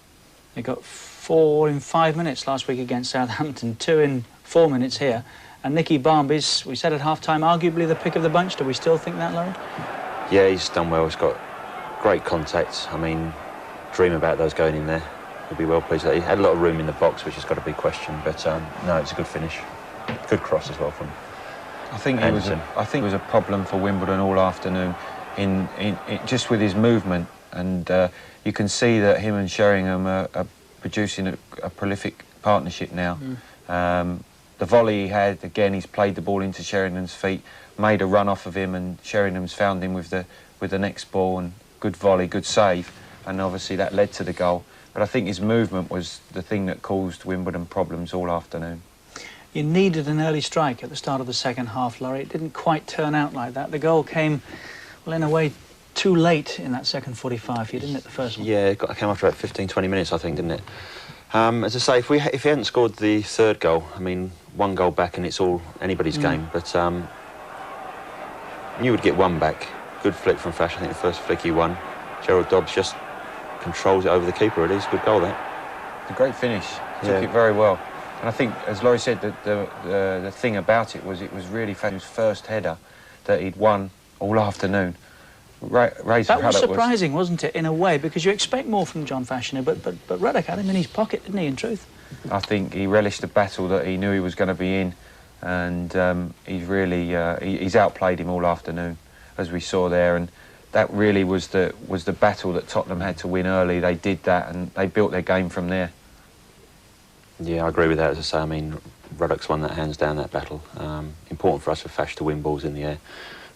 They got 4 in 5 minutes last week against Southampton, 2 in 4 minutes here. And Nicky Barmby's, we said at half-time, arguably the pick of the bunch. Do we still think that, Laurie? Yeah, he's done well. He's got great contact. I mean, dream about those going in there. He'll be well pleased with that. He had a lot of room in the box, which has got to be questioned. But no, it's a good finish. Good cross as well from Anderton. I think it was a problem for Wimbledon all afternoon, in just with his movement. And you can see that him and Sheringham are producing a prolific partnership now. The volley he had, again, he's played the ball into Sheringham's feet, made a run off of him, and Sheringham's found him with the next ball, and good volley, good save, and obviously that led to the goal. but I think his movement was the thing that caused Wimbledon problems all afternoon. You needed an early strike at the start of the second half, Laurie. It didn't quite turn out like that. The goal came, well, in a way, too late in that second 45 for you, didn't it, the first one? Yeah, it came after about 15, 20 minutes, I think, didn't it? As I say, if he hadn't scored the third goal, I mean, one goal back and it's all anybody's game, but you would get one back. Good flick from Fash, I think the first flick he won. Gerald Dobbs just controls it over the keeper, really. It's a good goal, that. It's a great finish. Took it very well. And I think, as Laurie said, the thing about it was really Fash's first header that he'd won all afternoon. That was surprising, wasn't it, in a way, because you expect more from John Fashanu, but Ruddock had him in his pocket, didn't he, in truth? I think he relished the battle that he knew he was going to be in, and he's really he's outplayed him all afternoon, as we saw there, and that really was the battle that Tottenham had to win early. They did that, and they built their game from there. Yeah, I agree with that. As I say, I mean, Ruddock's won that hands down, that battle. Important for us for Fash to win balls in the air.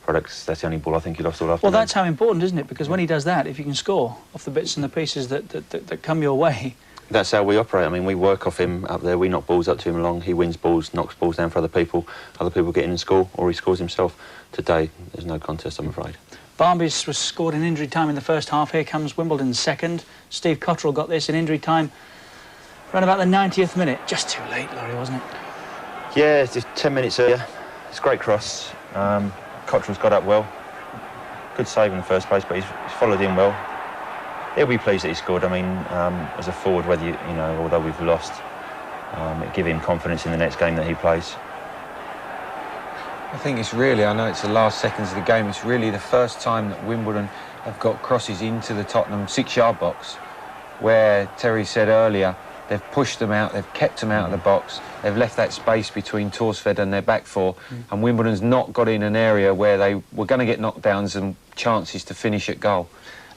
Ruddock's, that's the only ball I think he lost all afternoon. Well, that's how important, isn't it? Because when he does that, if you can score off the bits and the pieces that come your way... That's how we operate. I mean, we work off him up there. We knock balls up to him along. He wins balls, knocks balls down for other people get in and score, or he scores himself. Today, there's no contest, I'm afraid. Barmby's was scored in injury time in the first half. Here comes Wimbledon's second. Steve Cottrell got this in injury time around about the 90th minute. Just too late, Laurie, wasn't it? Yeah, it's just 10 minutes earlier. It's a great cross. Cottrell's got up well. Good save in the first place, but he's followed in well. He'll be pleased that he scored. I mean, as a forward, whether you know, although we've lost, it give him confidence in the next game that he plays. I think it's really, I know it's the last seconds of the game, it's really the first time that Wimbledon have got crosses into the Tottenham 6-yard box, where Terry said earlier, they've pushed them out, they've kept them out of the box, they've left that space between Torsved and their back four, and Wimbledon's not got in an area where they were going to get knockdowns and chances to finish at goal.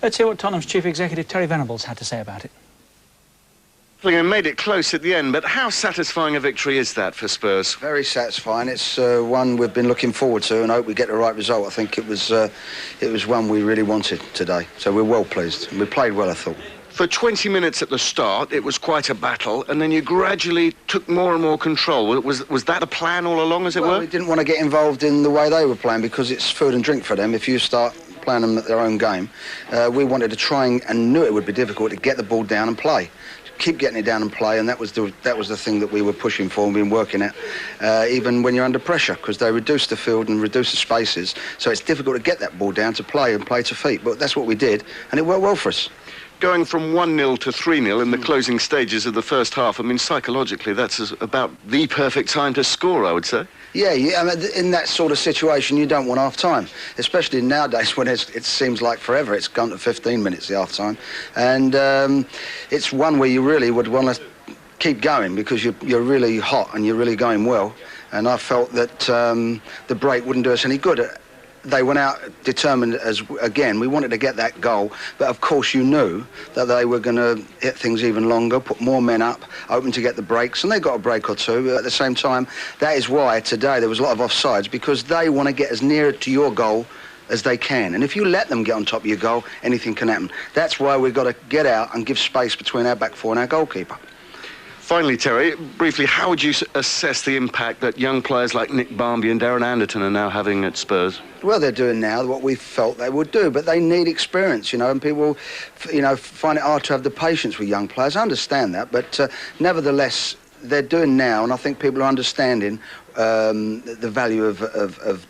Let's hear what Tottenham's Chief Executive Terry Venables had to say about it. They made it close at the end, but how satisfying a victory is that for Spurs? Very satisfying. It's one we've been looking forward to and hope we get the right result. I think it was one we really wanted today, so we're well pleased. We played well, I thought. For 20 minutes at the start, it was quite a battle, and then you gradually took more and more control. Was that a plan all along, as it were? We didn't want to get involved in the way they were playing because it's food and drink for them. If you start playing them at their own game, we wanted to try and knew it would be difficult to get the ball down and play. Keep getting it down and play, and that was the thing that we were pushing for and been working at, even when you're under pressure, because they reduce the field and reduce the spaces, so it's difficult to get that ball down to play and play to feet, but that's what we did, and it worked well for us. Going from 1-0 to 3-0 in the closing stages of the first half, I mean, psychologically, that's about the perfect time to score, I would say. Yeah, I mean, in that sort of situation, you don't want half-time, especially nowadays when it seems like forever. It's gone to 15 minutes, the half-time. And it's one where you really would want to keep going because you're really hot and you're really going well. And I felt that the break wouldn't do us any good. They went out determined again. We wanted to get that goal, but of course you knew that they were going to hit things even longer, put more men up, open to get the breaks, and they got a break or two. But at the same time, that is why today there was a lot of offsides, because they want to get as near to your goal as they can. And if you let them get on top of your goal, anything can happen. That's why we've got to get out and give space between our back four and our goalkeeper. Finally, Terry, briefly, how would you assess the impact that young players like Nick Barmby and Darren Anderton are now having at Spurs? Well, they're doing now what we felt they would do, but they need experience, and people, find it hard to have the patience with young players. I understand that, but nevertheless, they're doing now, and I think people are understanding the value of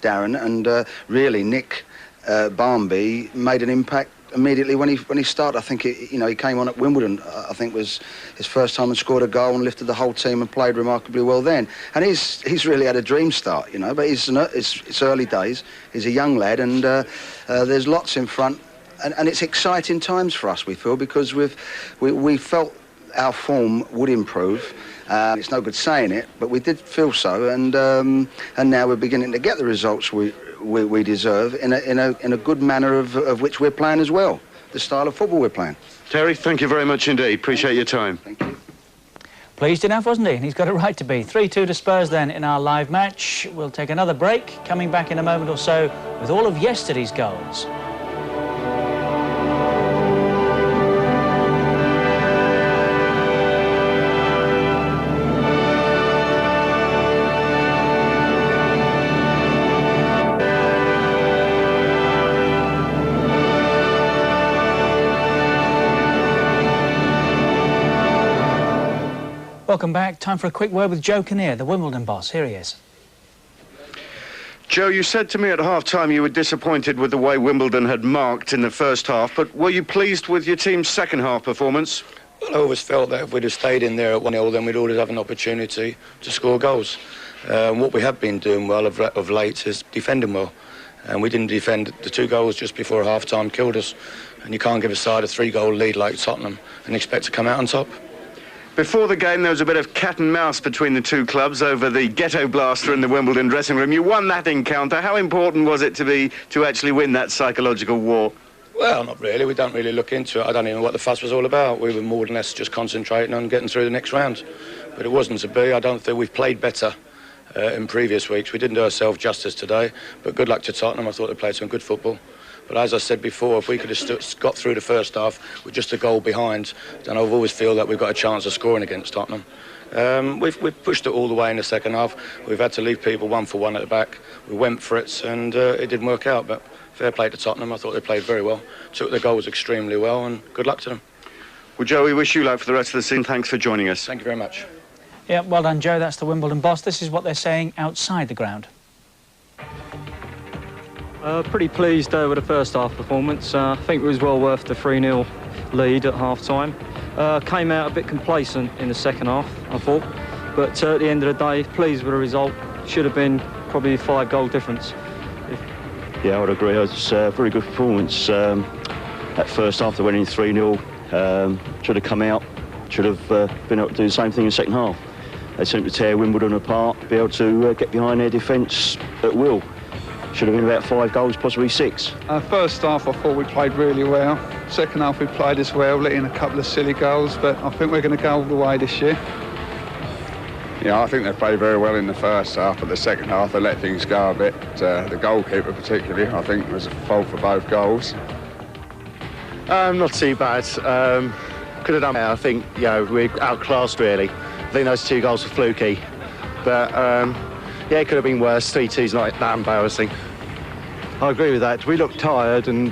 Darren, and really Nick Barmby made an impact immediately when he started. I think he came on at Wimbledon. I think was his first time and scored a goal and lifted the whole team and played remarkably well then. And he's really had a dream start, But it's early days. He's a young lad, and there's lots in front. And it's exciting times for us, we feel, because we felt our form would improve. It's no good saying it, but we did feel so, and now we're beginning to get the results we deserve in a good manner of which we're playing as well, the style of football we're playing. Terry, thank you very much indeed. Appreciate your time. Thank you. Pleased enough, wasn't he? And he's got a right to be. 3-2 to Spurs then in our live match. We'll take another break, coming back in a moment or so with all of yesterday's goals. Welcome back. Time for a quick word with Joe Kinnear, the Wimbledon boss. Here he is. Joe, you said to me at half-time you were disappointed with the way Wimbledon had marked in the first half, but were you pleased with your team's second-half performance? Well, I always felt that if we'd have stayed in there at 1-0, then we'd always have an opportunity to score goals. What we have been doing well of late is defending well. And we didn't defend. The 2 goals just before half-time killed us. And you can't give a side a 3-goal lead like Tottenham and expect to come out on top. Before the game, there was a bit of cat and mouse between the two clubs over the ghetto blaster in the Wimbledon dressing room. You won that encounter. How important was it to actually win that psychological war? Well, not really. We don't really look into it. I don't even know what the fuss was all about. We were more than less just concentrating on getting through the next round. But it wasn't to be. I don't think we've played better in previous weeks. We didn't do ourselves justice today. But good luck to Tottenham. I thought they played some good football. But as I said before, if we could have got through the first half with just a goal behind, then I've always feel that we've got a chance of scoring against Tottenham. We've pushed it all the way in the second half. We've had to leave people 1-for-1 at the back. We went for it, and it didn't work out. But fair play to Tottenham. I thought they played very well. Took their goals extremely well, and good luck to them. Well, Joe, we wish you luck for the rest of the season. Thanks for joining us. Thank you very much. Yeah, well done, Joe. That's the Wimbledon boss. This is what they're saying outside the ground. Pretty pleased with the first half performance. I think it was well worth the 3-0 lead at half-time. Came out a bit complacent in the second half, I thought. But at the end of the day, pleased with the result. Should have been probably a 5-goal difference. Yeah, I would agree. It was a very good performance. That first half, they went in 3-0. Should have come out. Should have been able to do the same thing in the second half. They seemed to tear Wimbledon apart, be able to get behind their defence at will. Should have been about 5 goals, possibly 6. First half, I thought we played really well. Second half, we played as well, let in a couple of silly goals, but I think we're going to go all the way this year. Yeah, I think they played very well in the first half, but the second half they let things go a bit. The goalkeeper particularly, I think, was a fault for both goals. Not too bad. Could have done better. I think, we're outclassed really. I think those 2 goals were fluky. But, yeah, it could have been worse. 3-2's not that embarrassing. I agree with that. We looked tired and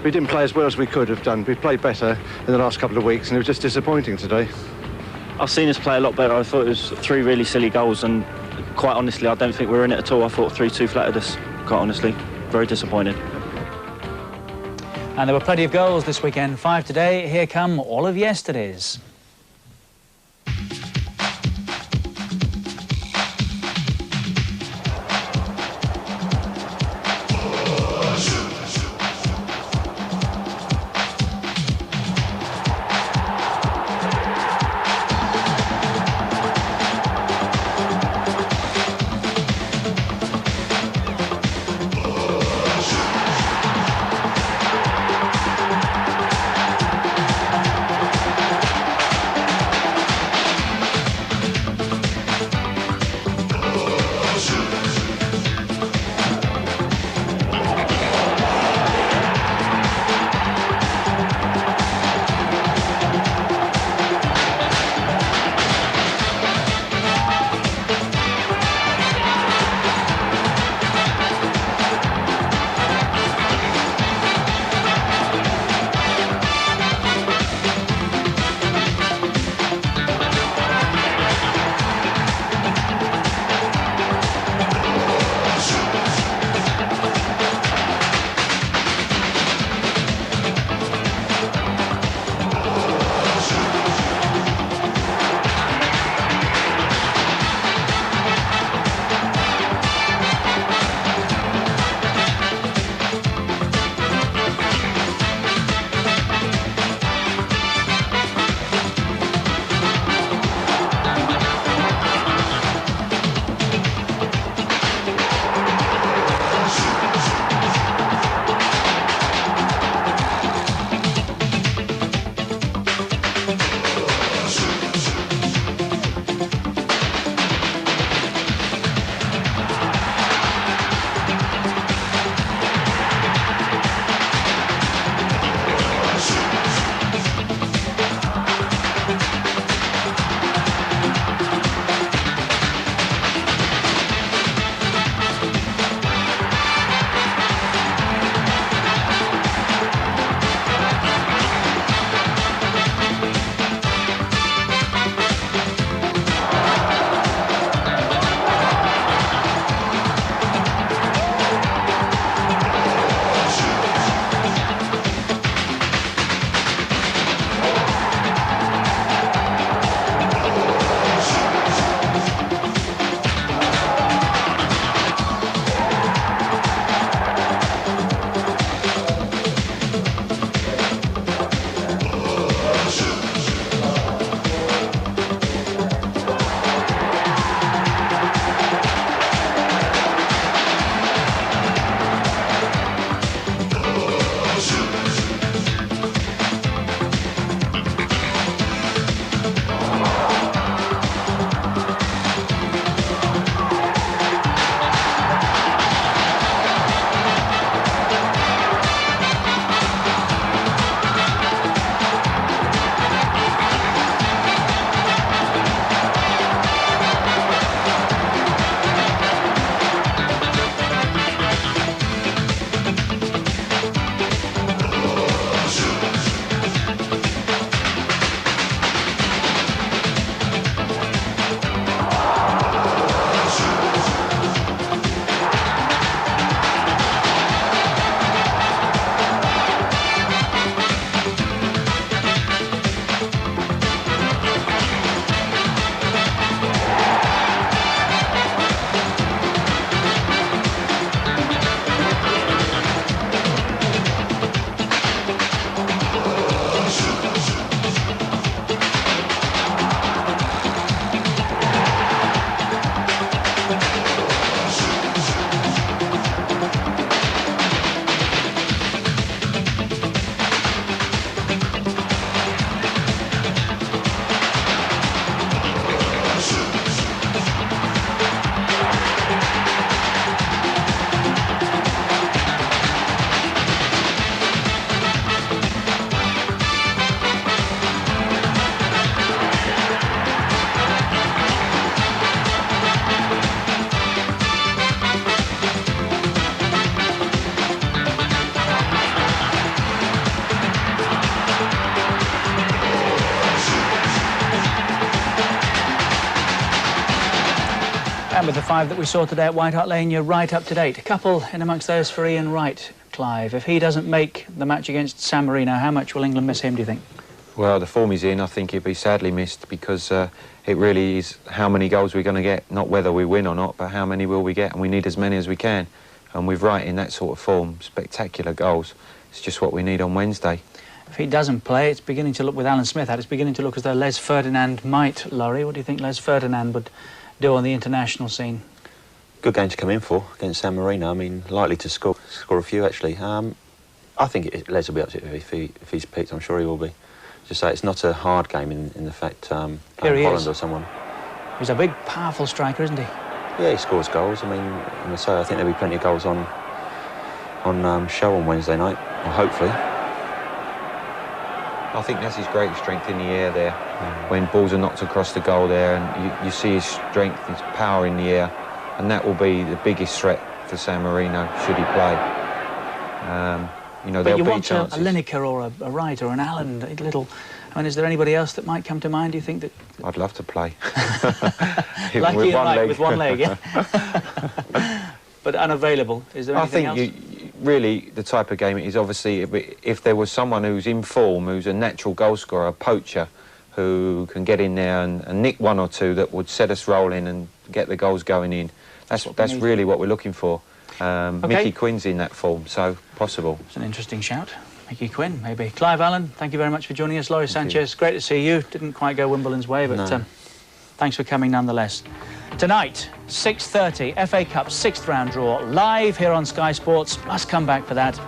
we didn't play as well as we could have done. We played better in the last couple of weeks and it was just disappointing today. I've seen us play a lot better. I thought it was 3 really silly goals and quite honestly, I don't think we were in it at all. I thought 3-2 flattered us, quite honestly. Very disappointed. And there were plenty of goals this weekend. 5 today. Here come all of yesterday's. And with the 5 that we saw today at White Hart Lane, you're right up to date. A couple in amongst those for Ian Wright, Clive. If he doesn't make the match against San Marino, how much will England miss him, do you think? Well, the form he's in, I think he'll be sadly missed, because it really is how many goals we're going to get, not whether we win or not, but how many will we get, and we need as many as we can. And with Wright in that sort of form, spectacular goals, it's just what we need on Wednesday. If he doesn't play, it's beginning to look, with Alan Smith out, it's beginning to look as though Les Ferdinand might, Laurie. What do you think Les Ferdinand would do on the international scene? Good game to come in for against San Marino. I mean, likely to score a few, actually. I think Les will be up to it if he's picked. I'm sure he will be. Just say it's not a hard game in the fact playing Holland or someone. He's a big, powerful striker, isn't he? Yeah, he scores goals. I mean, I think there'll be plenty of goals on show on Wednesday night, or hopefully. I think that's his great strength in the air there. When balls are knocked across the goal there, and you see his strength, his power in the air, and that will be the biggest threat for San Marino should he play. You know, but you be want a chances. Lineker or a Wright or an Allen, a little. I mean, is there anybody else that might come to mind? Do you think that? I'd love to play. Like with Ian one Wright leg. with one leg, yeah. But unavailable. Is there anything else? I think really the type of game it is, obviously, if there was someone who's in form, who's a natural goal scorer, a poacher, who can get in there and nick one or two that would set us rolling and get the goals going in. That's really what we're looking for. Mickey Quinn's in that form, so possible. It's an interesting shout. Mickey Quinn, maybe. Clive Allen, thank you very much for joining us. Laurie Sanchez, great to see you. Didn't quite go Wimbledon's way, but thanks for coming nonetheless. Tonight, 6:30, FA Cup 6th round draw, live here on Sky Sports. Must come back for that.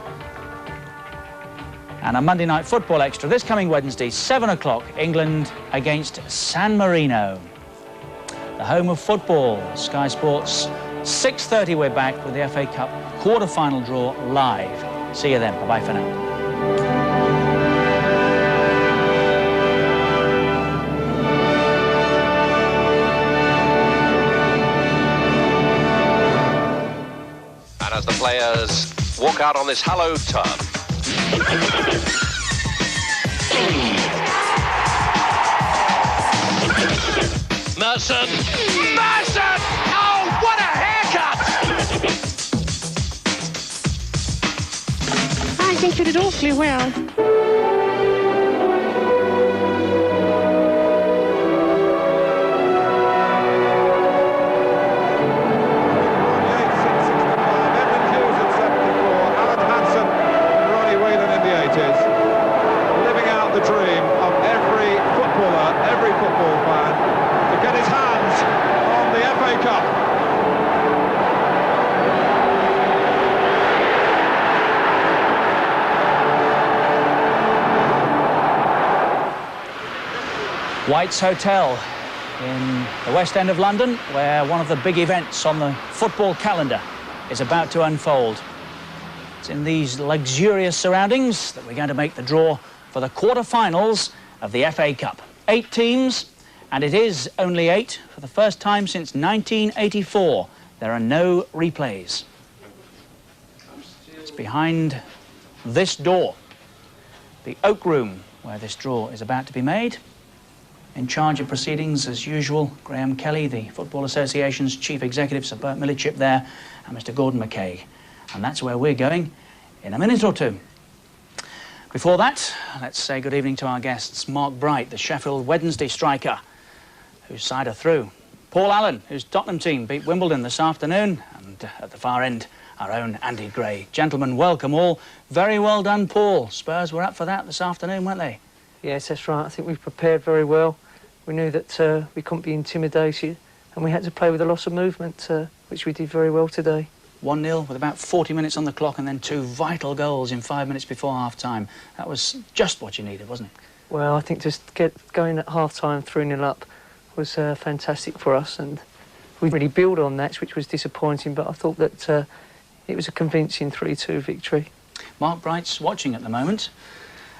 And a Monday night football extra this coming Wednesday, 7 o'clock, England against San Marino. The home of football, Sky Sports. 6:30, we're back with the FA Cup quarter-final draw live. See you then. Bye-bye for now. And as the players walk out on this hallowed turf, Merson! Merson! Oh, what a haircut! I think you did awfully well. White's Hotel in the West End of London, where one of the big events on the football calendar is about to unfold. It's in these luxurious surroundings that we're going to make the draw for the quarter-finals of the FA Cup. 8 teams, and it is only 8 for the first time since 1984. There are no replays. It's behind this door, the Oak Room, where this draw is about to be made. In charge of proceedings, as usual, Graham Kelly, the Football Association's Chief Executive, Sir Bert Millichip there, and Mr Gordon McKay. And that's where we're going in a minute or two. Before that, let's say good evening to our guests. Mark Bright, the Sheffield Wednesday striker, whose side are through. Paul Allen, whose Tottenham team beat Wimbledon this afternoon. And at the far end, our own Andy Gray. Gentlemen, welcome all. Very well done, Paul. Spurs were up for that this afternoon, weren't they? Yes, that's right. I think we prepared very well. We knew that we couldn't be intimidated, and we had to play with a lot of movement, which we did very well today. 1-0 with about 40 minutes on the clock, and then 2 vital goals in 5 minutes before half-time. That was just what you needed, wasn't it? Well, I think just going at half-time 3-0 up was fantastic for us, and we really built on that, which was disappointing, but I thought that it was a convincing 3-2 victory. Mark Bright's watching at the moment,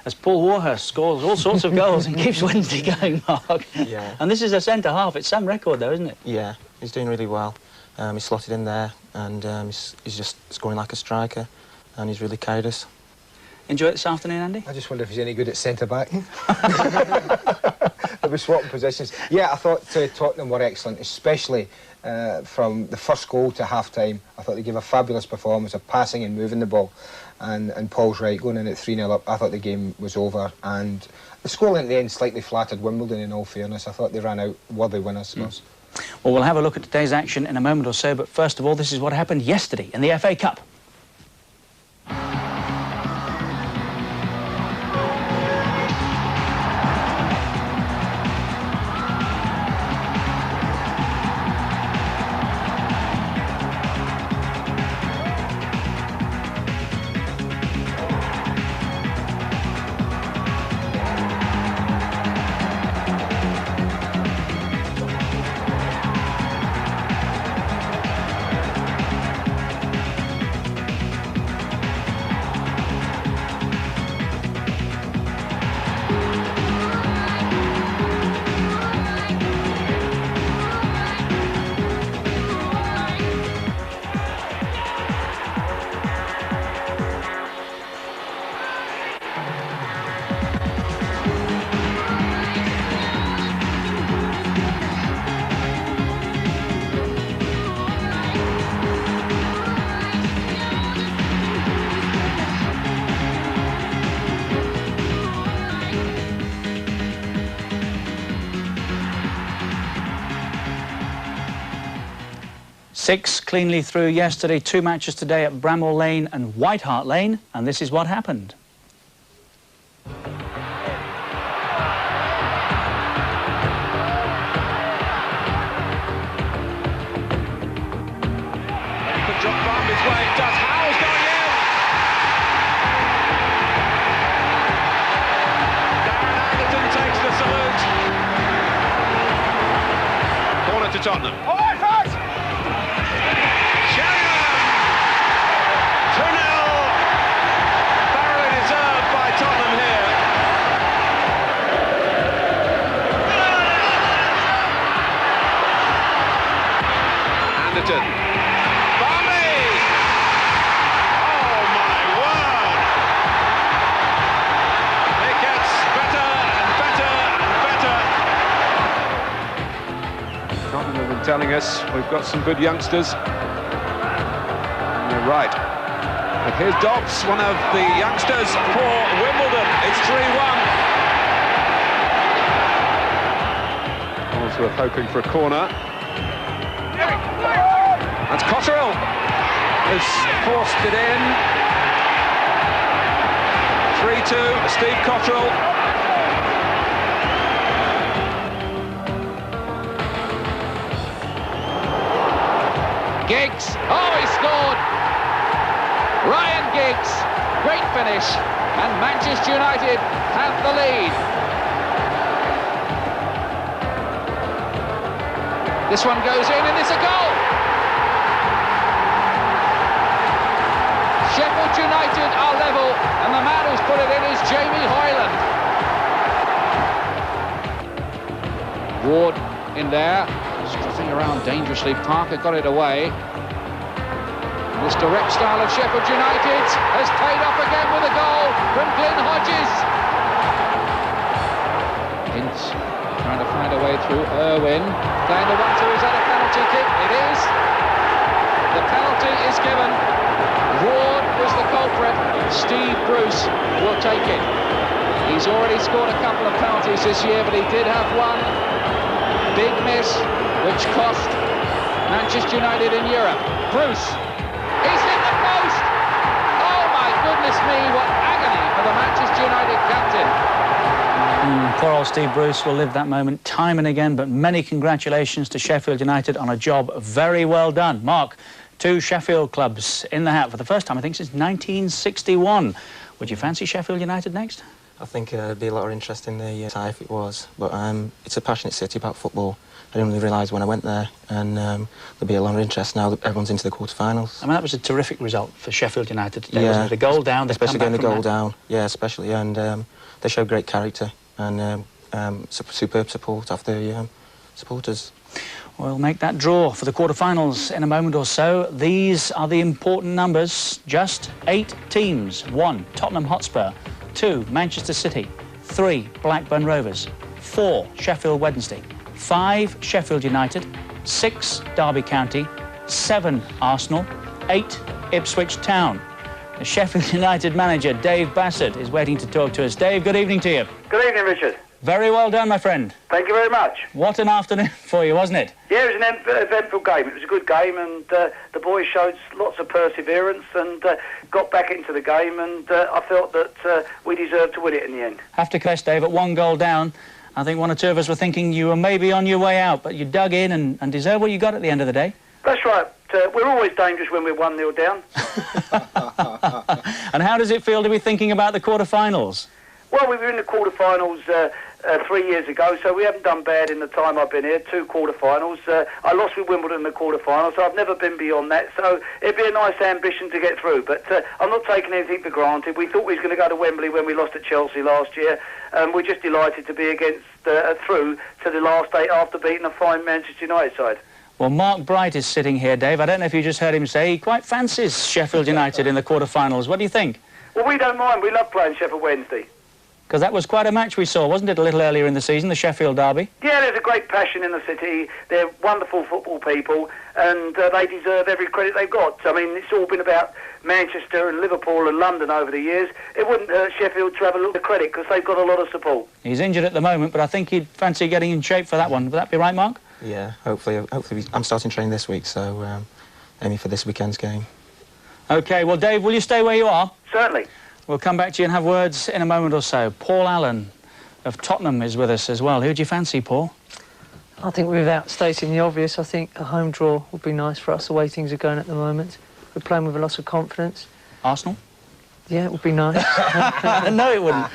as Paul Warhurst scores all sorts of goals and keeps Wednesday going, Mark. Yeah. And this is a centre-half. It's some record, though, isn't it? Yeah, he's doing really well. He's slotted in there, and he's just scoring like a striker, and he's really carried us. enjoy it this afternoon, Andy? I just wonder if he's any good at centre-back. They were swapping positions. Yeah, I thought Tottenham were excellent, especially from the first goal to half-time. I thought they gave a fabulous performance of passing and moving the ball. And Paul's right, going in at 3-0 up, I thought the game was over. And the scoreline at the end slightly flattered Wimbledon, in all fairness. I thought they ran out worthy winners, I suppose. Well, we'll have a look at today's action in a moment or so, but first of all, this is what happened yesterday in the FA Cup. Six cleanly through yesterday, 2 matches today at Bramall Lane and White Hart Lane, and this is what happened. Could drop Barmby's way, it does. Howell's going in! Darren Anderton takes the salute. Corner to Tottenham. Barney! Oh my word! It gets better and better and better. Tottenham have been telling us we've got some good youngsters. And they're right. But here's Dobbs, one of the youngsters for Wimbledon. It's 3-1. Holdsworth hoping for a corner. And Cotterill has forced it in. 3-2, Steve Cotterill. Giggs, oh, he scored! Ryan Giggs, great finish, and Manchester United have the lead. This one goes in and it's a goal! Sheffield United are level, and the man who's put it in is Jamie Hoyland. Ward in there, strutting around dangerously. Parker got it away. This direct style of Sheffield United has paid off again with a goal from Glyn Hodges. Hintz trying to find a way through. Irwin playing the 1-2. Is that a penalty kick? It is. The penalty is given. Ward was the culprit. Steve Bruce will take it. He's already scored a couple of penalties this year, but he did have one big miss, which cost Manchester United in Europe. Bruce, he's hit the post! Oh my goodness me, what agony for the Manchester United captain. Poor old Steve Bruce will live that moment time and again, but many congratulations to Sheffield United on a job very well done. Mark, 2 Sheffield clubs in the hat for the first time, I think, since 1961. Would you fancy Sheffield United next? I think there'd be a lot of interest in the tie if it was, but it's a passionate city about football. I didn't really realise when I went there, and there'll be a lot of interest now that everyone's into the quarter-finals. I mean, that was a terrific result for Sheffield United today, wasn't it? A goal down, especially getting the goal down. Yeah, especially, and they showed great character and superb support of the supporters. We'll make that draw for the quarter-finals in a moment or so. These are the important numbers. Just 8 teams. 1, Tottenham Hotspur. 2, Manchester City. 3, Blackburn Rovers. 4, Sheffield Wednesday. 5, Sheffield United. 6, Derby County. 7, Arsenal. 8, Ipswich Town. The Sheffield United manager, Dave Bassett, is waiting to talk to us. Dave, good evening to you. Good evening, Richard. Very well done, my friend. Thank you very much. What an afternoon for you, wasn't it? Yeah, it was an eventful game. It was a good game, and the boys showed lots of perseverance and got back into the game, and I felt that we deserved to win it in the end. Have to confess, Dave, at 1 goal down, I think 1 or 2 of us were thinking you were maybe on your way out, but you dug in and deserved what you got at the end of the day. That's right. We're always dangerous when we're 1-0 down. And how does it feel to be thinking about the quarter-finals? Well, we were in the quarter-finals 3 years ago, so we haven't done bad in the time I've been here. 2 quarter-finals. I lost with Wimbledon in the quarter-finals, so I've never been beyond that. So it'd be a nice ambition to get through. But I'm not taking anything for granted. We thought we was going to go to Wembley when we lost at Chelsea last year. We're just delighted to be through to the last 8 after beating a fine Manchester United side. Well, Mark Bright is sitting here, Dave. I don't know if you just heard him say he quite fancies Sheffield United in the quarter-finals. What do you think? Well, we don't mind. We love playing Sheffield Wednesday. Because that was quite a match we saw, wasn't it, a little earlier in the season, the Sheffield derby? Yeah, there's a great passion in the city. They're wonderful football people, and they deserve every credit they've got. I mean, it's all been about Manchester and Liverpool and London over the years. It wouldn't hurt Sheffield to have a little credit because they've got a lot of support. He's injured at the moment, but I think he'd fancy getting in shape for that one. Would that be right, Mark? Yeah, hopefully I'm starting training this week, so aiming for this weekend's game. OK, well, Dave, will you stay where you are? Certainly. We'll come back to you and have words in a moment or so. Paul Allen of Tottenham is with us as well. Who do you fancy, Paul? I think without stating the obvious, I think a home draw would be nice for us, the way things are going at the moment. We're playing with a lot of confidence. Arsenal? Yeah, it would be nice. No, it wouldn't.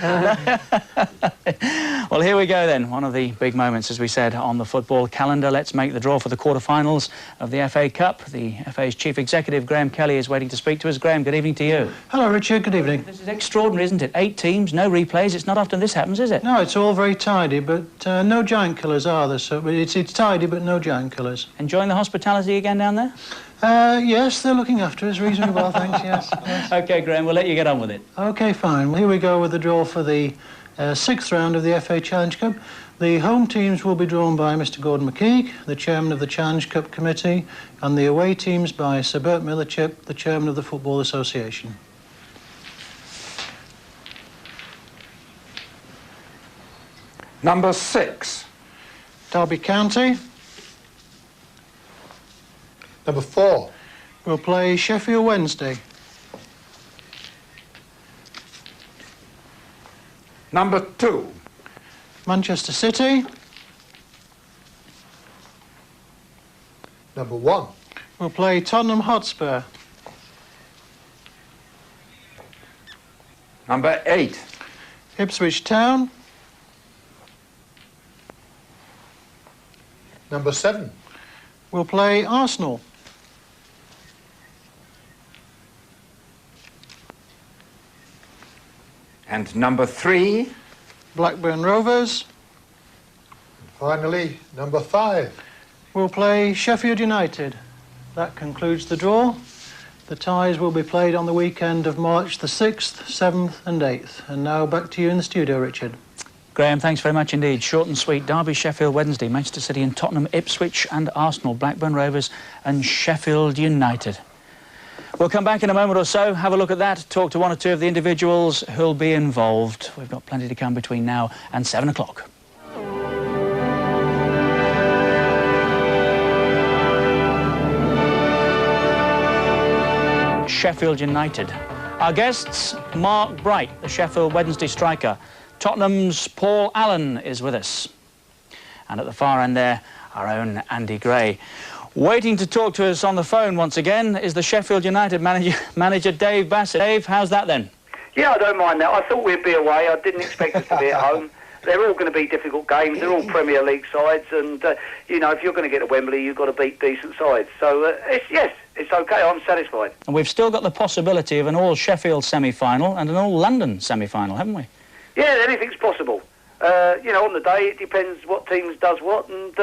Well, here we go then. One of the big moments, as we said, on the football calendar. Let's make the draw for the quarter-finals of the FA Cup. The FA's Chief Executive, Graham Kelly, is waiting to speak to us. Graham, good evening to you. Hello, Richard. Good evening. This is extraordinary, isn't it? 8 teams, no replays. It's not often this happens, is it? No, it's all very tidy, but no giant killers are there. So it's tidy, but no giant killers. Enjoying the hospitality again down there? Yes, they're looking after us reasonably well, thanks, yes. OK, Graham, we'll let you get on with it. OK, fine. Well, here we go with the draw for the 6th round of the FA Challenge Cup. The home teams will be drawn by Mr Gordon McKeague, the chairman of the Challenge Cup Committee, and the away teams by Sir Bert Millerchip, the chairman of the Football Association. Number 6. Derby County. Number 4. We'll play Sheffield Wednesday. Number 2. Manchester City. Number 1. We'll play Tottenham Hotspur. Number 8. Ipswich Town. Number 7. We'll play Arsenal. And number 3. Blackburn Rovers. Finally, number 5. We'll play Sheffield United. That concludes the draw. The ties will be played on the weekend of March the 6th, 7th and 8th. And now back to you in the studio, Richard. Graham, thanks very much indeed. Short and sweet. Derby, Sheffield Wednesday, Manchester City and Tottenham, Ipswich and Arsenal, Blackburn Rovers and Sheffield United. We'll come back in a moment or so, have a look at that, talk to 1 or 2 of the individuals who'll be involved. We've got plenty to come between now and 7 o'clock. Sheffield United. Our guests, Mark Bright, the Sheffield Wednesday striker. Tottenham's Paul Allen is with us. And at the far end there, our own Andy Gray. Waiting to talk to us on the phone once again is the Sheffield United manager Dave Bassett. Dave, how's that then? Yeah, I don't mind that. I thought we'd be away. I didn't expect us to be at home. They're all going to be difficult games. They're all Premier League sides. And, you know, if you're going to get to Wembley, you've got to beat decent sides. So, it's OK. I'm satisfied. And we've still got the possibility of an all-Sheffield semi-final and an all-London semi-final, haven't we? Yeah, anything's possible. You know, on the day, it depends what teams does what, and,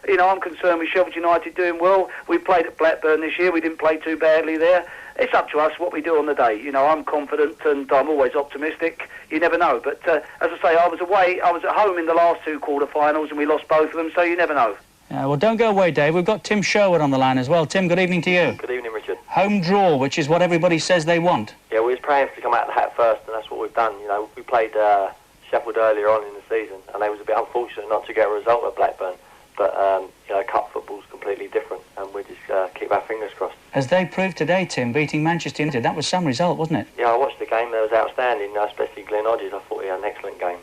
you know, I'm concerned with Sheffield United doing well. We played at Blackburn this year. We didn't play too badly there. It's up to us what we do on the day. You know, I'm confident and I'm always optimistic. You never know. But, as I say, I was at home in the last 2 quarter-finals and we lost both of them, so you never know. Well, don't go away, Dave. We've got Tim Sherwood on the line as well. Tim, good evening to you. Good evening, Richard. Home draw, which is what everybody says they want. Yeah, we was praying to come out of the hat first, and that's what we've done. You know, we played Sheffield earlier on in the season, and they was a bit unfortunate not to get a result at Blackburn. But, you know, cup football's completely different, and we just keep our fingers crossed. As they proved today, Tim, beating Manchester United, that was some result, wasn't it? Yeah, I watched the game. That was outstanding, especially Glenn Hodges. I thought he had an excellent game.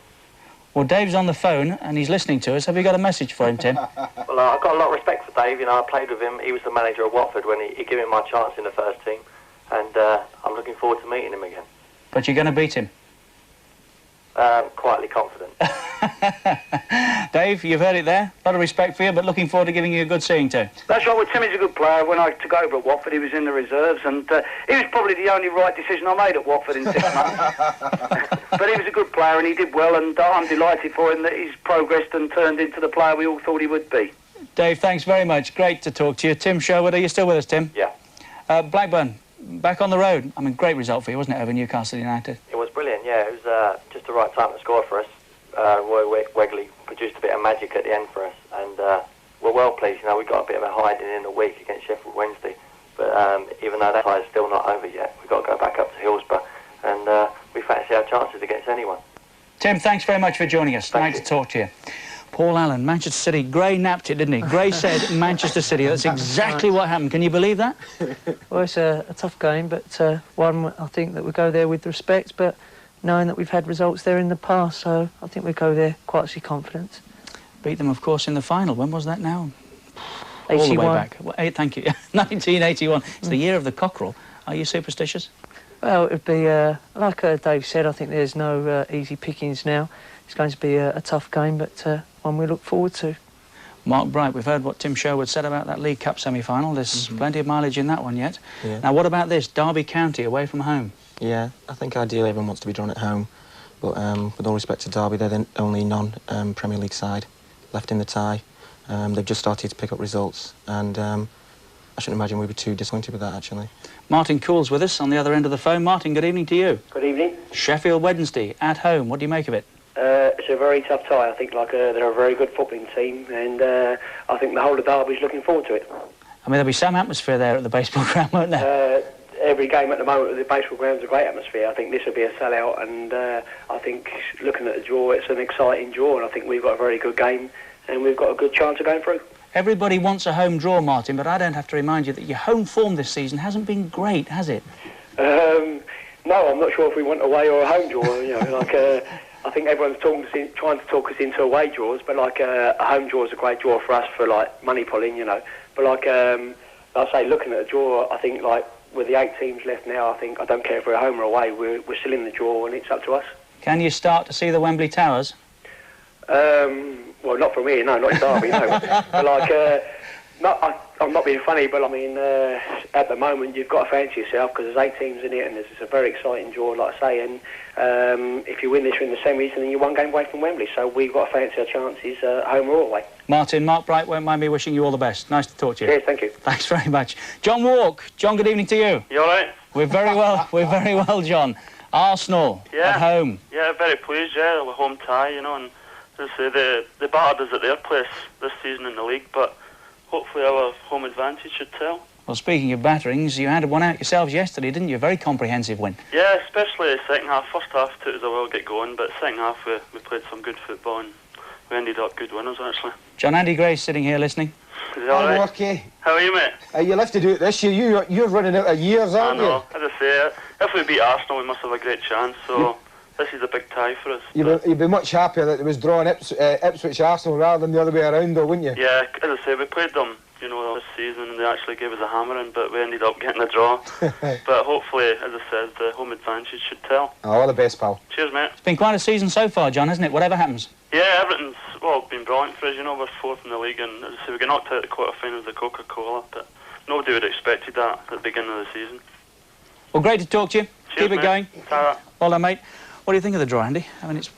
Well, Dave's on the phone, and he's listening to us. Have you got a message for him, Tim? Well, I've got a lot of respect for Dave. You know, I played with him. He was the manager of Watford when he gave me my chance in the first team, and I'm looking forward to meeting him again. But you're going to beat him? Quietly confident. Dave, you've heard it there. A lot of respect for you, but looking forward to giving you a good seeing too. That's right. Well, Timmy's a good player. When I took over at Watford, he was in the reserves, and he was probably the only right decision I made at Watford in 6 months. But he was a good player, and he did well, and I'm delighted for him that he's progressed and turned into the player we all thought he would be. Dave, thanks very much. Great to talk to you. Tim Sherwood, are you still with us, Tim? Yeah. Blackburn, back on the road. I mean, great result for you, wasn't it, over Newcastle United? It was brilliant, yeah. It was just the right time to score for us. Roy Wegley produced a bit of magic at the end for us, and we're well pleased. You know, we got a bit of a hiding in the week against Sheffield Wednesday, but even though that tie is still not over yet, we've got to go back up to Hillsborough, and we fancy our chances against anyone. Tim, thanks very much for joining us. Nice to talk to you. Paul Allen, Manchester City. Gray napped it, didn't he? Gray said Manchester City. That's exactly what happened. Can you believe that? Well, it's a tough game, but one I think that we go there with respect, but knowing that we've had results there in the past, so I think we go there quietly confident. Beat them, of course, in the final. When was that now? 81. All the way back. Well, thank you. 1981. It's the year of the cockerel. Are you superstitious? Well, it would be, like Dave said, I think there's no easy pickings now. It's going to be a tough game, but one we look forward to. Mark Bright, we've heard what Tim Sherwood said about that League Cup semi-final. There's plenty of mileage in that one yet. Yeah. Now, what about this? Derby County away from home. Yeah, I think ideally everyone wants to be drawn at home, but with all respect to Derby, they're the only non-Premier League side left in the tie. They've just started to pick up results, and I shouldn't imagine we'd be too disappointed with that, actually. Martin Cool's with us on the other end of the phone. Martin, good evening to you. Good evening. Sheffield Wednesday, at home. What do you make of it? It's a very tough tie. I think they're a very good footballing team, and I think the whole of Derby's looking forward to it. I mean, there'll be some atmosphere there at the baseball ground, won't there? Every game at the moment at the baseball ground's a great atmosphere. I think this will be a sellout, and I think looking at the draw, it's an exciting draw, and I think we've got a very good game, and we've got a good chance of going through. Everybody wants a home draw, Martin, but I don't have to remind you that your home form this season hasn't been great, has it? No, I'm not sure if we want away or a home draw. You know, I think everyone's trying to talk us into away draws, but a home draw is a great draw for us for money pulling, you know. But I say, looking at the draw, I think with the 8 teams left now, I don't care if we're home or away, we're still in the draw, and it's up to us. Can you start to see the Wembley Towers? Well, not from here, no, not in Derby, no. But I'm not being funny, but I mean, at the moment you've got to fancy yourself because there's 8 teams in it, and it's a very exciting draw, like I say. And if you win this, you're in the semis, and then you're 1 game away from Wembley. So we've got to fancy our chances, home or away. Martin, Mark Bright won't mind me wishing you all the best. Nice to talk to you. Cheers, thank you. Thanks very much. John Walk. John, good evening to you. You all right? We're very well. We're very well, John. Arsenal at home. Yeah, very pleased. Yeah, we're home tie, you know, and as I say, they battered us at their place this season in the league, but hopefully our home advantage should tell. Well, speaking of batterings, you had one out yourselves yesterday, didn't you? A very comprehensive win. Yeah, especially the second half. First half took us a while to get going, but second half we played some good football and we ended up good winners, actually. John Andy Gray's sitting here listening. Is he all right? Okay. How are you, mate? You'll have to do it this year. You're running out of years, aren't I know. As I say, if we beat Arsenal, we must have a great chance, so this is a big tie for us. You'd be much happier that it was drawn Ipswich Arsenal rather than the other way around, though, wouldn't you? Yeah, as I say, we played them, you know, this season, and they actually gave us a hammering, but we ended up getting a draw. But hopefully, as I said, the home advantage should tell. All the best, pal. Cheers, mate. It's been quite a season so far, John, hasn't it? Whatever happens. Yeah, everything's, been brilliant for us, you know. We're 4th in the league, and as I say, we got knocked out of the quarter-finals of Coca-Cola, but nobody would have expected that at the beginning of the season. Well, great to talk to you. Cheers, Keep it going. Ta-ra. Well done, mate. What do you think of the draw, Andy? I mean, it's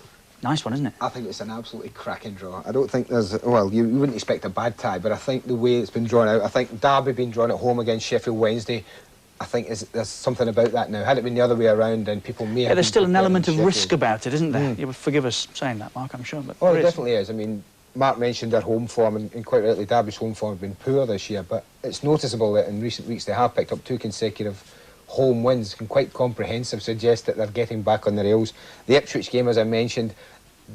Nice one, isn't it? I think it's an absolutely cracking draw. I don't think there's... Well, you wouldn't expect a bad tie, but I think the way it's been drawn out, I think Derby being drawn at home against Sheffield Wednesday, I think there's something about that now. Had it been the other way around, then people may have... There's still an element of Sheffield. risk about it, isn't there? You would forgive us saying that, Mark, I'm sure, but Oh, there definitely is. I mean, Mark mentioned their home form, and quite rightly, Derby's home form has been poor this year, but it's noticeable that in recent weeks they have picked up 2 consecutive home wins, and quite comprehensive, suggest that they're getting back on the rails. The Ipswich game, as I mentioned,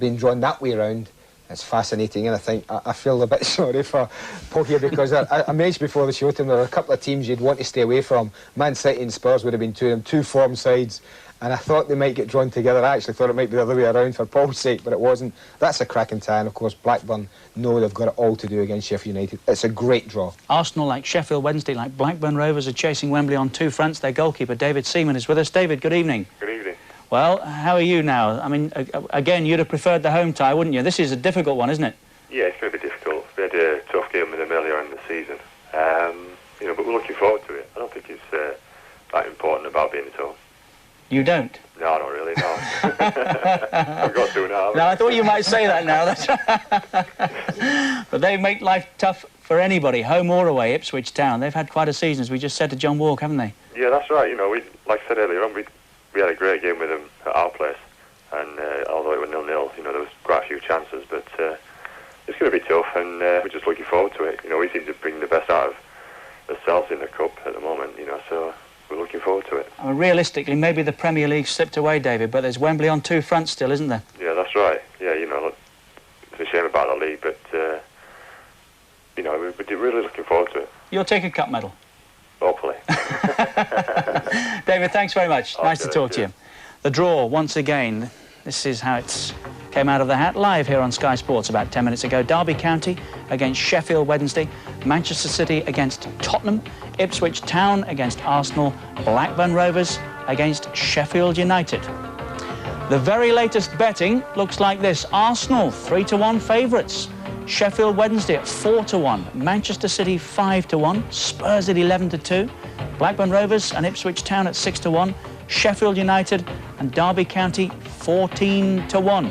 being drawn that way around, it's fascinating, and I think I feel a bit sorry for Paul here, because I mentioned before the show to him there are a couple of teams you'd want to stay away from. Man City and Spurs would have been two form sides, and I thought they might get drawn together. I actually thought it might be the other way around for Paul's sake, but it wasn't. That's a cracking tie, and of course Blackburn know they've got it all to do against Sheffield United. It's a great draw. Arsenal, like Sheffield Wednesday, like Blackburn Rovers, are chasing Wembley on 2 fronts. Their goalkeeper, David Seaman, is with us. David, good evening. Good evening. Well, how are you now? I mean, again, you'd have preferred the home tie, wouldn't you? This is a difficult one, isn't it? Yeah, it's going to be difficult. We had a tough game with them earlier in the season. You know, but we're looking forward to it. I don't think it's that important about being at home. You don't? No, not really, no. I've got to now. No, I thought you might say that now. But they make life tough for anybody, home or away. Ipswich Town, they've had quite a season, as we just said to John Walk, haven't they? Yeah, that's right. You know, like I said earlier on, we had a great game with them at our place, and although it was 0-0, you know, there was quite a few chances, but it's going to be tough, and we're just looking forward to it. You know, we seem to bring the best out of ourselves in the cup at the moment, you know, so we're looking forward to it. I mean, realistically, maybe the Premier League slipped away, David, but there's Wembley on 2 fronts still, isn't there? Yeah, that's right. Yeah, you know, look, it's a shame about the league, but you know, we're really looking forward to it. You'll take a cup medal. Hopefully. David, thanks very much. Nice to talk to you. The draw, once again, this is how it came out of the hat, live here on Sky Sports about 10 minutes ago. Derby County against Sheffield Wednesday, Manchester City against Tottenham, Ipswich Town against Arsenal, Blackburn Rovers against Sheffield United. The very latest betting looks like this. Arsenal, 3-1 favourites. Sheffield Wednesday at 4-1, Manchester City 5-1, Spurs at 11-2, Blackburn Rovers and Ipswich Town at 6-1, Sheffield United and Derby County 14-1.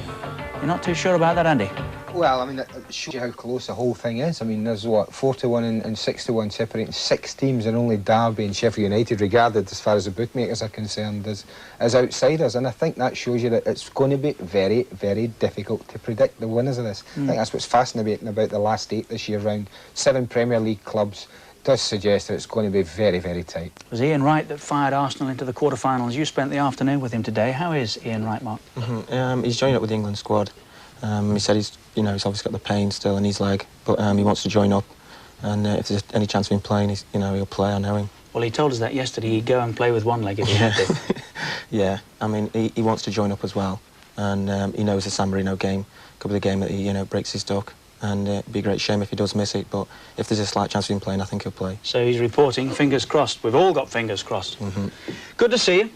You're not too sure about that, Andy? Well, I mean, it shows you how close the whole thing is. I mean, there's, what, 4-1 and 6-1 separating 6 teams, and only Derby and Sheffield United, regarded as far as the bookmakers are concerned, as outsiders. And I think that shows you that it's going to be very, very difficult to predict the winners of this. I think that's what's fascinating about the last 8 this year round. 7 Premier League clubs does suggest that it's going to be very, very tight. It was Ian Wright that fired Arsenal into the quarter-finals. You spent the afternoon with him today. How is Ian Wright, Mark? He's joined up with the England squad. He said he's obviously got the pain still in his leg, but he wants to join up, and if there's any chance of him playing, he'll play. I know him. Well, he told us that yesterday. He'd go and play with one leg if he had to. Yeah, I mean, he wants to join up as well, and he knows the San Marino game could be the game that he breaks his duck, and it'd be a great shame if he does miss it. But if there's a slight chance of him playing, I think he'll play. So he's reporting, fingers crossed. We've all got fingers crossed. Good to see you.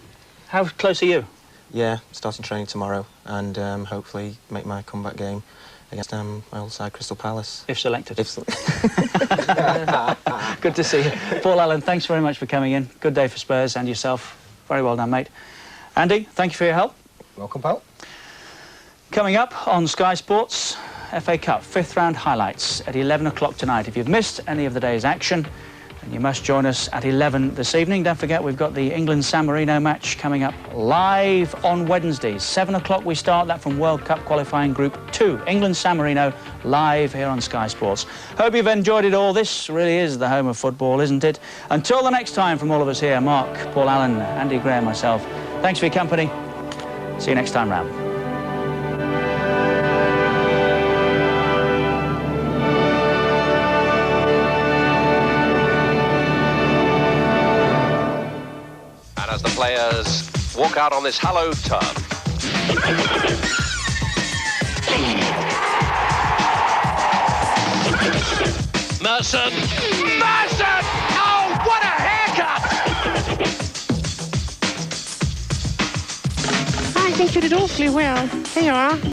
How close are you? Yeah, starting training tomorrow, and hopefully make my comeback game against my old side, Crystal Palace. If selected. Good to see you. Paul Allen, thanks very much for coming in. Good day for Spurs and yourself. Very well done, mate. Andy, thank you for your help. Welcome, pal. Coming up on Sky Sports, FA Cup 5th round highlights at 11 o'clock tonight. If you've missed any of the day's action, then you must join us at 11 this evening. Don't forget, we've got the England-San Marino match coming up live on Wednesday. 7 o'clock we start that from World Cup qualifying Group 2. England-San Marino live here on Sky Sports. Hope you've enjoyed it all. This really is the home of football, isn't it? Until the next time, from all of us here, Mark, Paul Allen, Andy Gray and myself, thanks for your company. See you next time round. As the players walk out on this hallowed turf. Merson! Merson! Oh, what a haircut! I think you did awfully well. Here you are.